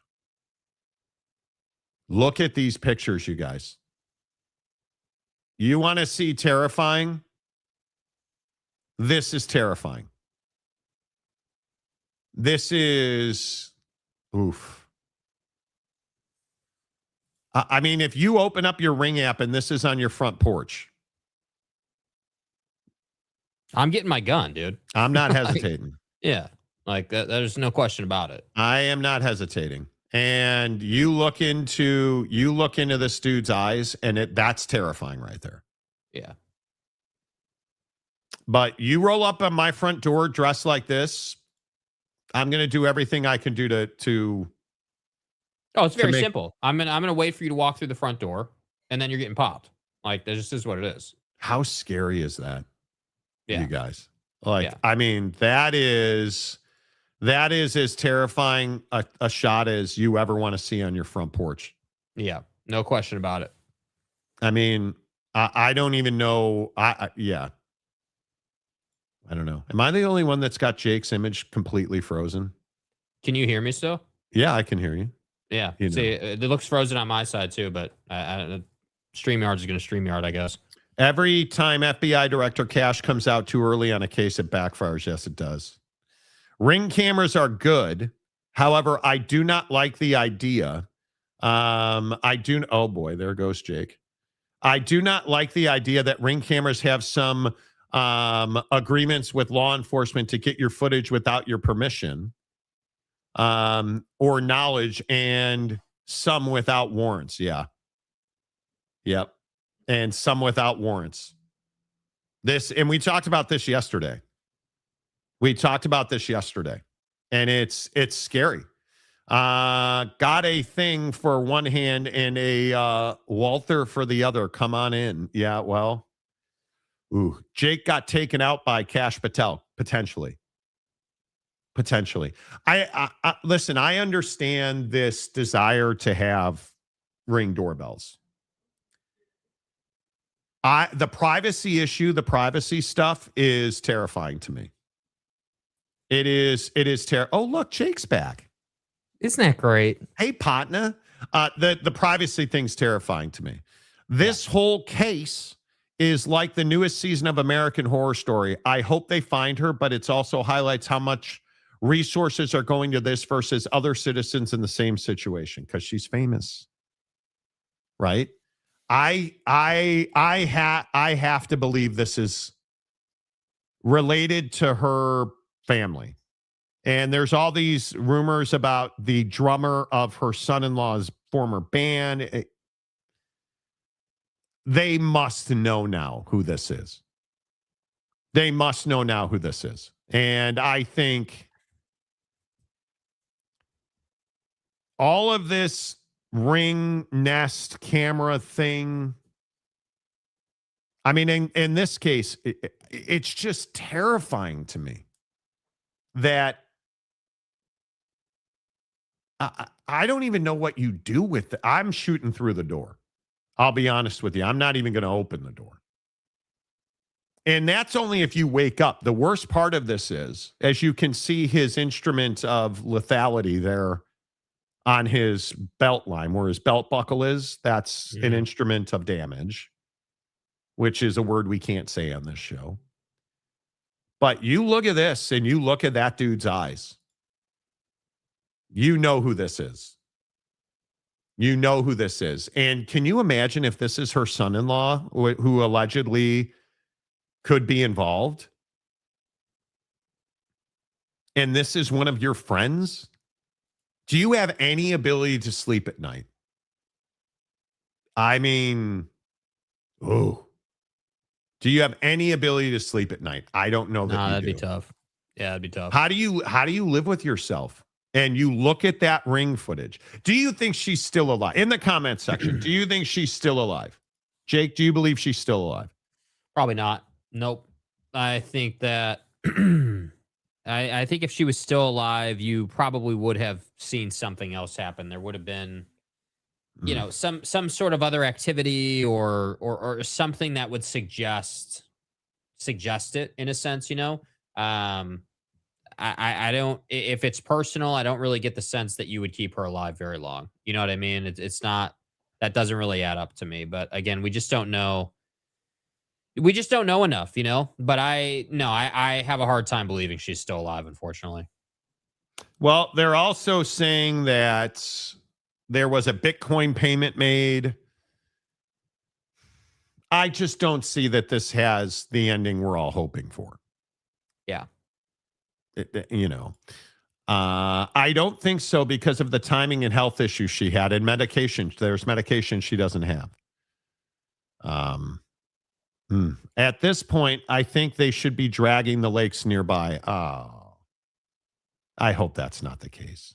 Look at these pictures, you guys. You want to see terrifying? This is terrifying. This is oof. I mean, if you open up your Ring app and this is on your front porch, I'm getting my gun, dude. I'm not hesitating. Yeah, like that. There's no question about it. I am not hesitating. And you look into this dude's eyes, and that's terrifying right there. Yeah. But you roll up on my front door dressed like this, I'm going to do everything I can do to. Oh, it's very simple. I'm gonna wait for you to walk through the front door, and then you're getting popped. Like that just is what it is. How scary is that? Yeah. You guys. I mean, that is as terrifying a shot as you ever want to see on your front porch. Yeah, no question about it. I mean, I don't even know. Yeah. I don't know. Am I the only one that's got Jake's image completely frozen? Can you hear me still? Yeah, I can hear you. Yeah. See, it looks frozen on my side too, but StreamYard is going to StreamYard, I guess. Every time FBI Director Cash comes out too early on a case, it backfires. Yes, it does. Ring cameras are good. However, I do not like the idea. Oh boy, there goes Jake. I do not like the idea that Ring cameras have some agreements with law enforcement to get your footage without your permission or knowledge, and some without warrants. Yeah. Yep. And some without warrants. And we talked about this yesterday. And it's scary. Got a thing for one hand and a Walther for the other. Come on in. Yeah, well. Ooh, Jake got taken out by Cash Patel, potentially. I listen, I understand this desire to have Ring doorbells. The privacy issue, the privacy stuff is terrifying to me. It is Oh, look, Jake's back. Isn't that great? Hey, partner. The privacy thing's terrifying to me. This whole case is like the newest season of American Horror Story. I hope they find her, but it also highlights how much resources are going to this versus other citizens in the same situation because she's famous, right? I have to believe this is related to her family. And there's all these rumors about the drummer of her son-in-law's former band. They must know now who this is. They must know now who this is. And I think all of this ring nest camera thing, I mean, in this case, it's just terrifying to me that I don't even know what you do with it. I'm shooting through the door. I'll be honest with you. I'm not even going to open the door. And that's only if you wake up. The worst part of this is, as you can see his instrument of lethality there on his belt line, where his belt buckle is, that's an instrument of damage, which is a word we can't say on this show. But you look at this and you look at that dude's eyes. You know who this is. You know who this is. And can you imagine if this is her son-in-law who allegedly could be involved? And this is one of your friends? Do you have any ability to sleep at night? I mean, do you have any ability to sleep at night? I don't know that. That'd be tough. Yeah, that'd be tough. How do you live with yourself? And you look at that ring footage. Do you think she's still alive? In the comment section, do you think she's still alive? Jake, do you believe she's still alive? Probably not. Nope. I think that I think if she was still alive, you probably would have seen something else happen. There would have been, you know, some sort of other activity or something that would suggest it in a sense, you know. I don't, if it's personal, I don't really get the sense that you would keep her alive very long. You know what I mean? It's not, that doesn't really add up to me. But again, we just don't know. We just don't know enough, you know. But I have a hard time believing she's still alive, unfortunately. Well, they're also saying that there was a Bitcoin payment made. I just don't see that this has the ending we're all hoping for. Yeah. You know, I don't think so because of the timing and health issues she had and medication. There's medication she doesn't have. At this point, I think they should be dragging the lakes nearby. Oh, I hope that's not the case.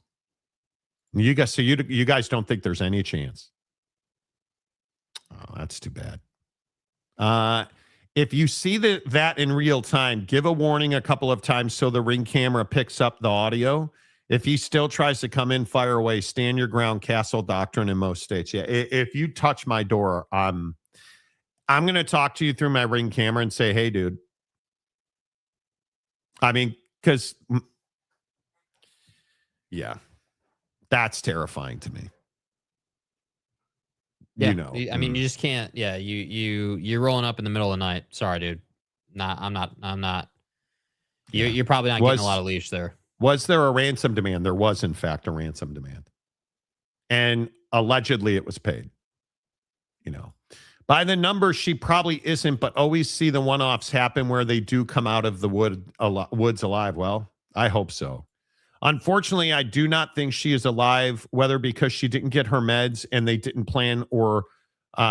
You guys, so you guys don't think there's any chance? Oh, that's too bad. If you see that in real time, give a warning a couple of times so the ring camera picks up the audio. If he still tries to come in, fire away, stand your ground, castle doctrine in most states. Yeah, if you touch my door, I'm going to talk to you through my ring camera and say, hey, dude. I mean, because, yeah, that's terrifying to me. Yeah, you know, I mean, you just can't. Yeah, you're rolling up in the middle of the night. Sorry, dude. I'm not. You're probably not getting a lot of leash there. Was there a ransom demand? There was, in fact, a ransom demand, and allegedly it was paid. You know, by the numbers, she probably isn't, but always see the one-offs happen where they do come out of the woods alive. Well, I hope so. Unfortunately, I do not think she is alive, whether because she didn't get her meds and they didn't plan or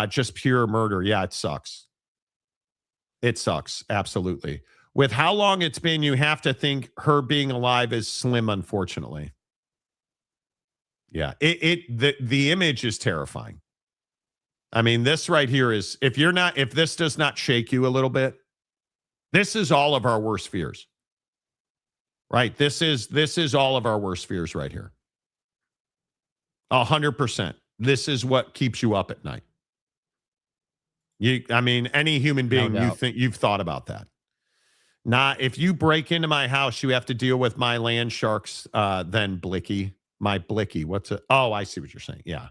just pure murder. Yeah, it sucks. It sucks. Absolutely. With how long it's been, you have to think her being alive is slim, unfortunately. Yeah, the image is terrifying. I mean, this right here is, if this does not shake you a little bit, this is all of our worst fears. Right. This is all of our worst fears right here. 100%. This is what keeps you up at night. I mean, any human being, you've thought about that. Not if you break into my house, you have to deal with my land sharks, then Blicky. My Blicky. What's it? Oh, I see what you're saying. Yeah.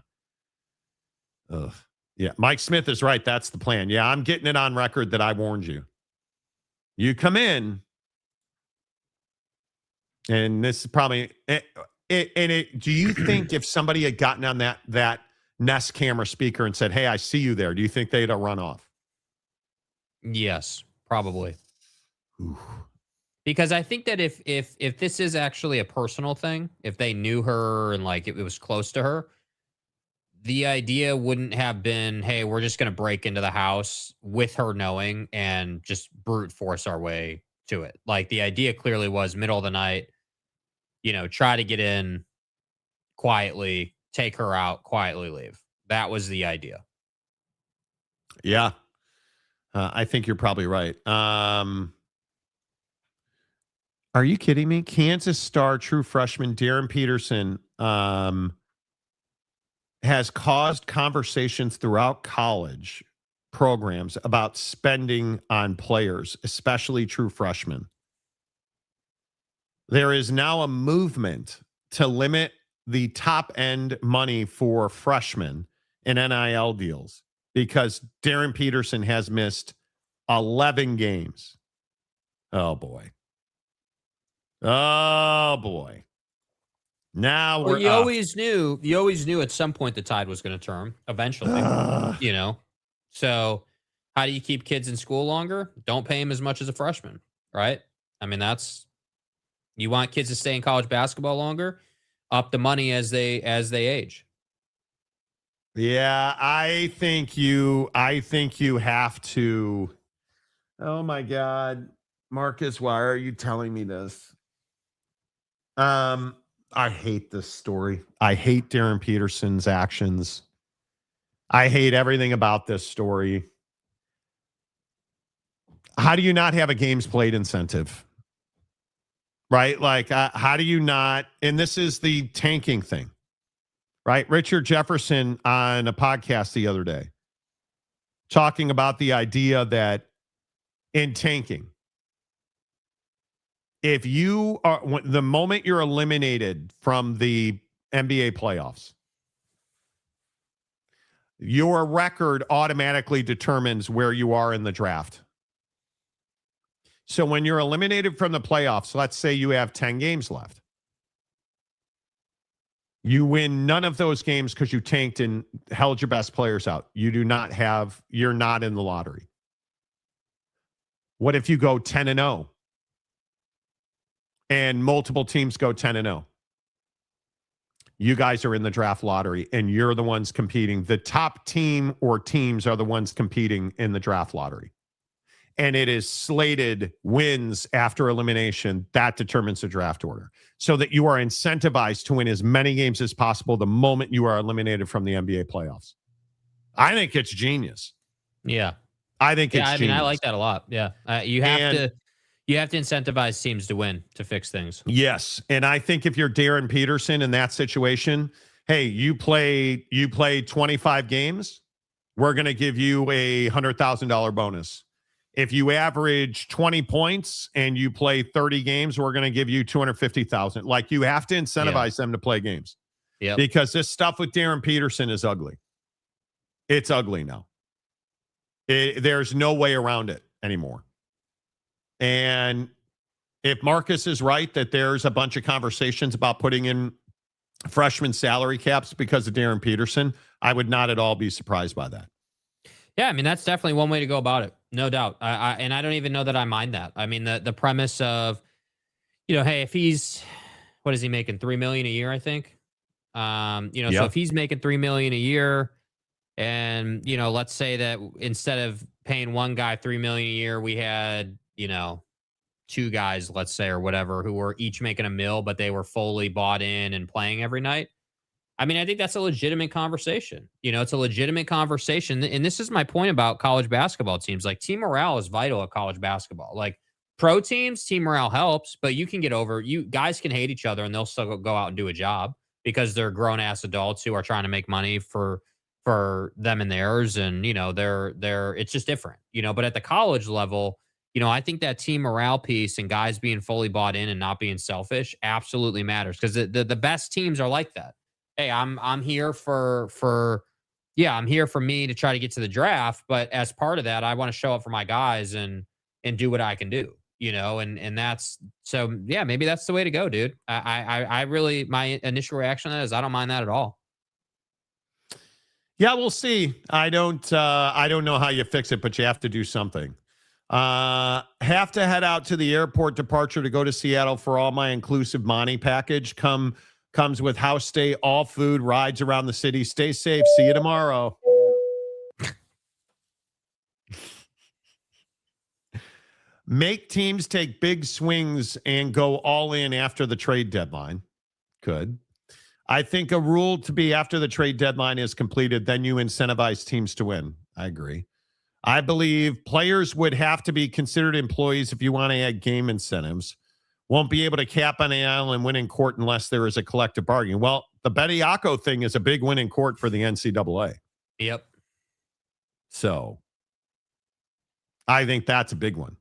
Ugh. Yeah. Mike Smith is right. That's the plan. Yeah, I'm getting it on record that I warned you. You come in. And this is probably do you think if somebody had gotten on that Nest camera speaker and said, hey, I see you there, do you think they'd have run off? Yes, probably. Ooh. Because I think that if this is actually a personal thing, if they knew her and like it was close to her, the idea wouldn't have been, hey, we're just going to break into the house with her knowing and just brute force our way to it. Like the idea clearly was middle of the night, try to get in quietly, take her out, quietly leave. That was the idea. Yeah. I think you're probably right. Are you kidding me? Kansas star true freshman Darren Peterson has caused conversations throughout college programs about spending on players, especially true freshmen. There is now a movement to limit the top end money for freshmen in NIL deals because Darren Peterson has missed 11 games. Oh, boy. Oh, boy. Now we're you always knew at some point the tide was going to turn eventually, So how do you keep kids in school longer? Don't pay them as much as a freshman, right? I mean, you want kids to stay in college basketball longer, up the money as they age. Yeah, I think you have to. Oh my God, Marcus, why are you telling me this? I hate this story. I hate Darren Peterson's actions. I hate everything about this story. How do you not have a games played incentive? Right? Like, how do you not? And this is the tanking thing, right? Richard Jefferson on a podcast the other day talking about the idea that in tanking, if you are, the moment you're eliminated from the NBA playoffs, your record automatically determines where you are in the draft. So when you're eliminated from the playoffs, let's say you have 10 games left. You win none of those games because you tanked and held your best players out. You're not in the lottery. What if you go 10-0? And multiple teams go 10-0. You guys are in the draft lottery, and you're the ones competing. The top team or teams are the ones competing in the draft lottery. And it is slated wins after elimination. That determines the draft order. So that you are incentivized to win as many games as possible the moment you are eliminated from the NBA playoffs. I think it's genius. Yeah. I think it's genius. I like that a lot. Yeah. You have to incentivize teams to win to fix things. Yes. And I think if you're Darren Peterson in that situation, hey, you play 25 games, we're going to give you a $100,000 bonus. If you average 20 points and you play 30 games, we're going to give you $250,000. Like, you have to incentivize them to play games. Yeah. Because this stuff with Darren Peterson is ugly. It's ugly now. There's no way around it anymore. And if Marcus is right that there's a bunch of conversations about putting in freshman salary caps because of Darren Peterson, I would not at all be surprised by that. Yeah, I mean, that's definitely one way to go about it. No doubt. And I don't even know that I mind that. I mean, the premise of, hey, if he's, what is he making? $3 million a year, I think. So if he's making $3 million a year and, let's say that instead of paying one guy $3 million a year, we had, two guys, let's say, or whatever, who were each making $1 million, but they were fully bought in and playing every night. I mean, I think that's a legitimate conversation. It's a legitimate conversation. And this is my point about college basketball teams. Like, team morale is vital at college basketball. Like, pro teams, team morale helps, but you can get over, guys can hate each other and they'll still go out and do a job because they're grown ass adults who are trying to make money for them and theirs. And, it's just different, but at the college level, I think that team morale piece and guys being fully bought in and not being selfish absolutely matters, because the best teams are like that. Hey, I'm here I'm here for me to try to get to the draft, but as part of that, I want to show up for my guys and do what I can do, and that's, so yeah, maybe that's the way to go, dude. I really, my initial reaction to that is I don't mind that at all. Yeah, we'll see. I don't know how you fix it, but you have to do something. Have to head out to the airport departure to go to Seattle for all my inclusive Monty package. Comes with house stay, all food, rides around the city. Stay safe. See you tomorrow. Make teams take big swings and go all in after the trade deadline. Good. I think a rule to be after the trade deadline is completed, then you incentivize teams to win. I agree. I believe players would have to be considered employees if you want to add game incentives. Won't be able to cap on AL and win in court unless there is a collective bargaining. Well, the Bediako thing is a big win in court for the NCAA. Yep. So I think that's a big one.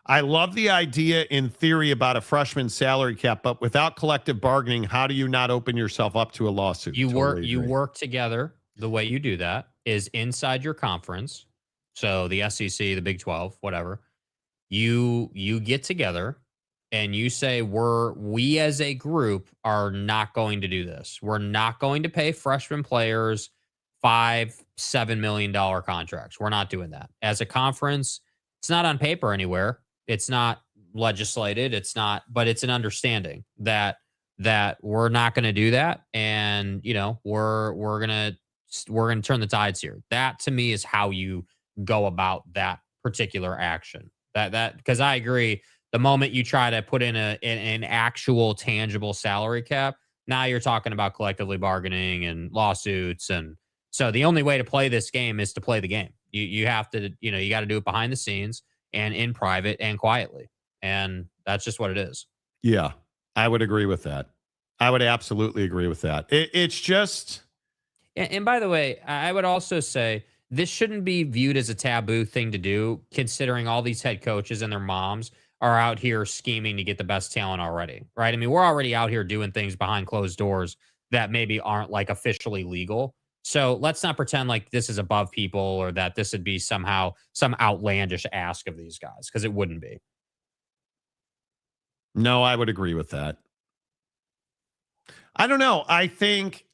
I love the idea in theory about a freshman salary cap, but without collective bargaining, how do you not open yourself up to a lawsuit? You work together. The way you do that is inside your conference. So the SEC, the Big 12, whatever. You get together and you say we as a group are not going to do this. We're not going to pay freshman players $5-7 million contracts. We're not doing that. As a conference, it's not on paper anywhere. It's not legislated. It's not, but it's an understanding that we're not going to do that. And, we're going to turn the tides here. That to me is how you go about that particular action. Because I agree, the moment you try to put in an actual tangible salary cap, now you're talking about collectively bargaining and lawsuits. And so the only way to play this game is to play the game. You have to, you got to do it behind the scenes and in private and quietly. And that's just what it is. Yeah, I would agree with that. I would absolutely agree with that. It's just. And by the way, I would also say this shouldn't be viewed as a taboo thing to do, considering all these head coaches and their moms are out here scheming to get the best talent already, right? I mean, we're already out here doing things behind closed doors that maybe aren't like officially legal. So let's not pretend like this is above people or that this would be somehow some outlandish ask of these guys, because it wouldn't be. No, I would agree with that. I don't know. I think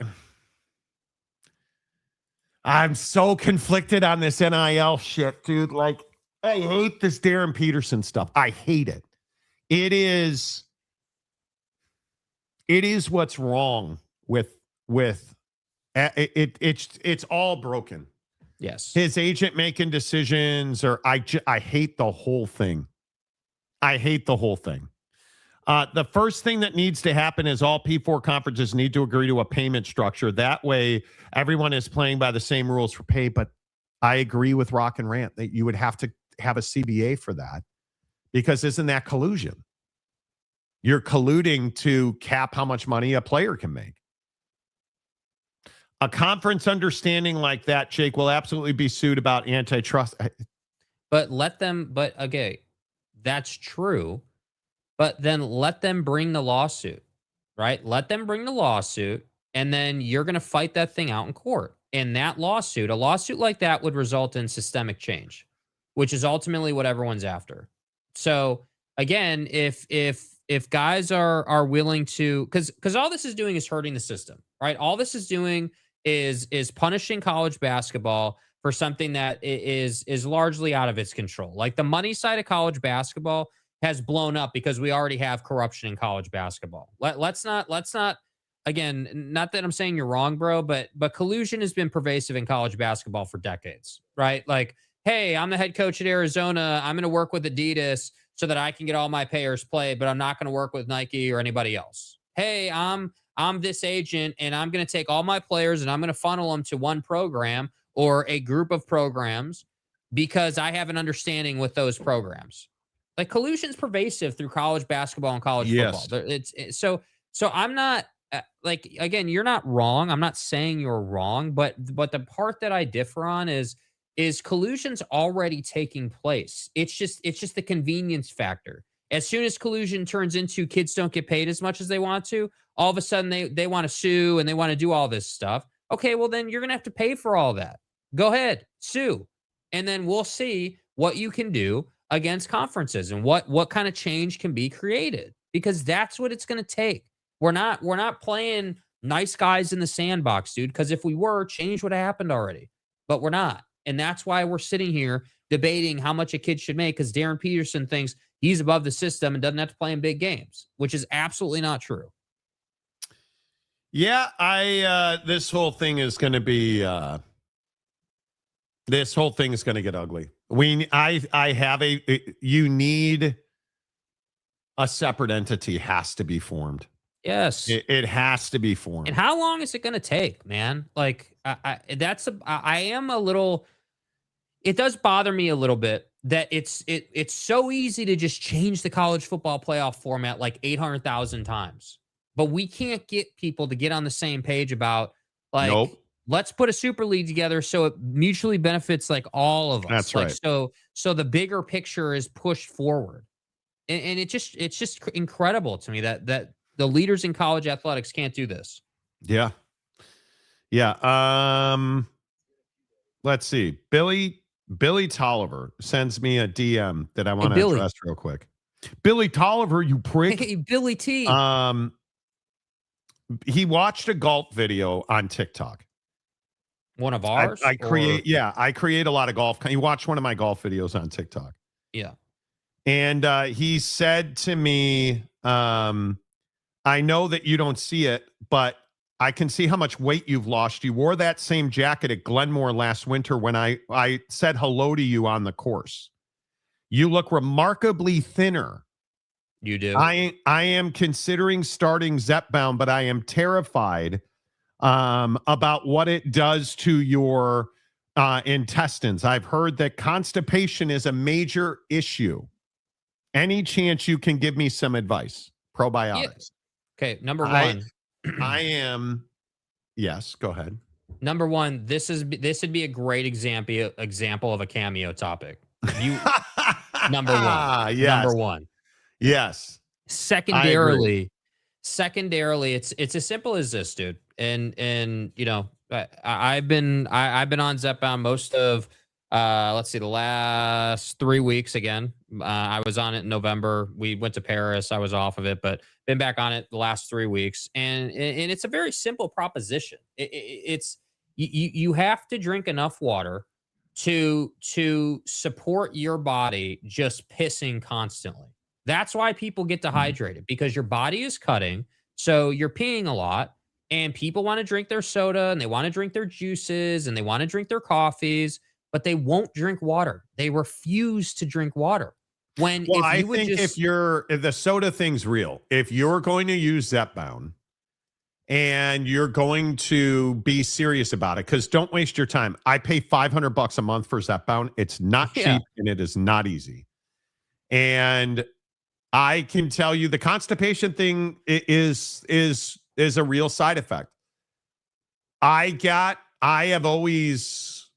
I'm so conflicted on this NIL shit, dude. Like, I hate this Darren Peterson stuff. I hate it. It is what's wrong with it's all broken. Yes. His agent making decisions, or I hate the whole thing. I hate the whole thing. The first thing that needs to happen is all P4 conferences need to agree to a payment structure. That way, everyone is playing by the same rules for pay. But I agree with Rock and Rant that you would have to have a CBA for that, because isn't that collusion? You're colluding to cap how much money a player can make. A conference understanding like that, Jake, will absolutely be sued about antitrust. But okay, that's true. But then let them bring the lawsuit, right? Let them bring the lawsuit, and then you're going to fight that thing out in court. And that lawsuit, a lawsuit like that would result in systemic change, which is ultimately what everyone's after. So again, if guys are willing to, because all this is doing is hurting the system, right? All this is doing is punishing college basketball for something that is largely out of its control. Like the money side of college basketball has blown up because we already have corruption in college basketball. Let's not, again, not that I'm saying you're wrong, bro, but collusion has been pervasive in college basketball for decades, right? Like, hey, I'm the head coach at Arizona. I'm going to work with Adidas so that I can get all my players played, but I'm not going to work with Nike or anybody else. Hey, I'm this agent, and I'm going to take all my players and I'm going to funnel them to one program or a group of programs because I have an understanding with those programs. Like collusion is pervasive through college basketball and college football. So I'm not like, again, you're not wrong. I'm not saying you're wrong, but the part that I differ on is collusion's already taking place. It's just the convenience factor. As soon as collusion turns into kids don't get paid as much as they want to, all of a sudden they want to sue and they want to do all this stuff. Okay, well then you're going to have to pay for all that. Go ahead, sue. And then we'll see what you can do against conferences and what kind of change can be created, because that's what it's going to take. We're not playing nice guys in the sandbox, dude, because if we were, change would have happened already. But we're not. And that's why we're sitting here debating how much a kid should make, because Darren Peterson thinks he's above the system and doesn't have to play in big games, which is absolutely not true. Yeah, this whole thing is going to be this whole thing is going to get ugly. You need a separate entity has to be formed. Yes, it has to be formed. And how long is it going to take, man? Like, I am a little. It does bother me a little bit that it's so easy to just change the college football playoff format like 800,000 times, but we can't get people to get on the same page about like, let's put a super league together so it mutually benefits like all of us. That's like, right. So the bigger picture is pushed forward, and it's just incredible to me that the leaders in college athletics can't do this. Yeah. Let's see. Billy Tolliver sends me a DM that I want to address real quick. Billy Tolliver, you prick. Hey, Billy T. He watched a golf video on TikTok. One of ours? I create a lot of golf. He watched one of my golf videos on TikTok. Yeah. And he said to me, I know that you don't see it, but I can see how much weight you've lost. You wore that same jacket at Glenmore last winter when I said hello to you on the course. You look remarkably thinner. You do. I am considering starting Zepbound, but I am terrified about what it does to your intestines. I've heard that constipation is a major issue. Any chance you can give me some advice? Probiotics. Yeah. Okay, number one. I am. Yes, go ahead. Number one, this would be a great example of a Cameo topic. You number one. Yes. Number one. Yes. Secondarily, it's as simple as this, dude. And you know, I've been on Zepbound most of the last 3 weeks again. I was on it in November. We went to Paris. I was off of it, but been back on it the last 3 weeks. And it's a very simple proposition. It's you have to drink enough water to support your body just pissing constantly. That's why people get dehydrated, because your body is cutting. So you're peeing a lot, and people want to drink their soda, and they want to drink their juices, and they want to drink their coffees, but they won't drink water. They refuse to drink water. If the soda thing's real, if you're going to use Zepbound and you're going to be serious about it, because don't waste your time. I pay $500 a month for Zepbound. It's not cheap, and it is not easy. And I can tell you the constipation thing is a real side effect. I have always,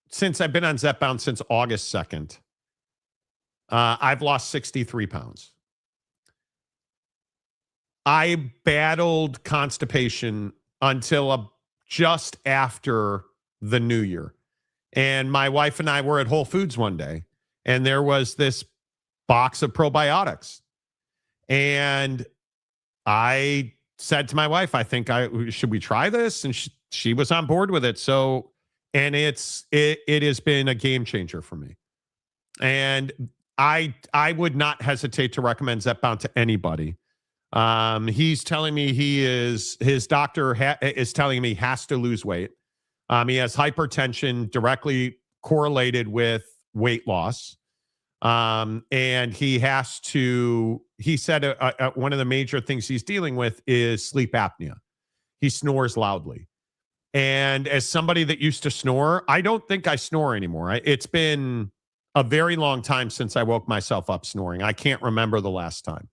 since I've been on Zepbound since August 2nd, I've lost 63 pounds. I battled constipation until just after the new year. And my wife and I were at Whole Foods one day, and there was this box of probiotics. And I said to my wife, I think should we try this? And she was on board with it. So, and it has been a game changer for me. And I would not hesitate to recommend Zepbound to anybody. He's telling me his doctor is telling me he has to lose weight. He has hypertension directly correlated with weight loss. And he said one of the major things he's dealing with is sleep apnea. He snores loudly. And as somebody that used to snore, I don't think I snore anymore. It's been a very long time since I woke myself up snoring. I can't remember the last time.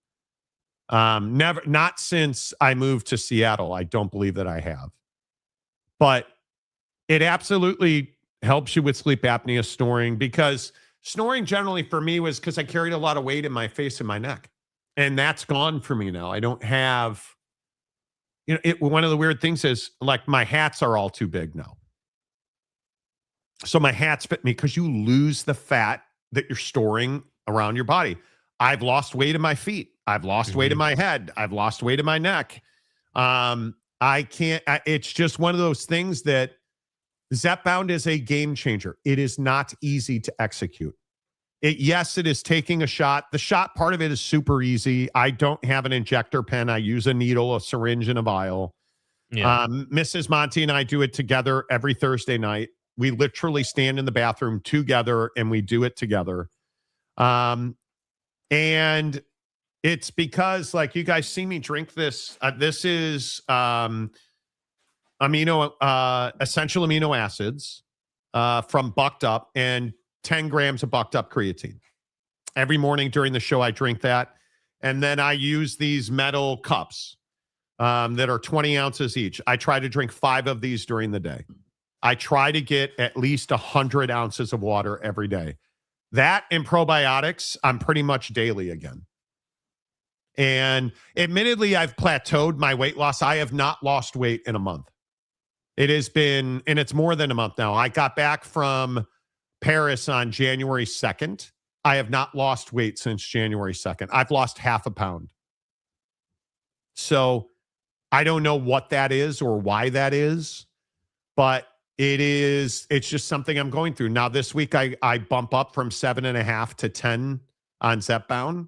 Not since I moved to Seattle. I don't believe that I have. But it absolutely helps you with sleep apnea, snoring, because snoring generally for me was because I carried a lot of weight in my face and my neck. And that's gone for me now. I don't have, one of the weird things is like my hats are all too big now. So my hats fit me because you lose the fat that you're storing around your body. I've lost weight in my feet. I've lost weight in my head. I've lost weight in my neck. It's just one of those things that Zepbound is a game changer. It is not easy to execute. Yes, it is taking a shot. The shot part of it is super easy. I don't have an injector pen. I use a needle, a syringe, and a vial. Yeah. Mrs. Monty and I do it together every Thursday night. We literally stand in the bathroom together and we do it together. And it's because, like, you guys see me drink this. This is essential amino acids from Bucked Up and 10 grams of Bucked Up creatine. Every morning during the show, I drink that. And then I use these metal cups that are 20 ounces each. I try to drink 5 of these during the day. I try to get at least 100 ounces of water every day. That and probiotics, I'm pretty much daily again. And admittedly, I've plateaued my weight loss. I have not lost weight in a month. It has been, and it's more than a month now. I got back from Paris on January 2nd. I have not lost weight since January 2nd. I've lost half a pound. So I don't know what that is or why that is, but it's just something I'm going through. Now, this week, I bump up from 7.5 to 10 on Zepbound.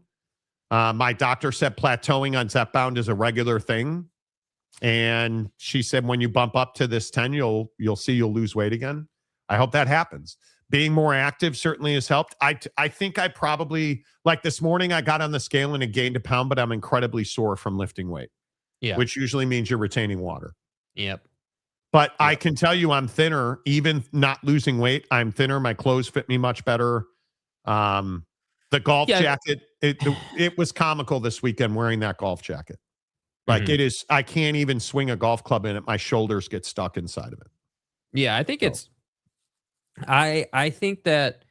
My doctor said plateauing on Zepbound is a regular thing. And she said, when you bump up to this 10, you'll see you'll lose weight again. I hope that happens. Being more active certainly has helped. I think I probably, like this morning, I got on the scale and it gained a pound, but I'm incredibly sore from lifting weight. Yeah. Which usually means you're retaining water. Yep. But I can tell you I'm thinner, even not losing weight. I'm thinner. My clothes fit me much better. The golf jacket, it was comical this weekend wearing that golf jacket. Like it is, I can't even swing a golf club in it. My shoulders get stuck inside of it. Yeah, I think I think that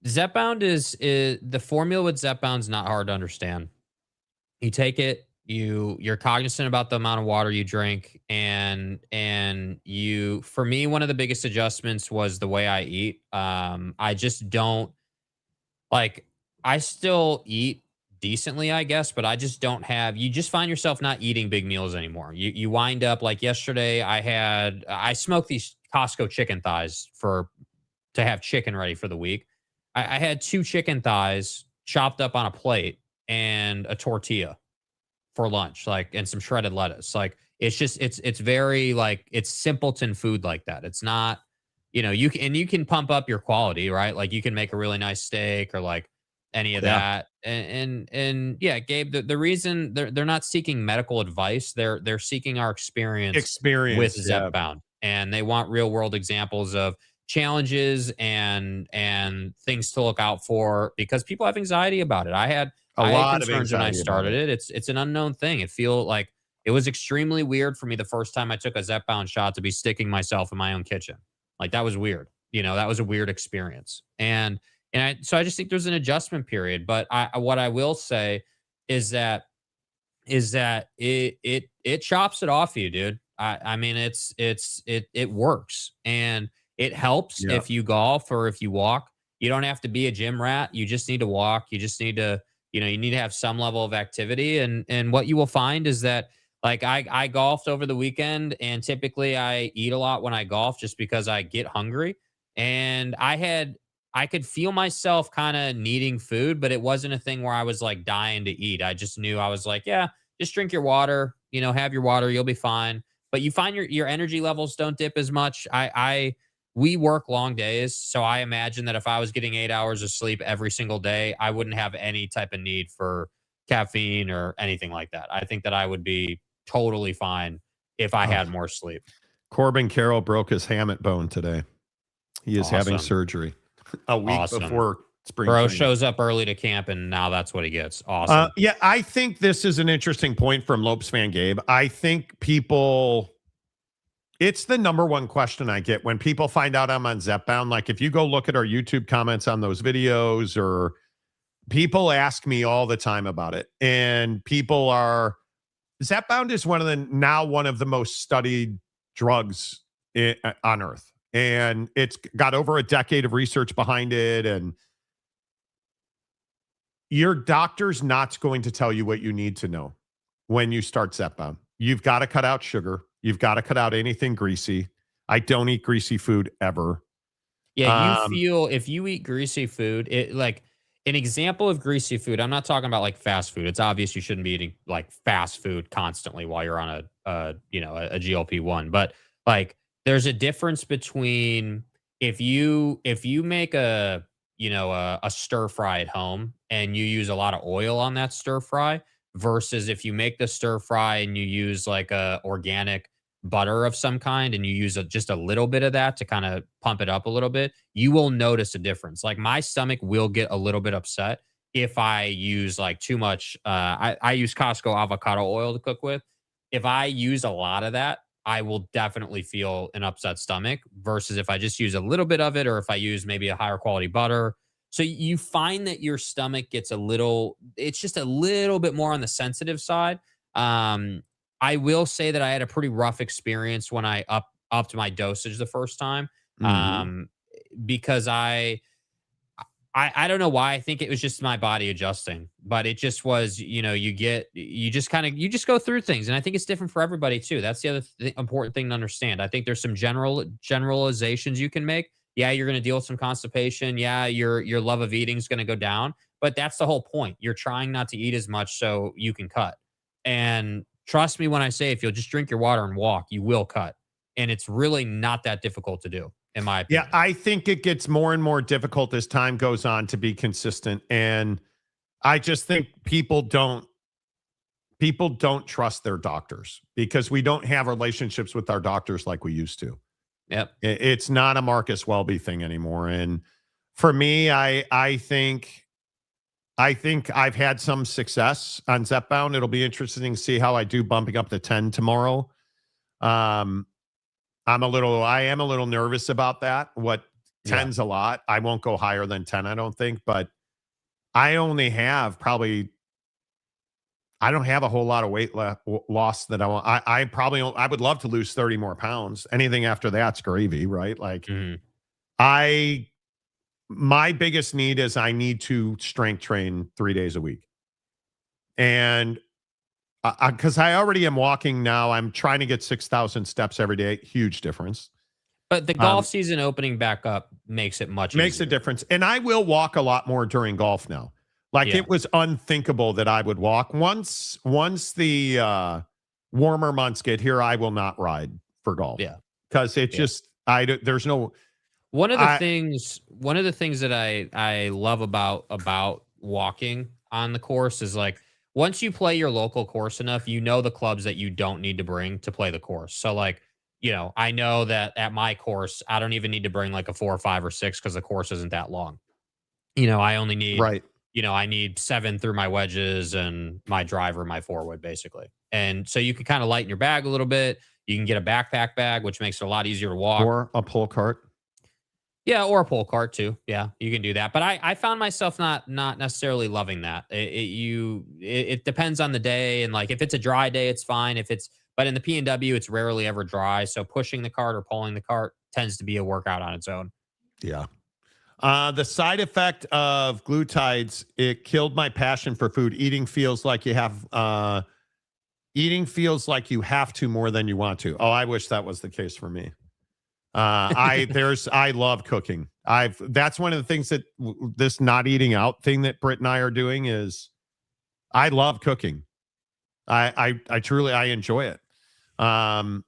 Zepbound is the formula with Zepbound is not hard to understand. You take it, you're cognizant about the amount of water you drink, and you, for me, one of the biggest adjustments was the way I eat. I just don't, like, I still eat decently, I guess, but I just don't have, you just find yourself not eating big meals anymore. You wind up, like yesterday, I smoked these Costco chicken thighs to have chicken ready for the week. I had 2 chicken thighs chopped up on a plate and a tortilla for lunch, like, and some shredded lettuce. Like, it's just, it's very, like, it's simpleton food like that. It's not, you can pump up your quality, right? Like, you can make a really nice steak or like any of that. And yeah, Gabe, the reason they're not seeking medical advice, they're seeking our experience with Zepbound. And they want real world examples of challenges and things to look out for, because people have anxiety about it. I had concerns when I started it. It's an unknown thing. It was extremely weird for me the first time I took a Zepbound shot to be sticking myself in my own kitchen. Like, that was weird. That was a weird experience. So I just think there's an adjustment period. But what I will say is that it chops it off you, dude. I mean, it works, and it helps if you golf or if you walk. You don't have to be a gym rat. You just need to walk. You just need to, you need to have some level of activity. And what you will find is that, like, I golfed over the weekend, and typically I eat a lot when I golf just because I get hungry. And I could feel myself kind of needing food, but it wasn't a thing where I was like dying to eat. I just knew, I was like, yeah, just drink your water, have your water, you'll be fine. But you find your energy levels don't dip as much. We work long days, so I imagine that if I was getting 8 hours of sleep every single day, I wouldn't have any type of need for caffeine or anything like that. I think that I would be totally fine if I had more sleep. Corbin Carroll broke his hamate bone today. He is having surgery a week before spring Bro training. Shows up early to camp, and now that's what he gets. Awesome. Yeah, I think this is an interesting point from Lopes fan Gabe. I think it's the number one question I get when people find out I'm on Zepbound. Like, if you go look at our YouTube comments on those videos, or people ask me all the time about it. And Zepbound is one of the most studied drugs on earth. And it's got over a decade of research behind it. And your doctor's not going to tell you what you need to know when you start Zepbound. You've got to cut out sugar. You've got to cut out anything greasy. I don't eat greasy food ever. Yeah, you feel if you eat greasy food, it like an example of greasy food. I'm not talking about like fast food. It's obvious you shouldn't be eating like fast food constantly while you're on a GLP-1. But like, there's a difference between if you make a stir fry at home and you use a lot of oil on that stir fry versus if you make the stir fry and you use like a organic butter of some kind and you use just a little bit of that to kind of pump it up a little bit, you will notice a difference. Like my stomach will get a little bit upset if I use like too much. I use Costco avocado oil to cook with. If I use a lot of that, I will definitely feel an upset stomach versus if I just use a little bit of it or if I use maybe a higher quality butter. So you find that your stomach gets it's just a little bit more on the sensitive side. I will say that I had a pretty rough experience when I upped my dosage the first time, because I don't know why. I think it was just my body adjusting, but it just was, you just go through things. And I think it's different for everybody too. That's the other important thing to understand. I think there's some generalizations you can make. Yeah, you're going to deal with some constipation. Yeah, your love of eating is going to go down, but that's the whole point. You're trying not to eat as much so you can cut. And trust me when I say if you'll just drink your water and walk, you will cut. And it's really not that difficult to do, in my opinion. Yeah, I think it gets more and more difficult as time goes on to be consistent. And I just think people don't trust their doctors because we don't have relationships with our doctors like we used to. Yep. It's not a Marcus Welby thing anymore. And for me, I think I've had some success on Zepbound. It'll be interesting to see how I do bumping up to 10 tomorrow. I am a little nervous about that. 10's a lot. I won't go higher than 10, I don't think, but I only have I don't have a whole lot of weight loss that I want. I would love to lose 30 more pounds. Anything after that's gravy, right? Like my biggest need is I need to strength train 3 days a week. And because I already am walking now, I'm trying to get 6,000 steps every day. Huge difference. But the golf season opening back up makes it much makes easier. a difference. And I will walk a lot more during golf now. Like it was unthinkable that I would walk. Once the warmer months get here, I will not ride for golf. Yeah. Because there's no. One of the things that I love about walking on the course is like once you play your local course enough, you know the clubs that you don't need to bring to play the course. So like, I know that at my course, I don't even need to bring like a 4 or 5 or 6 because the course isn't that long. I only need I need 7 through my wedges and my driver, my forward, basically. And so you can kind of lighten your bag a little bit. You can get a backpack bag, which makes it a lot easier to walk. Or a pull cart. Yeah, or a pull cart too. Yeah, you can do that. But I found myself not necessarily loving that. It depends on the day, and like if it's a dry day, it's fine. But in the P&W, it's rarely ever dry. So pushing the cart or pulling the cart tends to be a workout on its own. Yeah. The side effect of glutides, it killed my passion for food. Eating feels like you have to more than you want to. Oh, I wish that was the case for me. I love cooking. That's one of the things that this not eating out thing that Britt and I are doing is I love cooking. I truly enjoy it. But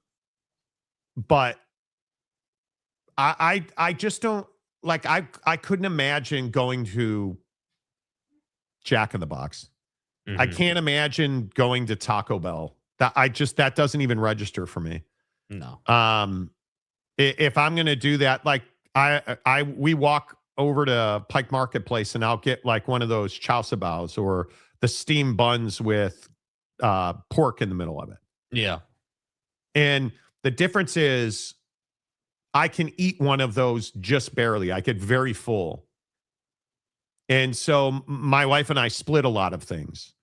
I just don't like, I couldn't imagine going to Jack in the Box. I can't imagine going to Taco Bell. That doesn't even register for me. No. If I'm going to do that, like we walk over to Pike Marketplace and I'll get like one of those chow sabaos or the steamed buns with pork in the middle of it. Yeah. And the difference is I can eat one of those just barely. I get very full. And so my wife and I split a lot of things.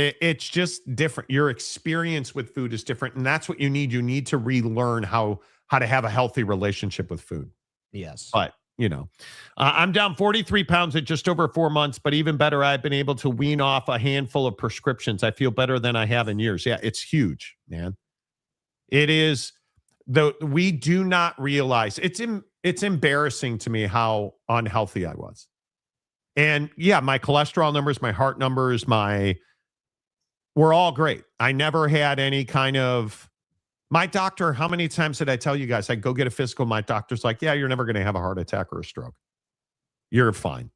It's just different. Your experience with food is different. And that's what you need. You need to relearn how to have a healthy relationship with food. Yes. But, I'm down 43 pounds at just over 4 months, but even better, I've been able to wean off a handful of prescriptions. I feel better than I have in years. Yeah, it's huge, man. It is. we do not realize it's embarrassing to me how unhealthy I was. And yeah, my cholesterol numbers, my heart numbers, were all great. I never had any kind of, my doctor, how many times did I tell you guys, I go get a physical, my doctor's like, yeah, you're never going to have a heart attack or a stroke. You're fine.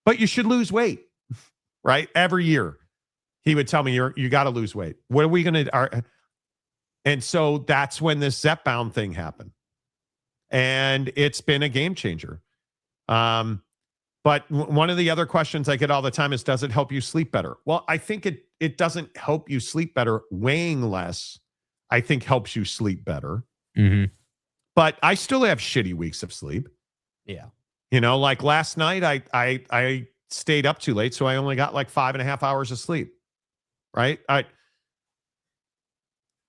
But you should lose weight, right? Every year he would tell me, you got to lose weight. What are we going to, and so that's when this Zepbound thing happened. And it's been a game changer. But one of the other questions I get all the time is, does it help you sleep better? Well, I think it doesn't help you sleep better. Weighing less, I think, helps you sleep better. Mm-hmm. But I still have shitty weeks of sleep. Yeah. You know, like last night, I stayed up too late, so I only got like 5.5 hours of sleep. Right?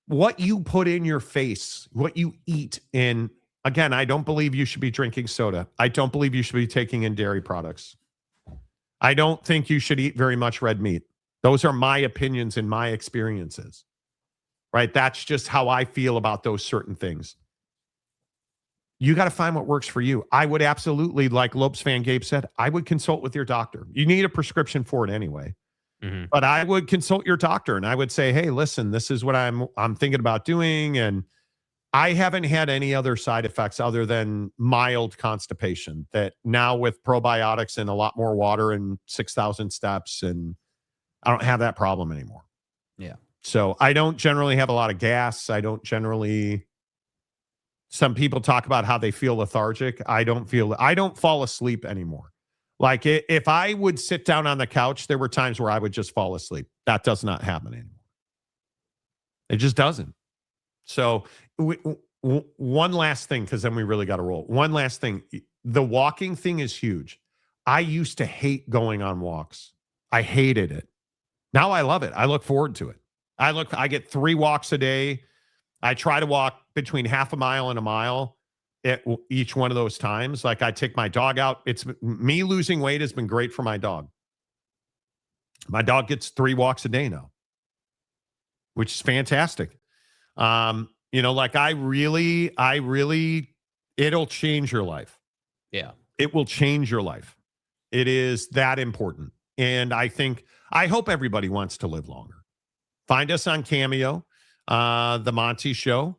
What you put in your face, what you eat in. Again, I don't believe you should be drinking soda. I don't believe you should be taking in dairy products. I don't think you should eat very much red meat. Those are my opinions and my experiences, right? That's just how I feel about those certain things. You got to find what works for you. I would absolutely, like Lopes fan Gabe said, I would consult with your doctor. You need a prescription for it anyway. Mm-hmm. But I would consult your doctor and I would say, hey, listen, this is what I'm thinking about doing. And I haven't had any other side effects other than mild constipation that now with probiotics and a lot more water and 6,000 steps, and I don't have that problem anymore. Yeah. So I don't generally have a lot of gas. Some people talk about how they feel lethargic. I don't fall asleep anymore. Like if I would sit down on the couch, there were times where I would just fall asleep. That does not happen anymore. It just doesn't. So one last thing, because then we really got to roll. One last thing. The walking thing is huge. I used to hate going on walks. I hated it. Now I love it. I look forward to it. I get 3 walks a day. I try to walk between half a mile and a mile at each one of those times. Like I take my dog out. It's me losing weight has been great for my dog. My dog gets 3 walks a day now, which is fantastic. You know, like I really, it'll change your life. Yeah. It will change your life. It is that important. And I hope everybody wants to live longer. Find us on Cameo, The Monty Show,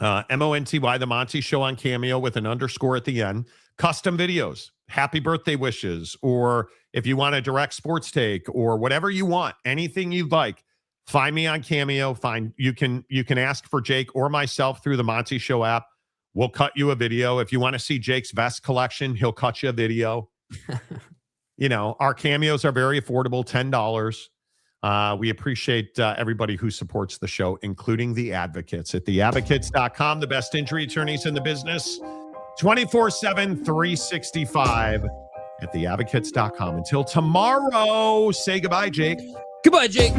Monty, The Monty Show on Cameo with an underscore at the end. Custom videos, happy birthday wishes, or if you want a direct sports take or whatever you want, anything you'd like. Find me on Cameo. You can ask for Jake or myself through the Monty Show app. We'll cut you a video. If you want to see Jake's vest collection, he'll cut you a video. You know, our cameos are very affordable, $10. We appreciate everybody who supports the show, including the advocates at theadvocates.com, the best injury attorneys in the business, 24/7, 365 at theadvocates.com. Until tomorrow, say goodbye, Jake. Goodbye, Jake.